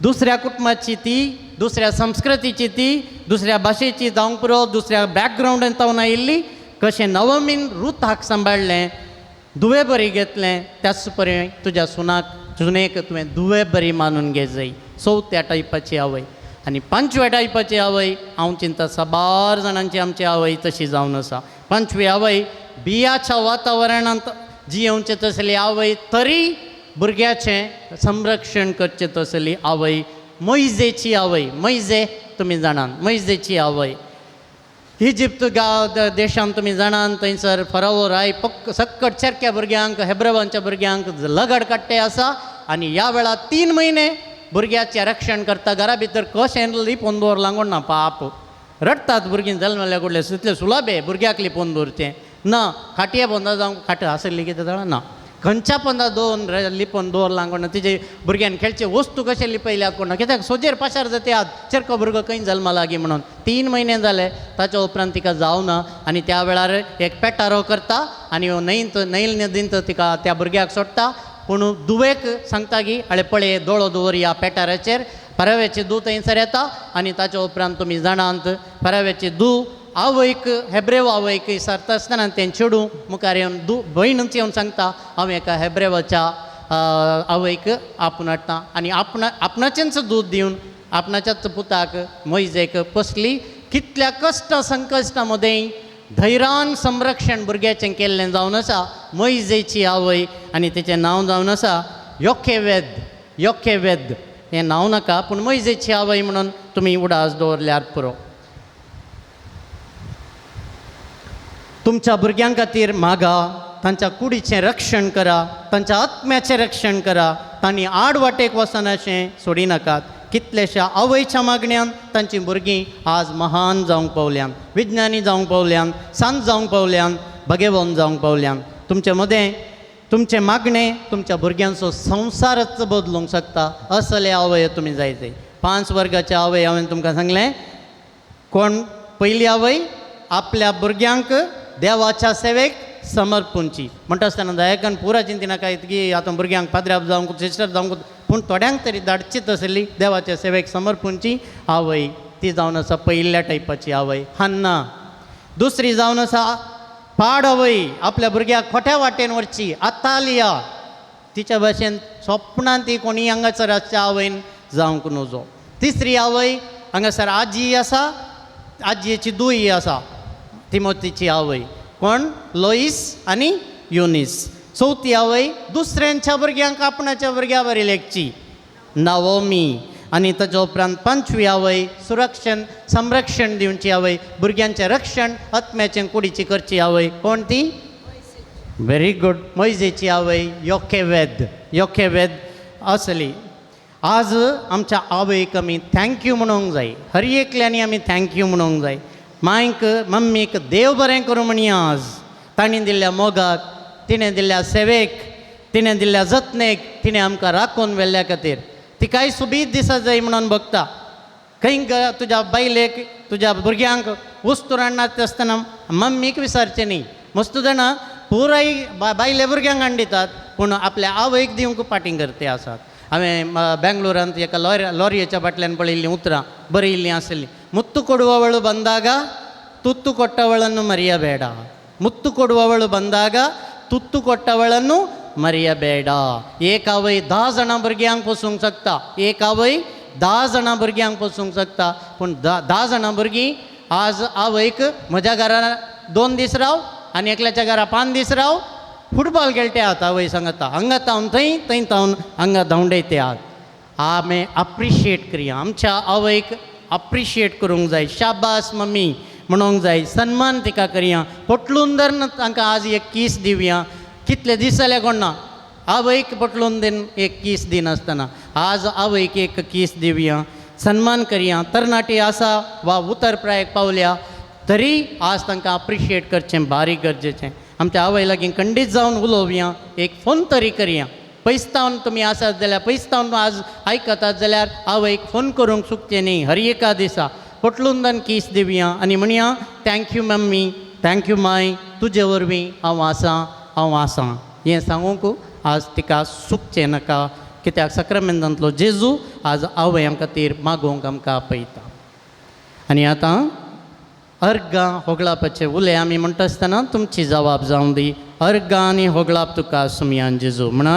दुसऱ्या कुटुंबाची ती, दुसऱ्या संस्कृतीची ती, दुसऱ्या भाशेची जावंक पुरो, दुसऱ्या बॅकग्रावंडान तावन आयिल्ली. कशें नवमीन रुताक सांबाळलें, दुवे बरी घेतलें, त्याच परी तुज्या सुनेक तुवें दुवे बरी मानून घे जाय. चवथ्या टायपाची आवय. आनी पांचव्या टायपाची आवय हांव चिंता साबार जाणांची आमची आवय तशी जावन आसा. पांचवी आवय बियाच्या वातावरणांत जियेवचें तसली आवय, तरी भुरग्याचें संरक्षण करचें तसली आवय. मोइजेची आवय. मोइजे तुमी जाणात, मोइजेची आवय. इजिप्त देशांत तुमी जाणात, थंयसर फराओ राय सक्कट चेरक्या भुरग्यांक, हेब्रेवांच्या भुरग्यांक लगड काडटे आसा. आनी ह्या वेळार 3 म्हयने भुरग्याचें रक्षण करता. घरा भितर कशें लिपोवन दवरलां कोण ना. पाप रडटात भुरगीं जल्मल्या कडले. तितलें सुलाबे भुरग्याक लिपोवन दवरचें ना. खाटये पोंदा जावंक खाट आसली कितें जाणा ना. खंयच्या पोंदा लिपोवन दवरलां कोण ना. तिजे भुरग्यान खेळचे वस्तू कशे लिपयल्यात कोण ना. कित्याक सोजेर पाशार जातात चेरको भुरगो खंय जल्मा लागी म्हणून. 3 म्हयने जाले, ताच्या उपरांत तिका जावना. आनी त्या वेळार एक पेटारो करता आनी नैल नदींत तिका त्या भुरग्याक सोडटा. पूण दुवेक सांगता की आळे पळय दोळो दवर ह्या पेटाराचेर. पराव्याचें दूद थंयसर येता आनी ताच्या उपरांत तुमी जाणात पराव्याचें दूद आवयक, हेब्रेव आवयक सरता आसतना तें चेडूं मुखार येवन भयणूच येवन सांगता हांव एका हेब्रेवाच्या आवयक आपूण हाडटां. आनी आपणाचेंच दूद दिवन आपणाच्याच पुताक मोइजेक पसली. कितल्या कश्ट संकश्टा मदें धैर्यान संरक्षण भुरग्याचें केल्लें जावन आसा. मोइजेची आवय आनी तेचें नांव जावन आसा योखेवेद हें नांव नाका पूण मोइजेची आवय म्हणून तुमी उडास दवरल्यार पुरो. तुमच्या भुरग्यां खातीर मागा, तांच्या कुडीचें रक्षण करा, तांच्या आत्म्याचें रक्षण करा, तांणी आडवाटेक वचनाशें सोडी नाकात. कितलेशा आवयच्या मागण्यान तांचीं भुरगीं आज महान जावंक पावल्यान, विज्ञानी जावंक पावल्यान, संत जावंक पावल्यान, भगेवन जावंक पावल्यान. तुमचे मदें तुमचें मागणें तुमच्या भुरग्यांचो संवसारच बदलूंक शकता. असले आवय तुमी जायते. 5 वर्गाचे आवय हांवें तुमकां सांगलें. कोण पयली आवय? आपल्या भुरग्यांक देवाच्या सेवेक समर्पूंची म्हणटा आसतना दयाकन पुरा चिंती नाका इतकी आतां भुरग्यांक पाद्र्याप जावंक सिस्टर जावंक पूण थोड्यांक तरी धाडचीच आसली देवाच्या सेवेक समर्पूंची आवय. ती जावन आसा पयल्या टायपाची आवय हन्ना. दुसरी जावन आसा पाड आवय, आपल्या भुरग्याक खोट्या वाटेन व्हरची आतालिया. तिच्या भाशेन स्वप्नांत ती कोणी हांगासर आसच्या आवयन जावंक नजो. तिसरी आवय हांगासर आजी आसा, आजयेची दूय आसा तिमोथीची आवय. कोण? लोईस आनी युनिस. चवथी आवय दुसऱ्यांच्या भुरग्यांक आपणाच्या भुरग्या बरी लेखची नावोमी. आनी ताच्या उपरांत 5वी आवय संरक्षण दिवची आवय, भुरग्यांचें रक्षण आत्म्याचें कुडीची करची आवय. कोण ती? व्हेरी गुड, मोइजेची आवय योखेवेद आसली. आज आमच्या आवयक आमी थँक्यू म्हणूंक जाय. हर एकल्यांनी आमी थँक्यू म्हणूंक जाय. मांयक मम्मीक देव बरें करूं म्हणया. आज ताणी दिल्ल्या मोगाक, तिणें दिल्ल्या सेवेक, तिणें दिल्ल्या जतनेक, तिणें आमकां राखून व्हेल्ल्या खातीर ती कांय सुबीत दिसा जाय म्हणून बघता. खंय तुज्या बायलेक, तुज्या भुरग्यांक वस्तू हाडनात आसतना मम्मीक विचारचें न्ही. मस्त जाणां पुराय बायले भुरग्यांक हाडून दितात पूण आपल्या आवयक दिवंक पाटींग करते आसात. हांवें बेंगलोरांत एका लॉरयेच्या बाटल्यान पळयल्लीं उतरां बरयल्लीं आसलीं. ಮುತ್ತು ಕೊಡುವವಳು ಬಂದಾಗ ತುತ್ತು ಕೊಟ್ಟವಳನ್ನು ಮರೆಯಬೇಡ. ಮುತ್ತು ಕೊಡುವವಳು ಬಂದಾಗ ತುತ್ತು ಕೊಟ್ಟವಳನ್ನು ಮರೆಯಬೇಡ. एक आवय 10 जाणां भुरग्यांक पोसूंक शकता. एक आवय 10 जाणां भुरग्यांक पोसूंक शकता. पूण 10 जाणां भुरगीं आज आवयक म्हज्या घरा 2 दीस राव आनी एकल्याच्या घरा 5 दीस राव फुटबॉल खेळटे आहात आवय सांगता. हांगा तावन थंय तावन हांगा धांवडयते आहात. आमी अप्रिशिएट करया. आमच्या आवयक अप्रिशिएट करूंक जाय. शाबास मम्मी म्हणूंक जाय. सन्मान तिका करया. पोटलून धरून तांकां आज एक किस दिवया. कितले दीस जाले कोण ना आवयक पोटलून दिन एक किस दिनासतना आज आवयक एक किस दिवया. सन्मान करया. तरणाटी आसा वा उतर प्रायेक पावल्या तरी आज तांकां अप्रिशिएट करचें बारीक गरजेचें. आमच्या आवय लागीं खंडीत जावन उलोवया. एक फोन तरी करया. पयस्तावन तुमी आसात जाल्यार पयस्तावन आज आयकतात जाल्यार आवयक फोन करूंक चुकचें न्ही. हर एका दिसा पोटलूंदान किस दिवया आनी म्हणया थँक्यू मम्मी, थँक्यू माय, तुजे वरवीं हांव आसां हें सांगूंक आज तिका चुकचें नाका. कित्याक सक्रामेंतांतलो जेजू आज आवयां खातीर मागोवंक आमकां आपयता. आनी आतां अर्गां होगळापाचें उलय आमी म्हणटा आसतना तुमची जबाब जावं दी. अर्गां आनी होगळाप तुका सुमयान जेजू म्हणा.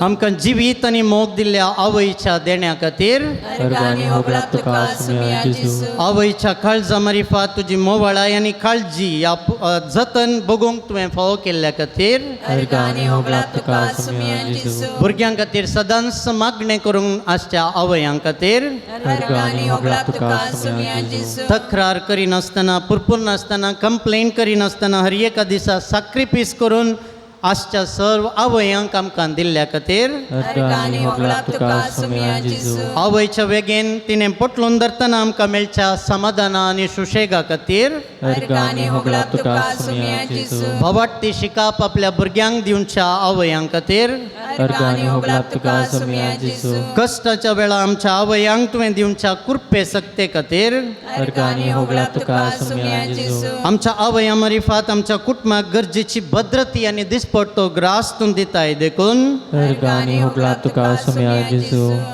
आमकां जिवीत आनी मोग दिल्ल्या आवयच्या देण्या खातीर आवयच्या काळजा मारिफात तुजी मोवाळाय आनी काळजी ह्या जतन बगूंक तुवें फावो केल्ल्या खातीर भुरग्यां खातीर सदांच मागणें करूंक आसच्या आवयां खातीर तक्रार करिनासतना पुरपुरनासतना कंप्लेन करिनासतना हर एका दिसा सॅक्रिफायस करून आजच्या सर्व आवयांक आमकां दिल्ल्या खातीर आवयच्या वेगेन तिणें पोटलून धरतना आमकां मेळच्या समाधाना आनी सुशेगा खातीर भवाटी शिकाप आपल्या भुरग्यांक दिवच्या आवयां खातीर कश्टाच्या वेळा आमच्या आवयांक तुवें दिवच्या कुर्पे सक्ते खातीर आमच्या आवयां मारिफात आमच्या कुटुंबाक गरजेची भद्रती आनी दिसपट्टो ग्रास तूं दिताय देखून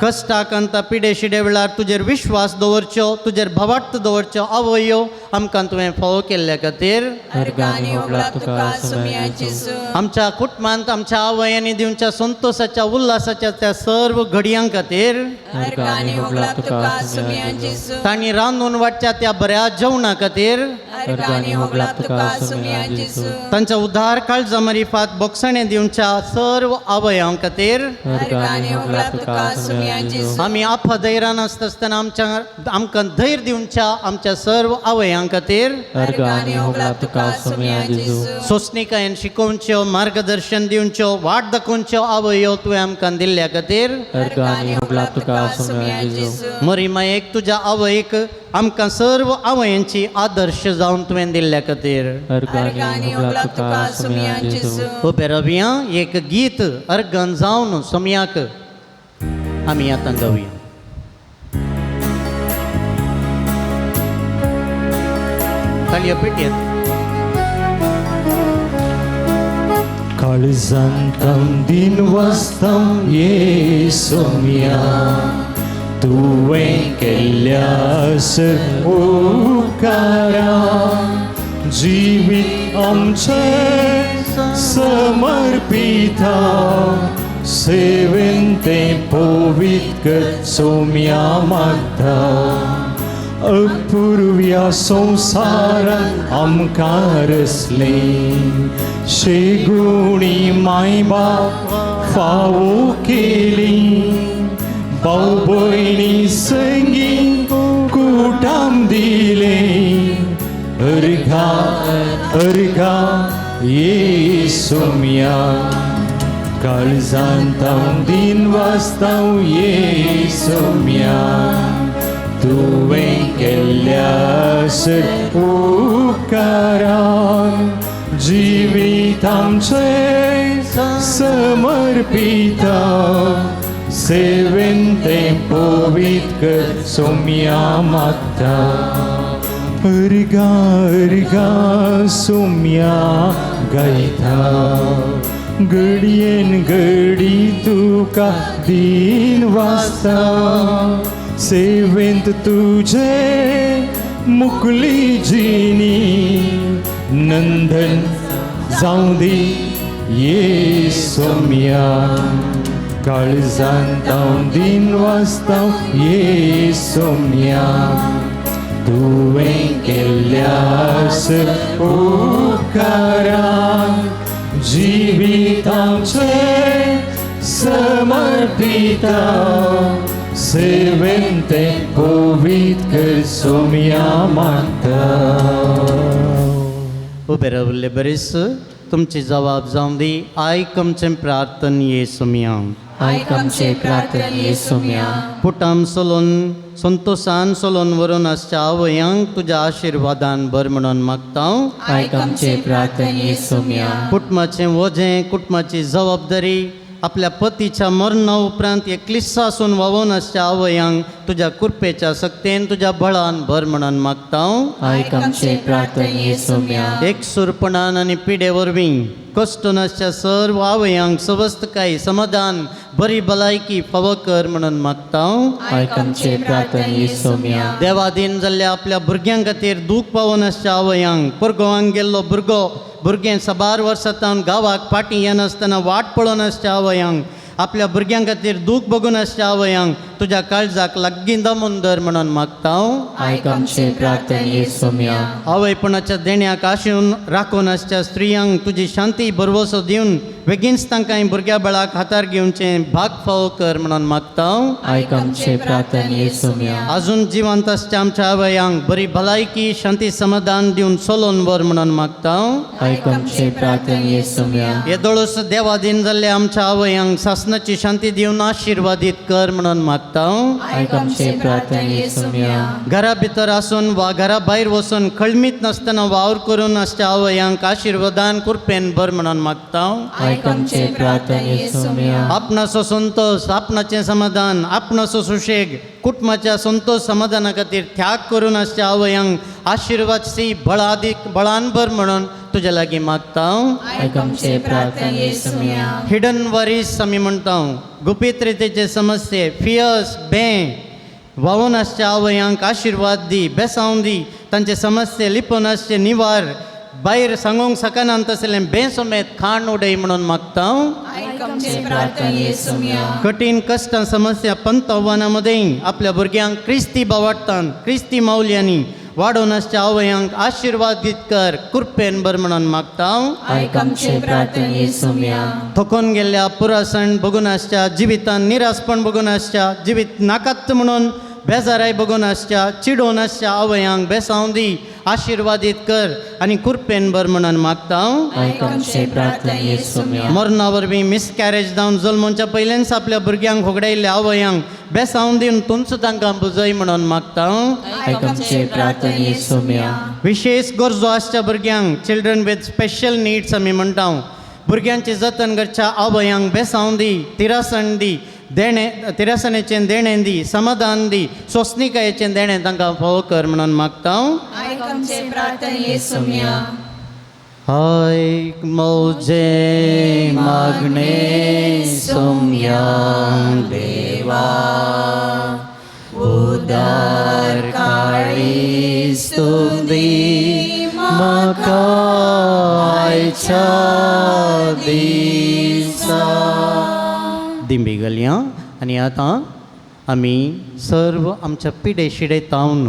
कश्टाक अंता पिडे शिडे वेळार तुजेर विश्वास दवरच्यो तुजेर भवाट दवरच्यो आवयो आमकां तुवें फावो केल्ल्या खातीर आमच्या कुटुंबांत आमच्या आवयांनी दिवच्या संतोशाच्या उल्हासाच्या त्या सर्व घडयां खातीर तांणी रांदून वाडच्या त्या बऱ्या जेवणा खातीर
अर्गानी होगला तुका सुमिया जेजू
तांच्या उद्धार काळजा मरिफात बोगसणे दिवच्या सर्व अवयवां खातीर
अर्गानी होगला तुका सुमिया जेजू
आमी आपधैर्यान आसतना आमकां धैर्य दिवच्या आमच्या सर्व अवयवां खातीर
अर्गानी होगला तुका सुमिया जेजू
सोंसणिकायेन शिकोवच्यो मार्गदर्शन दिवच्यो वाट दाखोवच्यो अवयव तुवें आमकां दिल्ल्या खातीर
अर्गानी होगला तुका सुमिया जेजू
मरी मायेक तुज्या आवयक आमकां सर्व आवयांची आदर्श जावन तुवें दिल्ल्या खातीर
अर्गानी होगला तुका सुमिया जेजू
उबे रवया एक गीत अर्गन जावन सोम्याक आमी आतां गावया. ताळयो पेटयत.
काळजांतम दिन वाजतां येसुमिया तुवें केल्यास उपकारा जिवीत आमचें समर्पिता सेवेन तें पवित्र कर सोम्या मागता अपूर्व्या संसारांत आमकां रचलें शेगुणी माय बाप फावो केली भाऊ भयणी संगी कुटाम दिले अर्घा अर्घा येसुमिया काळजांत हांव दिन वाजतां येसुमिया तुवें केल्यास उपकारान जिवीत आमचें समर्पिता सेवेन तें पवित्र कर सोम्या मागता अर्घा अर्घा सोम्या गायता घडयेन घडी तुका दिन वाजता सेवेंत तुझे मुकली जिणी नंदन जावं दी येसुमिया काळजांत हांव दिन वाजतां येसुमिया तुवें केल्यास उपकारान जिवीत आमचें समर्पिता सेवेन तें पवित्र कर सोम्या मागता.
उबे रावल्ले बरेच तुमची जबाब जावं दी आयकमचें प्रार्थन येसुमिया
आयकमचे प्रार्थन येसुमिया
पुटाम सोलोन संतोषान सोलोन व्हरून आसच्या आवयांक तुज्या आशिर्वादान भर म्हणून मागता.
आयकमचे प्रार्थन येसुमिया
कुटुंबाचें वजें कुटुंबाची जबाबदारी आपल्या पतीच्या मरणा उपरांत एकलिसासून वावून आसच्या आवयांक तुज्या कृपेच्या सक्तेन तुज्या बळान भर म्हणून मागता.
आयकमचे प्रार्थन येसुमिया
एकसुरपणान आनी पिडे वरवीं कश्ट नासच्या सर्व आवयांक स्वस्थकाय समाधान बरी भलायकी फावो कर म्हणून मागता.
आयकमचे प्रार्थन येसुमिया
देवाधीन जाल्ल्या आपल्या भुरग्यां खातीर दूख पावून आसच्या आवयांक परगांवांक गेल्लो भुरगें 12 वर्सां गांवाक फाटीं येनासतना वाट पळोवन आसच्या आवयांक आपल्या भुरग्यां खातीर दूख बघून आसच्या आवयांक तुज्या काळजाक लागीं दमून धर म्हणून मागता.
आयकमचे प्रार्थन येसुमिया
आवयपणाच्या देण्याक आशेवन राखून आसच्या स्त्रियांक तुजी शांती भरवोसो दिवन बेगीनच तांकां भुरग्या बळाक हातार घेवचें भाग फावो कर म्हणून मागता.
आयकमचे प्रार्थन येसुमिया
आजून जिवंत आसच्या आमच्या आवयांक बरी भलायकी शांती समाधान दिवन सोलोन वर म्हणून मागता.
आयकमचे प्रार्थन येसुमिया
येदोळूस देवाधीन जाल्ल्या आमच्या आवयांक सासनाची शांती दिवन आशिर्वादीत कर म्हणून मागता.
आयकमचे प्रार्थन येसुमिया
घरा भितर आसून वा घरा भायर वचून कळमीत नासतना वावर करून आसच्या आवयांक आशिर्वादान कृपेन भर म्हणून मागता.
आयकमचे प्रार्थन येसुमिया
आपणाचो संतोष आपणाचें समाधान आपणाचो सुशेग कुटुंबाच्या संतोष समाधाना खातीर त्याग करून आसच्या आवयांक आशिर्वादशी बळान भर म्हणून तुज्या लागीं मागता.
आयकमचे प्रार्थन येसुमिया
हिडन वरीस आमी म्हणटा गुपीत रितीचे समस्ये फियर्स वावून आसच्या आवयांक आशिर्वाद दी बेसांव दी तांचे समस्ये लिपोवन आसचे निवार भायर सांगूंक सकना तसलें बेसमेत खाण उडय म्हणून मागता.
आयकमचे प्रार्थन येसुमिया
कठीण कश्टां समस्या पंत आव्हानां मदें आपल्या भुरग्यांक क्रिस्ती बावार्थान क्रिस्ती माऊल्यांनी वाडोवन आसच्या आवयांक आशिर्वादीत कर कृपेन बर म्हणून मागता हांव.
आयक आमचे प्रार्थना येसूं मिया.
थकोन गेल्ल्या पुरासण बघून आसच्या जिवितान निरासपण बघून आसच्या जिवीत नाकात म्हणून बेजाराय बघून आसच्या चिडोवन आसच्या आवयांक बेसांव दी आशिर्वादीत कर आनी कृपेन बर म्हणून मागता हांव.
आयक आमचे प्रार्थना येसूं मिया.
मरणा वरवीं मिसकॅरेज जावन जल्मोवच्या पयलेंच आपल्या भुरग्यांक होगडायल्ल्या आवयांक बेसांव दिवन तुमचो तांकां बुजय म्हणून मागता हांव.
आयक आमचे प्रार्थना येसूं मिया.
विशेष गरजो आसच्या भुरग्यांक चिल्ड्रन विथ स्पेशल नीड्स आमी म्हणटा भुरग्यांची जतन करच्या आवयांक बेसांव दी तिरासण दी तिरासणेचें देणें दी समाधान दी सोंसणिकायेचें देणें तांकां फावो कर म्हणून मागता हांव.
आयक आमचे प्रार्थना येसूं मिया.
आयक म्हजे मागणे सोम्या देवा उदार काळीज तूं दी म्हाका आयच्या दिसा. दिंबी घालया आनी आतां आमी सर्व आमच्या पिडे शिडे तावन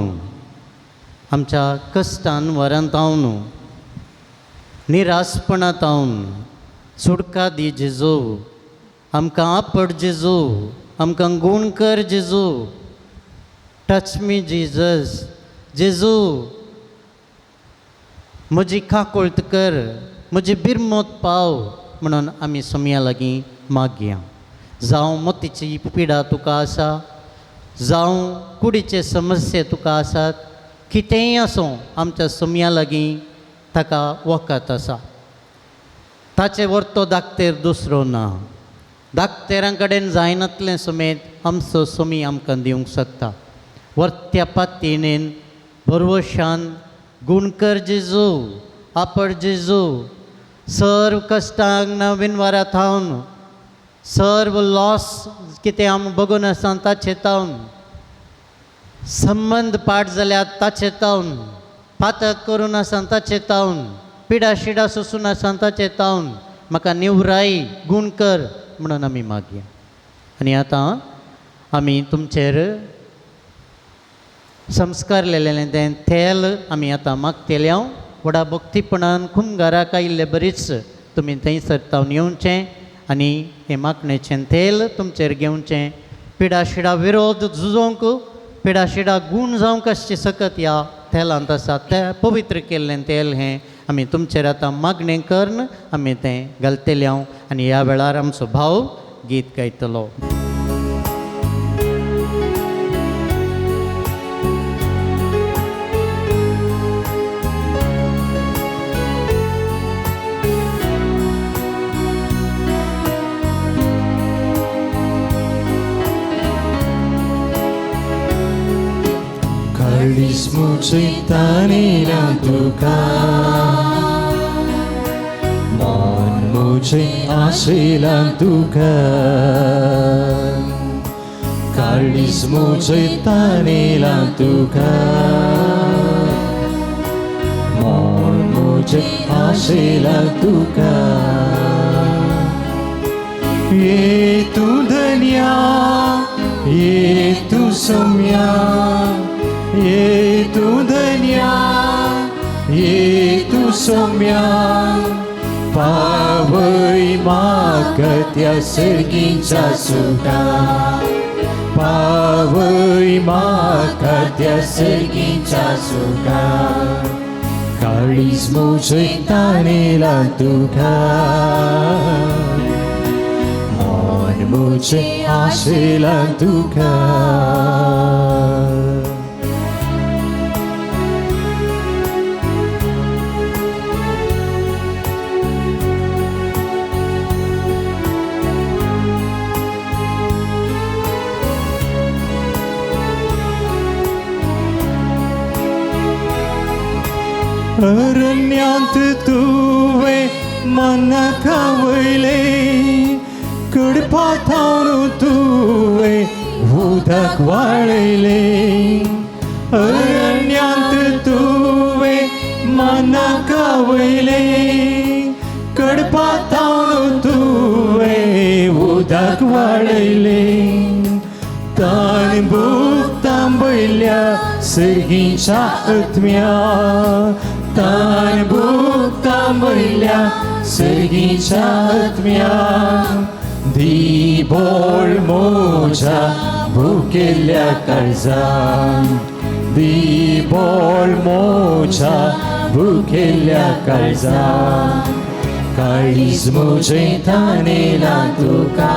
आमच्या कश्टान वरान तावन निरासपणां तावन सुटका दी जेजू आमकां आपड जेजू आमकां गूण कर जेजू. टच मी जिजस जेजू म्हजी काकुळट कर म्हजी बिरमोत पाव म्हणून आमी सोम्या लागीं मागया. जावं मोतीची पिडा तुका आसा जावं कुडीचे समस्या तुका आसात कितेंय आसूं आमच्या सोम्या लागीं ताका वखद आसा. ताचे वर्तो धाकटेर दुसरो ना. धाकटेरां कडेन जायनातलें समेत आमचो सोमी आमकां दिवंक शकता. वर्त्या पातयेन भरवशान गुणकर जेजू आपड जेजू सर्व कश्टांक नवीन वरां थावन सर्व लॉस कितें आमी बघून आसा ताचे तावन संबंद पाड जाल्यार ताचे तावन पातक करून आसा ताचे तावन पिडा शिडा सोसून आसा ताचे तावन म्हाका निवराई गूण कर म्हणून आमी मागया. आनी आतां आमी तुमचेर संस्कार लेलेलें तें तेल आमी आतां मागतेलें हांव व्हडा भक्तीपणान कुंभाराक आयिल्ले बरीच तुमी थंयसर तावन येवचें आनी हें मागणेचें तेल तुमचेर घेवचें. पिडा शिडा विरोध झुजोवंक पिडा शिडा गूण जावंक आसचे सकत ह्या तेलांत आसा तें पवित्र केल्लें तेल हें आमी तुमचेर आतां मागणें करन आमी तें घालतलें हांव. आनी ह्या वेळार आमचो भाव गीत गायतलो.
Karismu citanilah duka, monmu asilah duka. Karismu citanilah duka, monmu asilah duka. Itu dunia, itu semua. Itu dunia, itu semua. Pawai maka tia serginca suka. Pawai maka tia serginca suka. Karismu citanilah duka, monmu asilah duka. अरण्यात तुवे मन खावयले कडपा थावन तुवे उदक वाळयले. अरण्यात तुवे मन खावयले कडपा थावन तुवे उदक वाळयले. ताण भूक तांबयल्या सर्गींच्या आत्म्या तान भुक्ता मरल्या सर्गींच्या आत्म्या दी बोळ मोझ्या भुकेल्या काळजान दी बोळ मोझ्या भुकेल्या काळजान काळीज मोजे तानेला तुका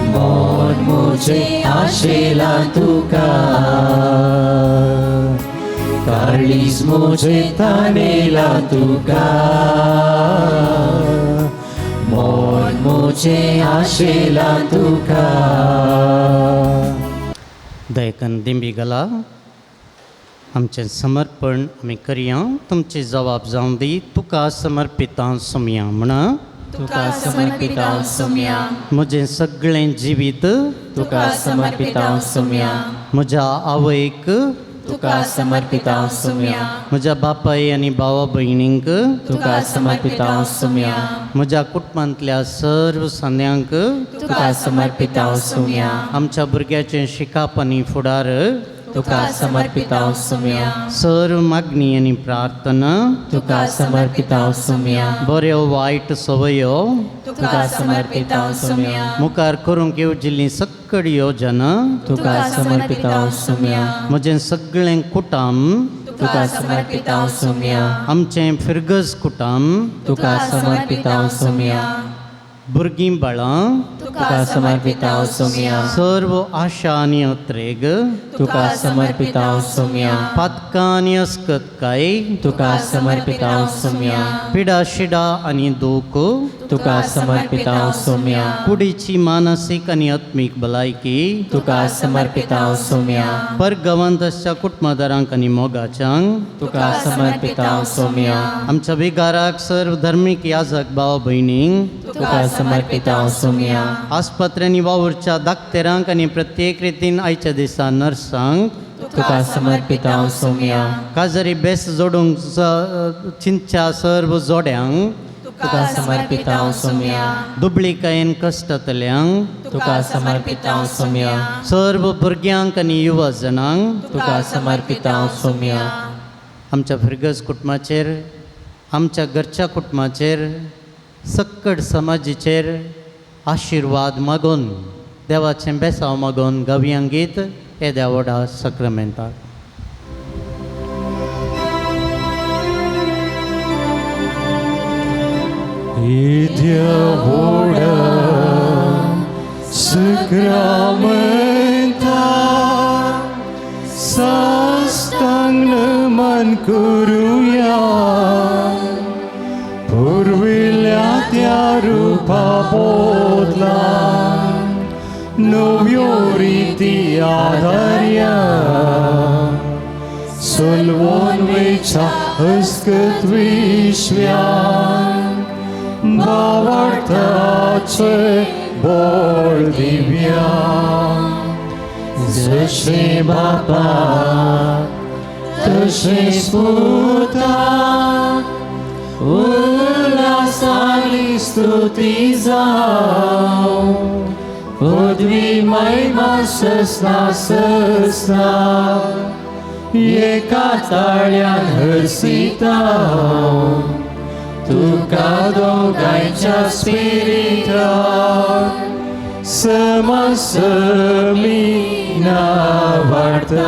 मोन मोजे आशेला तुका काळीज मोजे तानेला तुका मोन मोजे आशेला तुका
दयकन दिंबी गला आमचें समर्पण आमी करया तुमचे जबाब जावन दी तुका समर्पितां सोमया म्हणा
तुका समर्पिता सोम्या
म्हजें सगळें जिवीत
तुका समर्पिता सोम्या
म्हज्या आवयक
तुका समर्पिता सोम्या
म्हज्या बापाय आनी भावा भयणींक
तुका समर्पिता सोम्या
म्हज्या कुटुंबांतल्या सर्व सान्यांक
तुका समर्पिता सोम्या
आमच्या भुरग्याचें शिकाप आनी फुडार
तुका समर्पिता सोम्या
सर्व मागणी आनी प्रार्थना
तुका समर्पिता सोम्या
बऱ्यो वायट संवयो
तुका समर्पिता सोम्या
मुखार करूंक येवजिल्लीं सक्कड योजना
तुका समर्पिता सोम्या
म्हजें सगळें कुटुंब
तुका समर्पिता सोम्या
आमचें फिरगज कुटुंब
तुका समर्पिता सोम्या
भुरगीं बाळां
तुका समर्पिता सोम्या
सर्व आशा आनी अत्रेग
तुका समर्पिता सोम्या
पातकां आनी अस्कतकाय
तुका समर्पिता सोम्या
पिडा शिडा आनी दूख
तुका समर्पिता सोम्या
कुडीची मानसीक आनी आत्मीक भलायकी
तुका समर्पिता सोम्या
परगवंतच्या कुटुंबदारांक आनी मोगाच्यांक
तुका समर्पिता सोम्या
आमच्या विगाराक सर्व धर्मीक याजक भाव भयणींक
तुका समर्पिता सोम्या
आस्पत्र्यांनी वावुरच्या दाक्तेरांक आनी प्रत्येक रितीन आयच्या दिसा नर्सांक
तुका समर्पिता सोम्या
काजरी बेस जोडूंक चिंतच्या सर्व जोड्यांक
तुका समर्पिता सोम्या
दुबळीकायेन कश्टातल्यांक
तुका समर्पिता सोम्या
सर्व भुरग्यांक आनी युवा जनांक
तुका समर्पिता सोम्या
आमच्या फिरगज कुटुंबाचेर आमच्या घरच्या कुटुंबाचेर सक्कड समाजीचेर आशिर्वाद मागून देवाचें बेसांव मागून गावयांक गीत हे देवोडा सक्रामेंताक
देवोडा सक्रामेंताक साष्टांग नमन करूया पुरविल्या त्या रूपा बोधला नव्यो रिती आधार्या सोलवोन वेच्या अस्कत विश्व्या भावार्थाचे बोळ दिव्या जशे बापा तशे पुता उल्हासानी स्तुती जाव पदवी महिमा ससना ससना एका ताळ्यान हरसिता तुका दोगांच्या स्पिरिटाक समसमीना वार्ता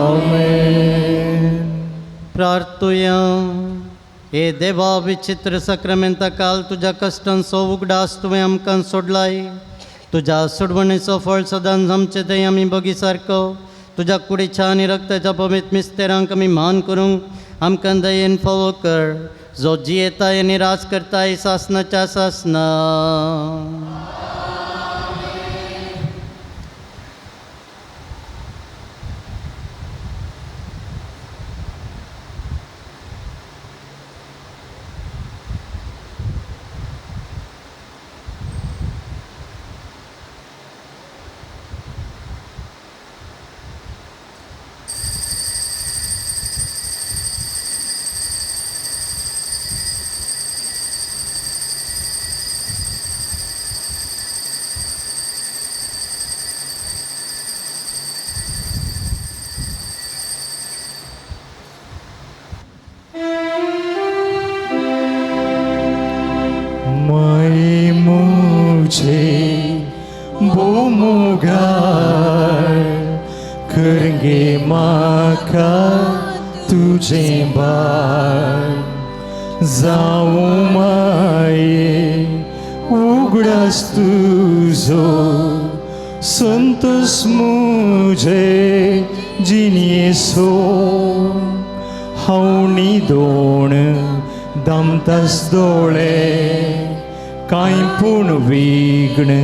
आमेन
प्रार्थुया हे देवा विचित्र सक्रामेंता काल तुज्या कश्टांचो उगडास तुवें आमकां सोडलाय तुज्या सोडवणेचो फळ सदांच आमचे थंय आमी बगी सारको तुज्या कुडीच्या आनी रक्ताच्या पवित्र मिस्तेरांक आमी मान करूंक आमकां दयेन फावो कर जो जियेताय आनी राज करताय सासनाच्या सासना
देंगे माका तुझे बाळ जाऊ माये उघडास तुझो संतोष मुझे जिनिये सो हावणी दोन दमतास दोळे कांय पूण विघ्न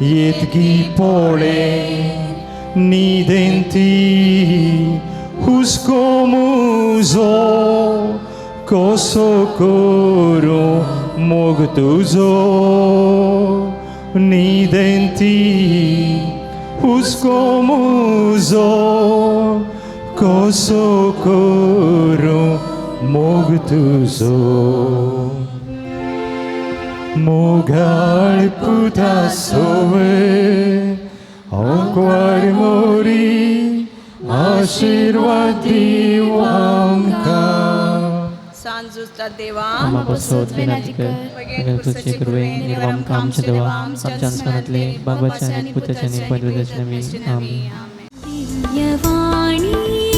येतगी पोळे निदेंती हुस्को मुजो कसो करो मोग तुझो निदेंती हुस्को मुजो कसो करो मोग तुझो मोगाळ पुता सोवे औकवार मोरी आशीर्वाद दिव आमकां
सांजुचा देवा
आम्हा बसोत विनंती कर तुझे कृपे निर्वाम कामचे देवा आमच्या स्मरणातले बाबाच्या आणि पुत्राच्या आणि पवित्र आमेन.
दिव्यवाणी